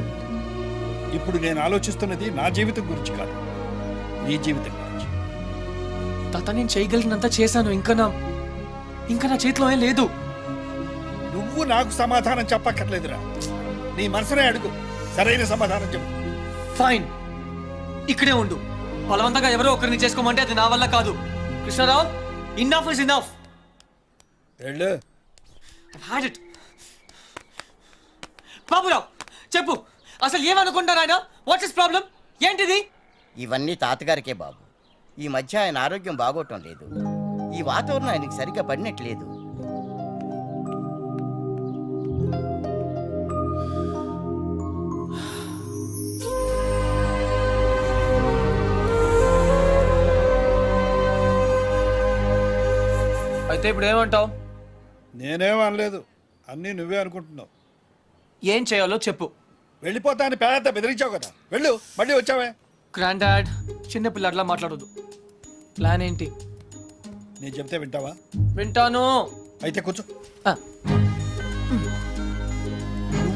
ఇప్పుడు నేను ఆలోచిస్తున్నది నా జీవితం గురించి కాదు, నీ జీవితం గురించి. తాత, నేను చేయగలిగినంత చేశాను. ఇంకా నా చేతిలో ఏం లేదు. నువ్వు నాకు సమాధానం చెప్పక్కర్లేదురా. నీ మనసునే అడుగు, సరైన సమాధానం చెప్పు. ఫైన్, ఇక్కడే ఉండు. బలవంతంగా ఎవరో ఒకరిని చేసుకోమంటే అది నా వల్ల కాదు. Krishnarao, enough is enough. వెళ్ళు. I've had it. బాబురావు, చెప్పు, అసలు ఏమనుకుంటారు ఆయన? What's is problem? ఏంటిది? ఇవన్నీ తాతగారికే బాబు. ఈ మధ్య ఆయన ఆరోగ్యం బాగోటం లేదు. ఈ వాతావరణం ఆయనకి సరిగ్గా పడినట్లేదు. అయితే ఇప్పుడు ఏమంటావు? నేనేం అనలేదు, అన్నీ నువ్వే అనుకుంటున్నావు. ఏం చేయాలో చెప్పు. వెళ్ళిపోతా అని పేద బెదిరించావు కదా, వెళ్ళు. మళ్ళీ వచ్చావే. గ్రాండ్ డాడ్, చిన్నపిల్లట్లా మాట్లాడొద్దు. ప్లాన్ ఏంటి? నేను చెప్తే వింటావా? వింటాను. అయితే కూర్చో. ఆ,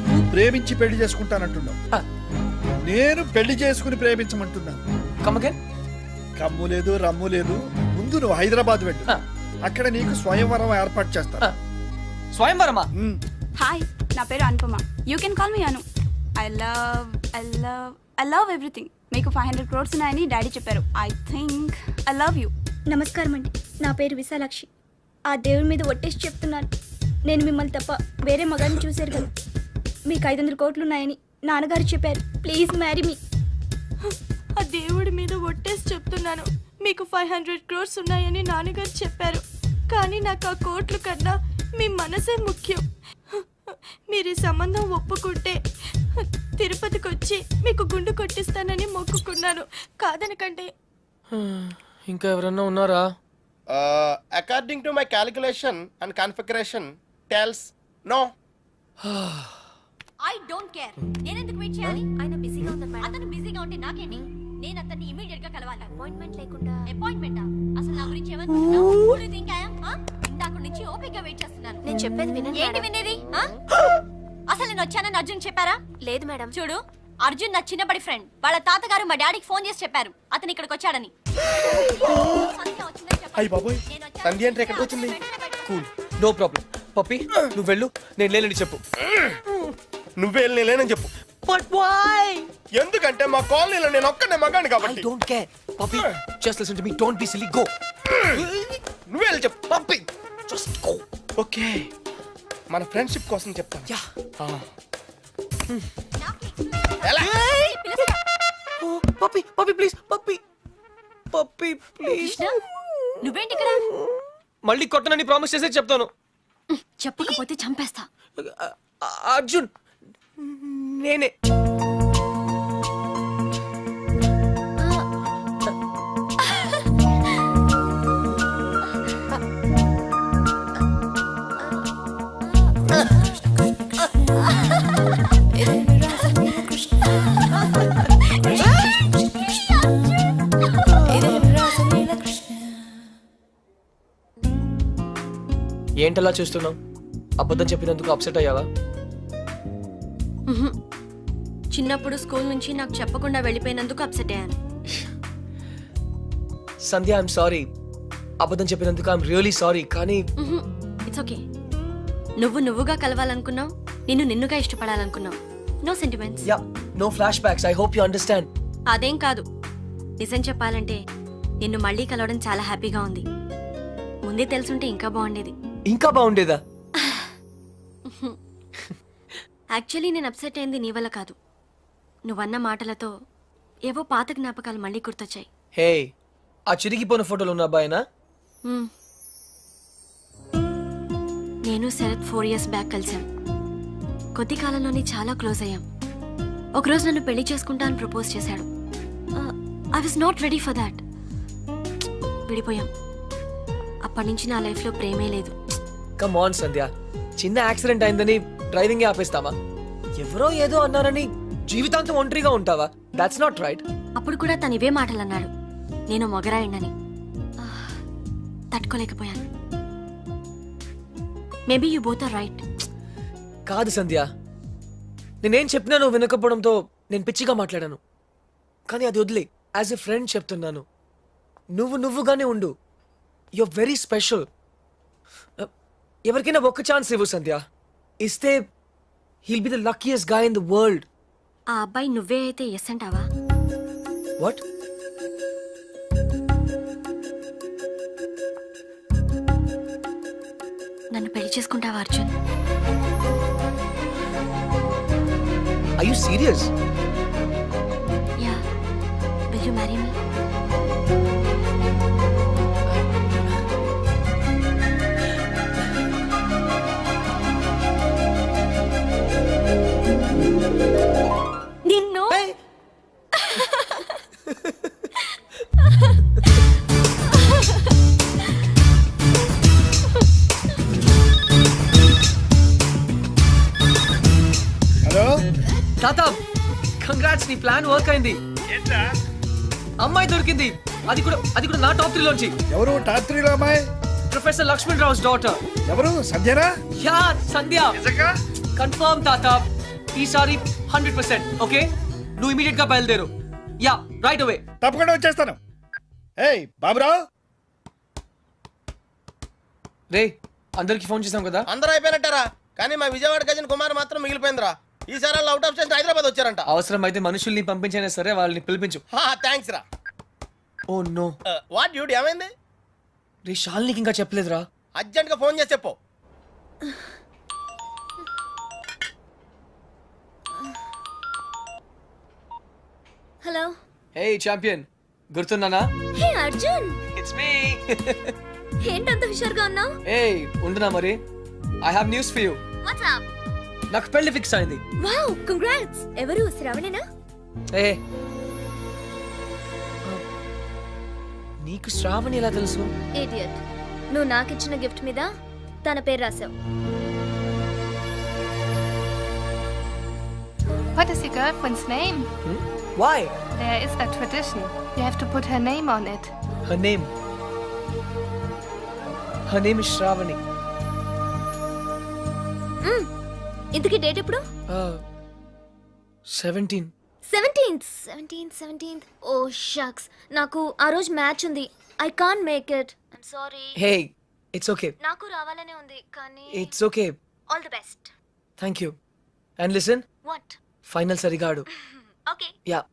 నువ్వు ప్రేమించి పెళ్లి చేసుకుంటానంటున్నావు, ఆ, నేను పెళ్లి చేసుకుని ప్రేమించమంటున్నాను. come again? కమ్ము లేదు, రమ్ము లేదు. ముందు నువ్వు హైదరాబాద్ వెళ్ళు, ఆ, అక్కడ నీకు స్వయంవరం ఏర్పాటు చేస్తా. ఆ. స్వయంవరమా? హాయ్, నా పేరు Anupama. You can call me Anu. I love everything. మీకు 500 crores ఉన్నాయని డాడీ చెప్పారు. I think I love you. నమస్కారం అండి, నా పేరు విశాలాక్షి. ఆ దేవుడి మీద ఒట్టేసి చెప్తున్నాను, నేను మిమ్మల్ని తప్ప వేరే మగాన్ని చూశారు కదా. మీకు 500 కోట్లు ఉన్నాయని నాన్నగారు చెప్పారు. Please marry me. ఆ దేవుడి మీద ఒట్టేసి చెప్తున్నాను, మీకు 500 crores ఉన్నాయని నాన్నగారు చెప్పారు. కానీ నాకు ఆ కోట్లు కన్నా మీ మనసే ముఖ్యం. మీరు ఈ సంబంధం ఒప్పుకుంటే తిరుపతికి వచ్చి మీకు గుండు కొట్టిస్తానని మొక్కుకున్నాను. కాదనకండి. ఇంకా ఎవరన్నా ఉన్నారా? According to my calculation and configuration tells no. I don't care. నేను ఎందుకు వెయిట్ చేయాలి? ఆయన బిజీగా ఉన్నారు మేడం. అతను బిజీగా ఉంటే నాకేంటి? నేను అతన్ని ఇమిడియట్ గా కలవాలి. అపాయింట్మెంట్ లేకుండా. అపాయింట్మెంటా? అసలు నా గురించి ఏమనుకుంటున్నావు? Who do you think I am? ఇందాక నుంచి ఓపికగా వెయిట్ చేస్తున్నాను. నేను చెప్పేది వినండి. ఏంటి వినేది? అసలు నేను వచ్చానని అర్జున్ చెప్పారా? లేదు మేడం. చూడు, అర్జున్ నా చిన్నప్పటి ఫ్రెండ్. వాళ్ళ తాతగారు మా డాడీకి ఫోన్ చేసి చెప్పారు అతను ఇక్కడికి వచ్చాడని. అయ్య బాబోయ్, సంధ్య అంటే ఎక్కడికి వచ్చింది? Cool, no problem. పప్పి, నువ్వు వెళ్ళు, నేను లేనని చెప్పు. నువ్వే వెళ్ళి లేనని చెప్పు. But why? ఎందుకంటే మా కాలనీలో నేను ఒక్కనే మగాను I కాబట్టి. don't care. Puppy, just listen to me. Don't be silly. Go. నువ్వే వెళ్ళి చెప్పు. Puppy, just go. ఓకే, మన ఫ్రెండ్షిప్ కోసం చెప్తాను. Yeah. Oh, puppy, puppy, please, puppy, puppy, please. నువ్వేంటి ఇక్కడ? మళ్ళీ కొట్టనని ప్రామిస్ చేసే చెప్తాను. చెప్పకపోతే చంపేస్తా. అర్జున్, నేనే. ఏంటలా చూస్తున్నావు? అబద్ధం చెప్పినందుకు అప్సెట్ అయ్యావా? చిన్నప్పుడు స్కూల్ నుంచి నాకు చెప్పకుండా వెళ్ళిపోయినందుకు అప్సెట్ అయ్యాను. Sandhya, I'm sorry. అబద్ధం చెప్పినందుకు ఐఎమ్ రియలీ సారీ. కానీ ఇట్స్ ఓకే. నువ్వుగా కలవాలనుకున్నావు, నిన్నుగా ఇష్టపడాలనుకున్నావు. No sentiments. Yeah, no flashbacks. I hope you understand. అదేం కాదు. నిజం చెప్పాలంటే నిన్ను మళ్ళీ కలవడం చాలా హ్యాపీగా ఉంది. ముందే తెలుసుంటే ఇంకా బాగుండేది. ఇంకా బాగుండేదా? యాక్చువల్లీ నేను అప్సెట్ అయింది నీ వల్ల కాదు. నువ్వన్న మాటలతో ఏవో పాత జ్ఞాపకాలు మళ్ళీ గుర్తొచ్చాయి. హే, ఆ చిరిగిపోయిన ఫోటోలు ఉన్న అబ్బాయినా? నేను శరత్ 4 years బ్యాక్ కలిసాం. కొద్ది కాలంలోనే చాలా క్లోజ్ అయ్యాం. ఒకరోజు నన్ను పెళ్లి చేసుకుంటా అని ప్రపోజ్ చేశాడు. I was not ready for that. విడిపోయాం. అప్పటి నుంచి నా లైఫ్లో ప్రేమే లేదు. కమ్ ఆన్ సంధ్య, చిన్న యాక్సిడెంట్ అయిందని డ్రైవింగ్ ఆపేస్తావా? ఎవరో ఏదో అన్నారని జీవితాంతం ఒంటరిగా ఉంటావా? That's not right. అప్పుడు కూడా తను ఇవే మాటలు అన్నాడు, నేను మొగరాయండని. తట్టుకోలేకపోయాను. Maybe you both are right. కాదు సంధ్య, నేనేం చెప్పినా నువ్వు వినకపోవడంతో నేను పిచ్చిగా మాట్లాడాను. కానీ అది వదిలే, యాజ్ ఎ ఫ్రెండ్ చెప్తున్నాను. నువ్వుగానే ఉండు. You're very special. ఎవరికైనా ఒక్క ఛాన్స్ ఇవ్వు సంధ్య. ఇస్తే he'll be the luckiest guy in the world. ఆ అబ్బాయి నువ్వే అయితే ఎస్ అంటావా? వాట్? నన్ను పెళ్లి చేసుకుంటావా Arjun? I you serious? Yeah, will you marry me? నిన్ను హలో, తాత, కంగ్రాట్స్, నీ ప్లాన్ వర్క్ అయింది. అమ్మాయి దొరికింది. అది కూడా నా టాప్ 3 లోంచి. ఎవరు టాప్ 3 లో అమ్మాయి? Professor Lakshman Rao's daughter. ఎవరు? సంధ్యనా? యా, సంధ్య. కన్ఫర్మ్ తాత, ఈసారి 100%. ఓకే, నువ్వు ఇమీడియట్ గా బయలుదేరు. Yeah, right away. తప్పకుండా వచ్చేస్తాను. ఏయ్ బాబురావు, రే, అందరికి ఫోన్ చేసాం కదా. అందరూ అయిపోయినట్టారా, కానీ మా విజయవాడ గజన్ కుమార్ మాత్రం మిగిలిపోయిందిరా. ఈసారి వాళ్ళు అవుట్ ఆఫ్ స్టేషన్ హైదరాబాద్ వచ్చారంట. అవసరం అయితే మనుషుల్ని పంపించైనా సరే వాళ్ళని పిలిపించు. థ్యాంక్స్ రా. Oh no. వాట్ డ్యూడ్, ఏమైంది? రే, షాల్నీకి ఇంకా చెప్పలేదురా. అర్జెంట్ గా ఫోన్ చేసి చెప్పు. హలో. హే ఛాంపియన్, గుర్తున్నానా? Hey Arjun, it's me. ఏంటంత హుషారుగా ఉన్నావు? హే, ఉండునా మరి. I have news for you. What's up? నాకు పెళ్లి ఫిక్స్ అయింది. Wow, congrats. ఎవరు? శ్రావణేనా? ఏ, నీకు శ్రావణి ఎలా తెలుసు? ఇడియట్, నువ్వు నాకిచ్చిన గిఫ్ట్ మీద తన పేరు రాసావు. What is your girlfriend's name? Why? There is a tradition. You have to put her name on it. Her name is Shravani. ఇంతకీ డేట్ ఎప్పుడు? 17. 17th. ఓ షక్స్, నాకు ఆ రోజు మ్యాచ్ ఉంది. I can't make it. I'm sorry. Hey, it's okay. నాకు రావాలనే ఉంది కానీ It's okay. All the best. Thank you. And listen, what? final సరిగా ఆడు. Okay. Yeah.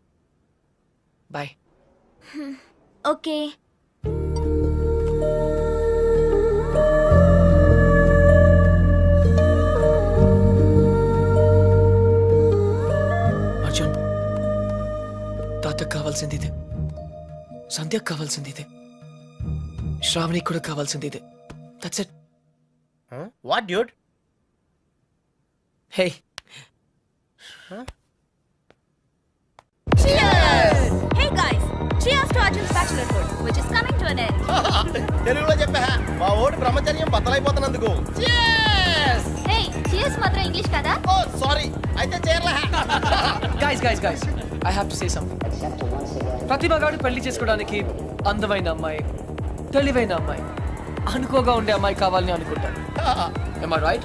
Bye. Okay. Arjun, తాతకు కావాల్సింది ఇదే, సంధ్యకు కావాల్సింది ఇదే, శ్రావణికి కూడా కావాల్సింది ఇదే. That's it. What dude? Hey, Hey guys, cheers to Arjun's bachelorhood, which is coming to an end. తెలుగులో చెప్పా, మా ఓడి బ్రహ్మచర్యం బద్దలైపోతున్నందుకు. Hey, cheers మాత్రం ఇంగ్లీష్ కదా? ఓ సారీ, అయితే చేరలే. guys, I have to say something. ప్రతిభ గాడు పెళ్లి చేసుకోవడానికి అందమైన అమ్మాయి, తెలివైన అమ్మాయి, అనుకోగా ఉండే అమ్మాయి కావాలని అనుకుంటాను. Am I right?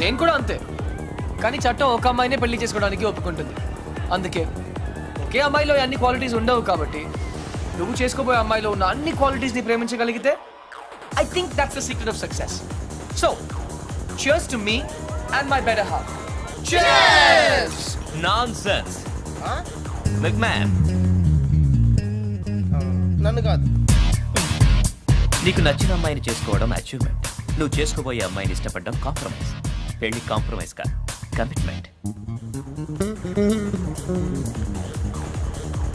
నేను కూడా అంతే. కానీ చట్టం ఒక అమ్మాయినే పెళ్లి చేసుకోవడానికి ఒప్పుకుంటుంది. అందుకే ఒకే అమ్మాయిలో అన్ని క్వాలిటీస్ ఉండవు కాబట్టి నువ్వు చేసుకోబోయే అమ్మాయిలో ఉన్న అన్ని క్వాలిటీస్ ని ప్రేమించగలిగితే I think that's the secret of success. So cheers to me and my better half. Cheers! Nonsense. Big man, నన్ను కాదు. నీకు నచ్చిన అమ్మాయిని చేసుకోవడం అచీవ్మెంట్. నువ్వు చేసుకోబోయే అమ్మాయిని ఇష్టపడడం కాంప్రమైజ్. పెళ్లి కాంప్రమైజ్ కాదు, commitment.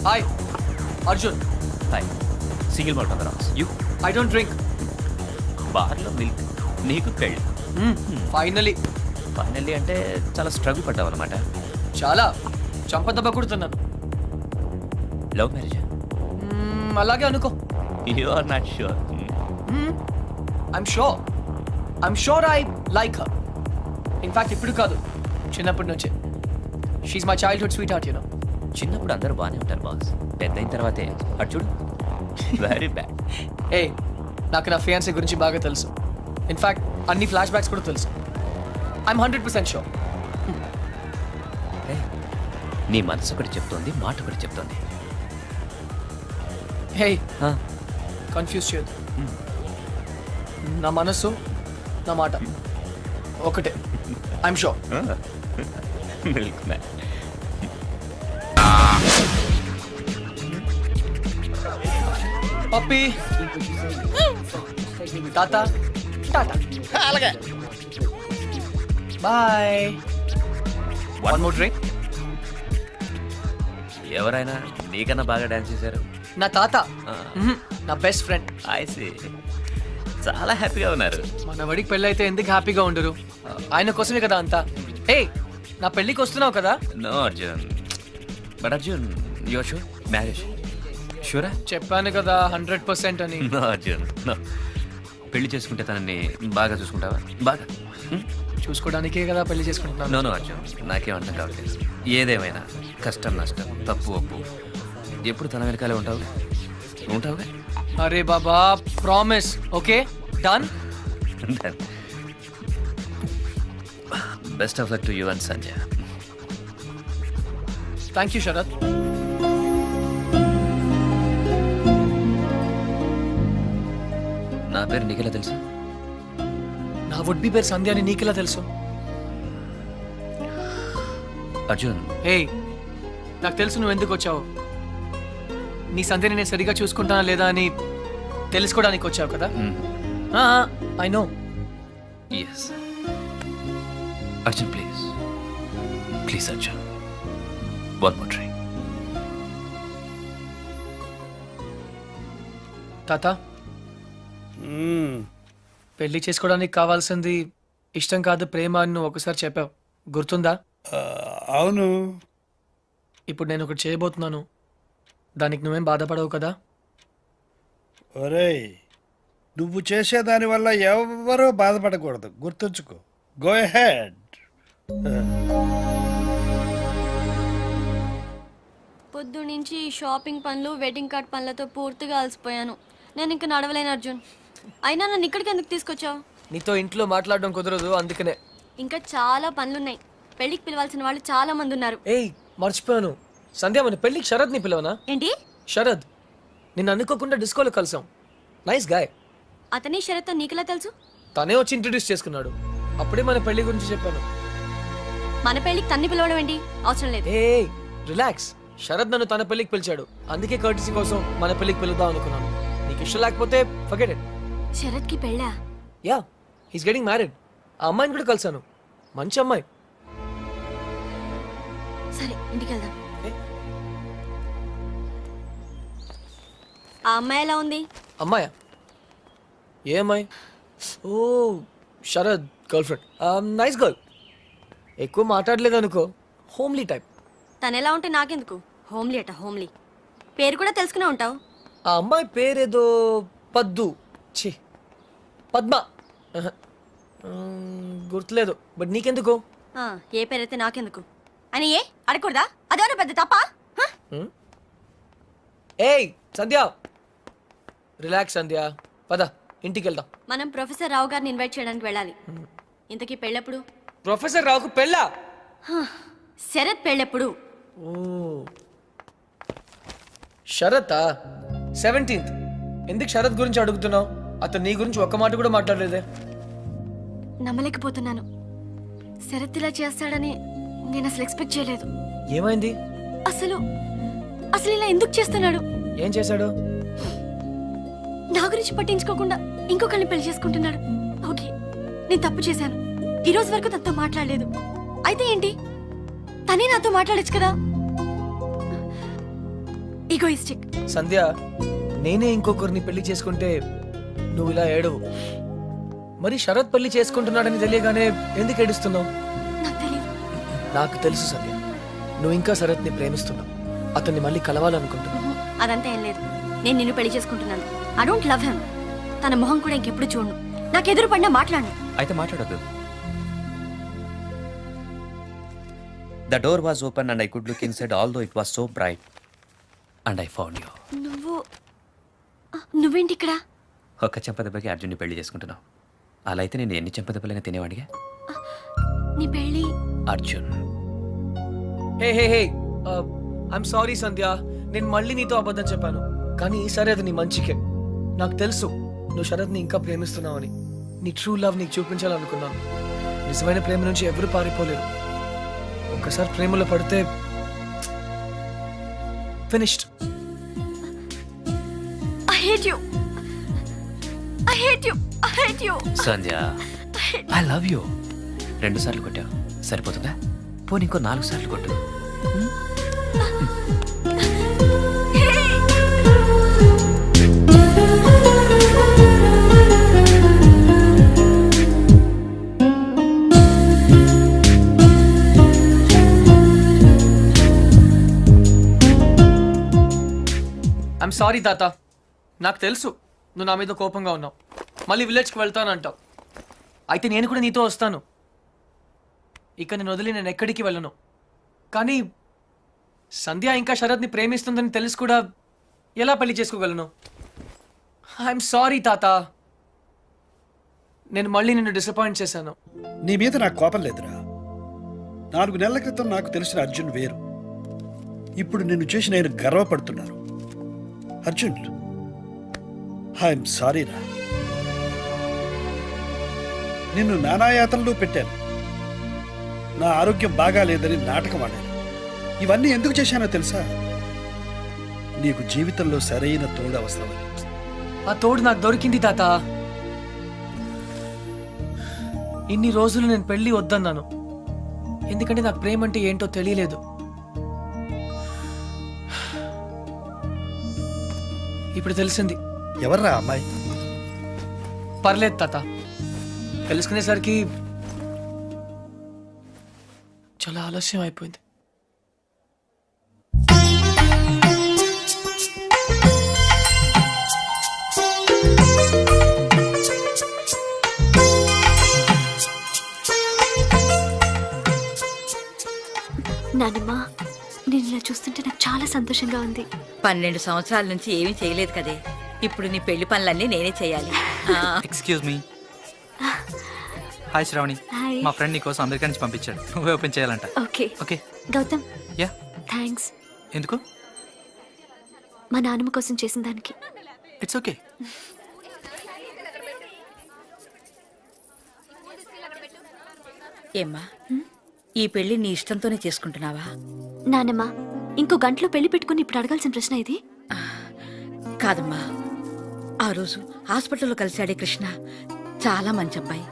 Hi Arjun. Hi. Single malt on you. I don't drink. బార్లో మిల్క్, నీకు పెళ్ళి. ఫైనలీ అంటే చాలా స్ట్రగుల్ పడ్డావు అనమాట. చాలా చంపదెబ్బ కొడుతున్నాను. Love marriage? అలాగే అనుకో. You are not sure? I'm sure I like her. In fact, ఇప్పుడు కాదు, చిన్నప్పటి నుంచే. She's my childhood sweetheart, you know. చిన్నప్పుడు అందరూ బాగానే ఉంటారు బాస్, పెద్ద అయిన తర్వాతే అటు చూడు, వెరీ బ్యాడ్. ఏ, నాకు నా ఫియాన్సీ గురించి బాగా తెలుసు. ఇన్ఫాక్ట్ అన్ని ఫ్లాష్ బ్యాక్స్ కూడా తెలుసు. I'm 100% sure. నీ మనసు ఒకటి చెప్తోంది, మాట ఒకటి చెప్తోంది. హే, కన్ఫ్యూజ్ చేయొద్దు. నా మనసు, నా మాట ఒకటే. I'm sure. Milk man. Puppy, tata. అలాగే. బాయ్. One more drink? ఎవరైనా నీకన్నా బాగా డాన్స్ చేశారు? నా తాత ఆ. నా బెస్ట్ ఫ్రెండ్. ఐసి చాలా హ్యాపీగా ఉన్నారు. మన వడికి పెళ్ళి అయితే ఎందుకు హ్యాపీగా ఉండరు? ఆయన కోసమే కదా అంతా. ఏ నా పెళ్ళికి వస్తున్నావు కదా? No Arjun, but Arjun your sure marriage షూరా? చెప్పాను కదా 100% అని. No Arjun no. పెళ్లి చేసుకుంటే తనని బాగా చూసుకుంటావా? బాగా చూసుకోవడానికే కదా పెళ్లి చేసుకుంటున్నాను. నో నో అర్జున్, నాకేం అర్థం కావట్లేదు. ఏదేమైనా కష్టం నష్టం తప్పు ఒప్పు ఎప్పుడు తన వెనకాలే ఉంటావుగా? అరే బాబా promise. Okay done. Best of luck to you and Sanjay. Thank you Sharath. నా పేరు నీకెలా తెలుసు? నా వుడ్ బి పేరు సంధ్య అని నీకెలా తెలుసు? అర్జున్ హే నాకు తెలుసు నువ్వు ఎందుకు వచ్చావు. నీ సంధ్యని నేను సరిగా చూసుకుంటానా లేదా అని తెలుసుకోవడానికి వచ్చావు కదా. I know. Yes Arjun please please Arjun one more try. తాత పెళ్లి చేసుకోవడానికి కావాల్సింది ఇష్టం కాదు ప్రేమ అని నువ్వు ఒకసారి చెప్పావు, గుర్తుందా? అవును. ఇప్పుడు నేను ఒకటి చేయబోతున్నాను, దానికి నువ్వేం బాధపడవు కదా? ఒరేయ్, నువ్వు చేసేదాని వల్ల ఎవరూ బాధపడకూడదు, గుర్తుంచుకో. Go head. పొద్దు నుంచి ఈ షాపింగ్ పనులు వెడ్డింగ్ కార్డ్ పనులతో పూర్తిగా అలసిపోయాను. నేను ఇంక నడవలేను అర్జున్. అయినా నన్ను ఇక్కడికి ఎందుకు తీసుకొచ్చావు? నీతో ఇంట్లో మాట్లాడడం కుదరదు అందుకనే. ఇంకా చాలా పనులున్నాయి. పెళ్ళికి పిలవాల్సిన వాళ్ళు చాలా మంది ఉన్నారు. ఏయ్ మర్చిపోయాను, సంధ్య మన పెళ్ళికి శరద్ ని పిలవనా? ఏంటి? శరద్ నిన్ను అనుకోకుండా డిస్కోలో కలిసాం. Nice guy. అతని షరత్ నీకెలా తెలుసు? తనే వచ్చి ఇంట్రడ్యూస్ చేసుకున్నాడు, అప్పుడే మన పెళ్లి గురించి చెప్పాను. మన పెళ్ళికి తన్ని పిలవడం ఏంటి? అవసరం లేదు. ఏ రిలాక్స్, శరద్ నన్ను తన పెళ్లికి పిలిచాడు, అందుకే కర్టీసీ కోసం మన పెళ్లికి పిలుద్దాం అనుకున్నాను. నీకు ఇష్టం లేకపోతే ఫర్గెట్ ఇట్. శరత్ కి పెళ్ళా? Yeah, he's getting married. ఆ అమ్మాయిని కూడా కలిసాను, మంచి అమ్మాయి. సరే ఇంటికి వెళ్దాం. ఏ? ఆ అమ్మాయి ఎలా ఉంది? అమ్మాయా? ఏ అమ్మాయి? Oh Sharad girlfriend. Nice girl, ఎక్కువ మాట్లాడలేదు అనుకో, హోమ్లీ టైప్. తను ఎలా ఉంటే నాకెందుకు? హోమ్లీ అట హోమ్లీ. పేరు కూడా తెలుసుకునే ఉంటావు. ఆ అమ్మాయి పేరేదో పద్దు, ఛీ పద్మ, గుర్తులేదు. బట్ నీకెందుకు? ఏ పేరైతే నాకెందుకు అని ఏ అడగకూడదా? అదేమన్నా పెద్ద తప్ప? ఏయ్ సంధ్య, రిలాక్స్ సంధ్య, పద ఇంటికి వెళ్దాం. మనం ప్రొఫెసర్ రావు గారిని ఇన్వైట్ చేయడానికి వెళ్ళాలి. ఇంతకీ పెళ్ళెప్పుడు? ప్రొఫెసర్ రావుకు పెళ్ళా? శరత్ పెళ్ళెప్పుడు? ఓ శరత్ 17th. ఎందుకు శరత్ గురించి అడుగుతున్నావు? అతను నీ గురించి ఒక్క మాట కూడా మాట్లాడలేదే. నమ్మలేకపోతున్నాను. శరత్ ఇలా చేస్తాడని నేను అసలు ఎక్స్పెక్ట్ చేయలేదు. ఏమైంది? అసలు ఇలా ఎందుకు చేస్తున్నాడు? ఏం చేశాడు? నా గురించి పట్టించుకోకుండా ఇంకొకరిని పెళ్లి చేసుకుంటున్నాడు. ఓకే, నేను తప్పు చేశాను. ఈ రోజు వరకు తనతో మాట్లాడలేదు. అయితే ఏంటి? తనే నాతో మాట్లాడచ్చు కదా. ఈగోయిస్టిక్. సంధ్య, నేనే ఇంకొకరిని పెళ్లి చేసుకుంటే నువ్వు ఇలా ఏడవు. మరి శరత్ పెళ్లి చేసుకుంటున్నాడని తెలియగానే ఎందుకు ఏడుస్తున్నావు? నాకు తెలియదు. నాకు తెలుసు సంధ్య, నువ్వు ఇంకా శరత్ని ప్రేమిస్తున్నావు, అతన్ని మళ్ళీ కలవాలనుకుంటున్నావు. అదంతా ఏం లేదు. నేను నిన్ను పెళ్లి చేసుకుంటున్నాను. I don't love him. తన మొహం కూడా ఇంకెప్పుడు చూడను. నాకు ఎదురు పడినా మాట్లాడను. అయితే మాట్లాడద్దు. The door was open and I could look inside although it was so bright. And I found you. నువ్వేంటి ఇక్కడ? ఒక్క చెంపదెబ్బకి అర్జున్ని పెళ్లి చేసుకుంటున్నావు. అలా అయితే నేను ఎన్ని చెంపదెబ్బలైనా తినేవాడిగా. నీ పెళ్లి? అర్జున్. హే హే హే, ఐఎమ్ సారీ సంధ్య, నేను మళ్ళీ నీతో అబద్ధం చెప్పాను. కానీ ఈసారి అది నీ మంచికే. నాకు తెలుసు నువ్వు శరత్ని ఇంకా ప్రేమిస్తున్నావని. నీ ట్రూ లవ్ నీకు చూపించాలనుకున్నాను. నిజమైన ప్రేమ నుంచి ఎవరు పారిపోలేరు. ఒక్కసారి ప్రేమలో పడితే finished. I hate you. I hate you. I hate you. Sandhya, I love you. 2 సార్లు కొట్టావు, సరిపోతుందా? పోనీ ఇంకో 4 సార్లు కొట్టు. సారీ తాత. నాకు తెలుసు నువ్వు నా మీద కోపంగా ఉన్నావు. మళ్ళీ విలేజ్కి వెళ్తానంటావు. అయితే నేను కూడా నీతో వస్తాను. ఇక నేను వదిలి నేను ఎక్కడికి వెళ్ళను. కానీ సంధ్య ఇంకా శరత్ని ప్రేమిస్తుందని తెలిసి కూడా ఎలా పెళ్లి చేసుకోగలను? ఐఎమ్ సారీ తాత. నేను మళ్ళీ నిన్ను డిసప్పాయింట్ చేశాను. నీ మీద నాకు కోపం లేదురా. 4 నెలల క్రితం నాకు తెలిసిన అర్జున్ వేరు. ఇప్పుడు నిన్ను చూసి నేను గర్వపడుతున్నాను. అర్జున్, ఐఎమ్ సారీ రా. నిన్ను నానాయాతనలో పెట్టాను. నా ఆరోగ్యం బాగా లేదని నాటకం ఆడాను. ఇవన్నీ ఎందుకు చేశానో తెలుసా? నీకు జీవితంలో సరైన తోడు అవసరమని. ఆ తోడు నాకు దొరికింది తాత. ఇన్ని రోజులు నేను పెళ్లి వద్దన్నాను, ఎందుకంటే నాకు ప్రేమ అంటే ఏంటో తెలియలేదు. ఇప్పుడు తెలిసింది. ఎవర్రా అమ్మాయి? పర్లేదు తాత, తెలుసుకునేసరికి చాలా ఆలస్యం అయిపోయింది. నానమ్మ, నేను ఇలా చూస్తుంటే నాకు చాలా సంతోషంగా ఉంది. 12 సంవత్సరాల నుంచి ఏమీ చేయలేదు కదే. ఇప్పుడు నీ పెళ్లి పనులన్నీ నేనే చేయాలి. Excuse me. Hi Shravani. Hi. మా ఫ్రెండ్ నీకోసం అమెరికా నుంచి పంపించాడు. నువ్వే ఓపెన్ చేయాలంట. Okay okay. Gautam, yeah. Thanks ఎందుకు? మా నాన్నమ్మ కోసం చేసిన దానికి. It's okay. ఏమ్మా, ఈ పెళ్లి నీ ఇష్టంతోనే చేసుకుంటున్నావా? నానమ్మ, ఇంకో గంటలో పెళ్లి పెట్టుకుని ఇప్పుడు అడగాల్సిన ప్రశ్న ఇది? కాదమ్మా, ఆ రోజు హాస్పిటల్లో కలిశాడే కృష్ణ చాలా మంచి అబ్బాయి.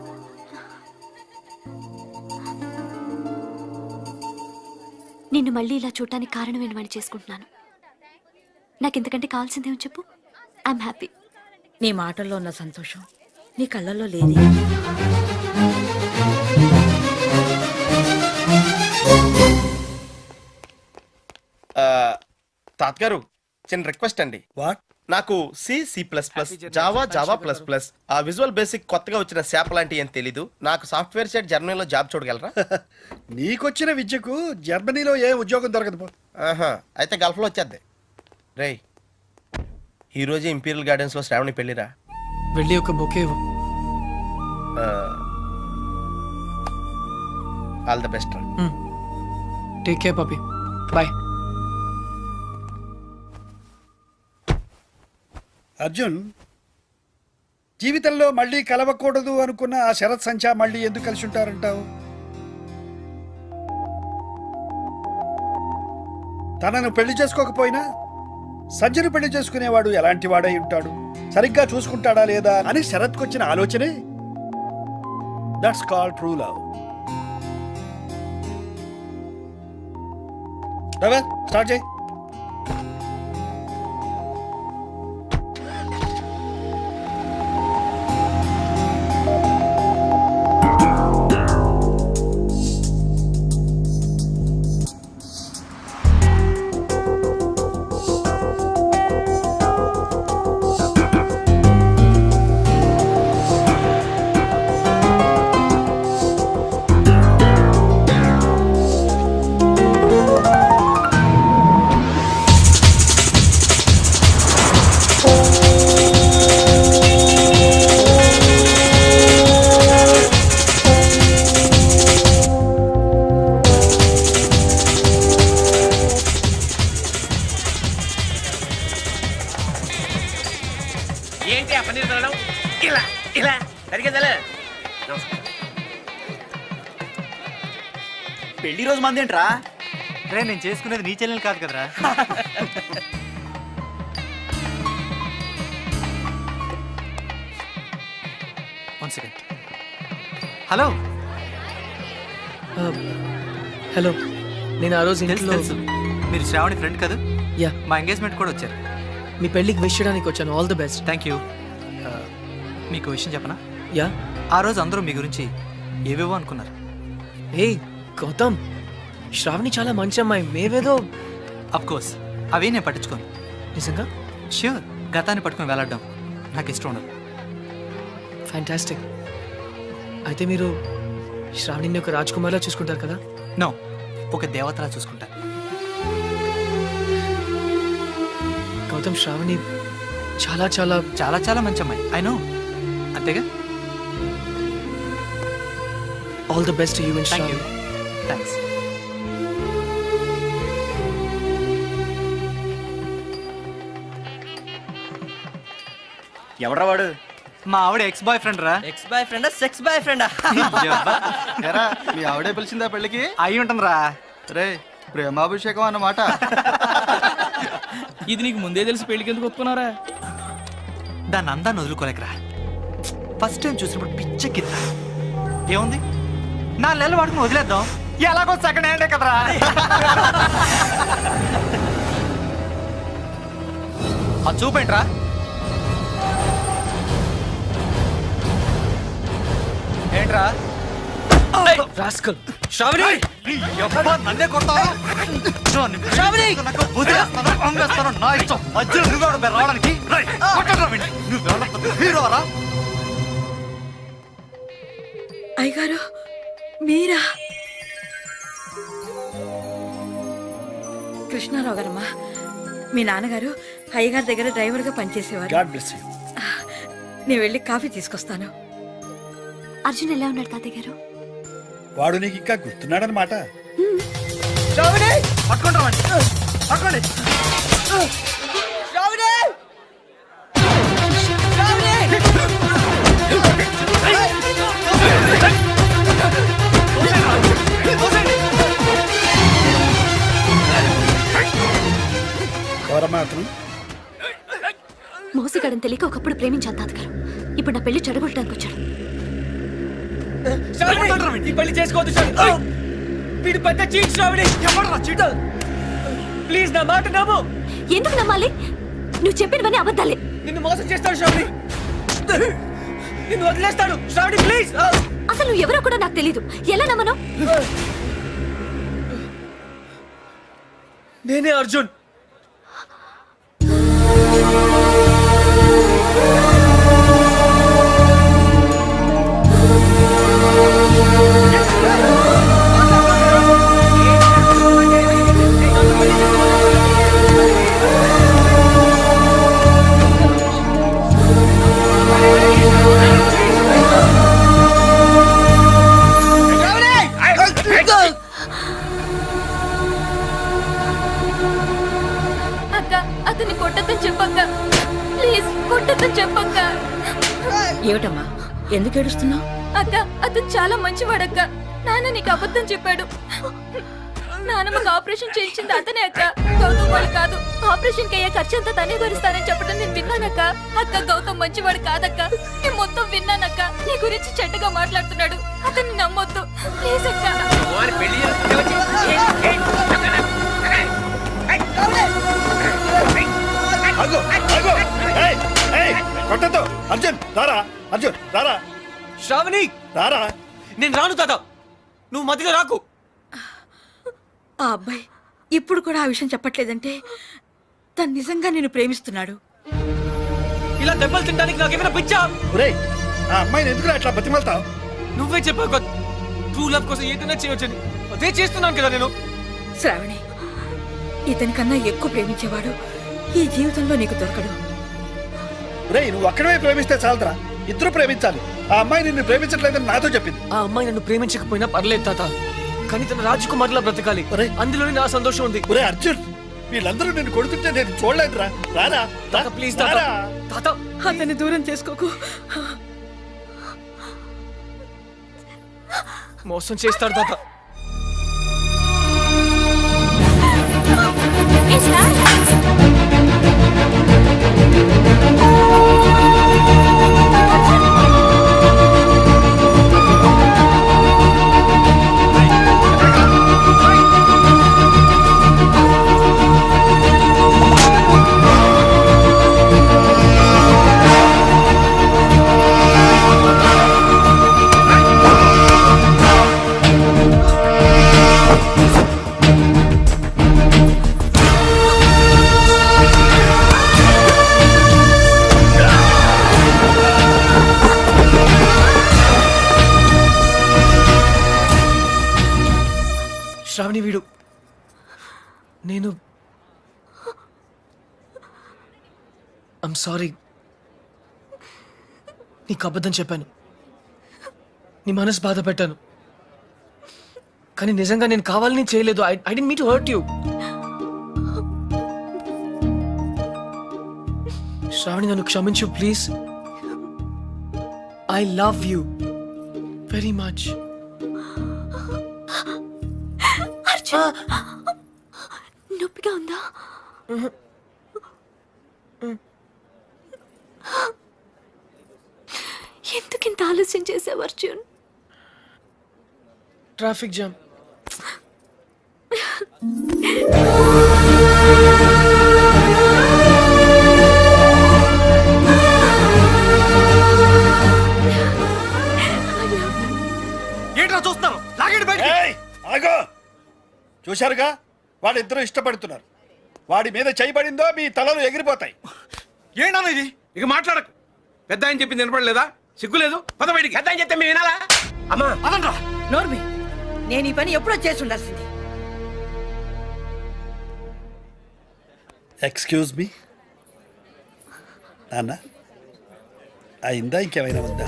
నిన్ను మళ్ళీ ఇలా చూడటానికి కారణం ఏంటని చేసుకుంటున్నాను. నాకు ఇంతకంటే కావాల్సిందేమో చెప్పు. I'm happy. నీ మాటల్లో ఉన్న సంతోషం నీ కళ్ళల్లో లేదు. తాతగారు, చిన్న రిక్వెస్ట్ అండి. వాట్? నాకు C++, జావా ప్లస్ ఆ విజువల్ బేసిక్ కొత్తగా వచ్చిన శాప్ లాంటి ఏం తెలీదు. నాకు సాఫ్ట్వేర్ సైడ్ జర్మనీలో జాబ్ చూడగలరా? నీకొచ్చిన విద్యకు జర్మనీలో ఏ ఉద్యోగం దొరకదు పో. ఆహా, అయితే గల్ఫ్లో వచ్చేద్ది. రేయ్, ఈరోజు ఇంపీరియల్ గార్డెన్స్లో శ్రావణి పెళ్ళిరా. వెళ్ళి ఒక బొకే. ఆల్ ద బెస్ట్ రా. Take care పపి. బాయ్. అర్జున్, జీవితంలో మళ్ళీ కలవకూడదు అనుకున్న ఆ శరత్ సంధ్య మళ్ళీ ఎందుకు కలిసి ఉంటారంటావు? తనను పెళ్లి చేసుకోకపోయినా సంధ్యను పెళ్లి చేసుకునేవాడు ఎలాంటి వాడై ఉంటాడు, సరిగ్గా చూసుకుంటాడా లేదా అని శరత్కొచ్చిన ఆలోచనే that's called true love. Start చేయి. ఏంటి ఆ పన్నీర్ తినడం? ఇలా ఇలా సరిగ్గా పెళ్లి రోజు మంది ఏంట్రా? రే, నేను చేసుకునేది నీ చెల్లెలు కాదు కదరా. One second. హలో. హలో, నేను ఆ రోజు తెలుసు ఇంట్లో తెలుసు. మీరు శ్రావణి ఫ్రెండ్ కదా? యా, మా ఎంగేజ్మెంట్ కూడా వచ్చారు. మీ పెళ్ళికి విష్ చేయడానికి వచ్చాను. All the best. Thank you. మీకు విషయం చెప్పనా? యా. ఆ రోజు అందరూ మీ గురించి ఏవేవో అనుకున్నారు. ఏ గౌతమ్, శ్రావణి చాలా మంచి అమ్మాయి. మేవేదో అఫ్ కోర్స్ అవే నేను పట్టించుకోను. నిజంగా ష్యూర్, గతాన్ని పట్టుకుని వెళ్ళడం నాకు ఇష్టం ఉండదు. ఫ్యాంటాస్టిక్. అయితే మీరు శ్రావణిని ఒక రాజ్కుమార్లా చూసుకుంటారు కదా? నో, ఒక దేవతలా చూసుకుంటా. గౌతమ్, శ్రావణి చాలా చాలా చాలా చాలా మంచి అమ్మాయి. ఐ నో, అంతేగా. All the best you and thank you. Shravani. Thanks. ఎవడ్రా వాడు? మా ఆవిడ ఎక్స్ బాయ్ ఫ్రెండ్ రా. ఎక్స్ బాయ్ ఫ్రెండా సెక్స్ బాయ్ ఫ్రెండా? ఎరా మీ ఆవిడే పిలిచిందా పెళ్ళికి? అయి ఉంటుంది రా. రే ప్రేమాభిషేకం అన్నమాట. ఇది నీకు ముందే తెలిసి పెళ్లికి ఎందుకు ఒప్పుకున్నారా? దాన్ని అందాన్ని వదులుకోలేకరా. ఫస్ట్ టైం చూసినప్పుడు పిచ్చెక్కిందా. ఏముంది, 4 నెలలు వాడుకుని వదిలేద్దాం, ఎలాగో సెకండ్ హ్యాండే కదరా. అది చూపేంట్రా. ఏంట్రా రాస్కల్. శ్రావణి! నన్నే కొడతావా? నా ఇష్టం. మధ్యలో నువ్వు రావడానికి హీరోరా. అయ్యగారు మీరా? కృష్ణారావు గారమ్మా, మీ నాన్నగారు అయ్యగారి దగ్గర డ్రైవర్గా పనిచేసేవారు. God bless you. నేను వెళ్ళి కాఫీ తీసుకొస్తాను. అర్జున్ ఎలా ఉన్నాడు తాతయ్య గారు? వాడు నీకు ఇంకా గుర్తున్నాడనమాట. ఎవరమ్మా అతను? మోసగాడని తెలియక ఒకప్పుడు ప్రేమించాను తాతగారు. ఇప్పుడు నా పెళ్లి చెడగొట్టడానికి వచ్చాడు. ఈ పెళ్లి చేసుకోవద్దు శ్రావణి. వీడు పెద్ద చీట్ శ్రావణి. ఎవడరా చీటర్? ప్లీజ్ నా మాట నమ్ము. ఎందుకు నమ్మాలి? నువ్వు చెప్పినవన్నీ అబద్ధాలే. నిన్ను మోసం చేస్తాడు శ్రావణి. నిన్ను వదిలేస్తాడు శ్రావణి. ప్లీజ్. అసలు నువ్వు ఎవరో కూడా నాకు తెలీదు. ఎలా నమ్మను? నేనే అర్జున్. అక్క, అతన్ని కొట్టద్దని చెప్పక్క. ప్లీజ్ కొట్టద్దని చెప్పక్క. ఏమిటమ్మా, ఎందుకు ఏడుస్తున్నావు? అక్క, అతను చాలా మంచివాడక్క. నాన్న నీకు అబద్ధం చెప్పాడు. నాన్నమ్మకి ఆపరేషన్ చేయించింది అతనే అక్క, గౌతమ్ వాళ్ళు కాదు. ఆపరేషన్ కి అయ్యే ఖర్చు అంతా తనే భరిస్తానని చెప్పడం నేను విన్నానక్క. అక్క, గౌతమ్ మంచివాడు కాదక్క. నేను మొత్తం విన్నానక్క. నీ గురించి చెడ్డగా మాట్లాడుతున్నాడు. అతన్ని నమ్మొద్దు ప్లీజ్ అక్క. పెళ్లి చేసుకుంటే వచ్చి ఆగు, ఆగు. ఏయ్, ఏయ్, కొట్టొద్దు. అర్జున్ రారా. అర్జున్ రారా. శ్రావణి రారా. నేను రాను తాత. నువ్వు మధ్యలో రాకు. ఆ అబ్బాయి ఇప్పుడు కూడా ఆ విషయం చెప్పట్లేదంటే తను నిజంగా నేను ప్రేమిస్తున్నాడు. ఇలా దెబ్బలు తినడానికి నాకేమైనా పిచ్చా? ఒరేయ్, ఆ అమ్మాయిని ఎందుకు అట్లా బతిమలుతావు? నువ్వే చెప్పావు కదా ట్రూ లవ్ కోసం ఏదైనా చేయొచ్చని. అదే చేస్తున్నాను కదా నేను. శ్రావణి, ఇతని కన్నా ఎక్కువ ప్రేమించేవాడు ఈ జీవితంలో నీకు దొరకడు. ఒరేయ్, నువ్వు అక్కడే ప్రేమిస్తే చాలరా. ఇద్దరు ప్రేమించాలి. ఆ అమ్మాయి నిన్ను ప్రేమించట్లేదని నాతో చెప్పింది. ఆ అమ్మాయి నన్ను ప్రేమించకపోయినా పర్లేదు తాత, కానీ తన రాజకుమారిలా బ్రతకాలి. ఒరేయ్, అందులోనే నా సంతోషం ఉంది. ఒరే అర్జున్, వీళ్ళందరూ నిన్ను కొడుతుంటే నేను చూడలేదురా. రారా. తాత ప్లీజ్ తాత. రారా. తాత అతన్ని దూరం చేసుకోకు. మోసం చేస్తాడు తాత. శ్రావణి వీడు నేను ఐమ్ సారీ, నీకు అబద్ధం చెప్పాను, నీ మనసు బాధ పెట్టాను, కానీ నిజంగా నేను కావాలని చేయలేదు. I didn't mean to hurt you. Shravani నన్ను క్షమించు please. I love you very much. నొప్పిగా ఉందా? ఎందుకింత ఆలస్యం చేసావు అర్జున్? Traffic jam. ఏంట్రా చూస్తున్నారు? లాగండి బయటికి. ఏయ్, ఆగు! చూశారుగా, వాళ్ళిద్దరూ ఇష్టపడుతున్నారు. వాడి మీద చేయబడిందో మీ తలలు ఎగిరిపోతాయి. ఏంటన్నా ఇది? ఇక మాట్లాడకు. పెద్ద ఆయన చెప్పింది వినపడలేదా? సిగ్గులేదు? పద బయటికి. పెద్ద అని చెప్తే మేము వినాలా? అమ్మా అదనరా. నోర్మి, నేను ఈ పని ఎప్పుడో చేసి ఉండాల్సింది. ఎక్స్క్యూజ్ మీ నాన్న, అయిందా ఇంకేమైనా ఉందా?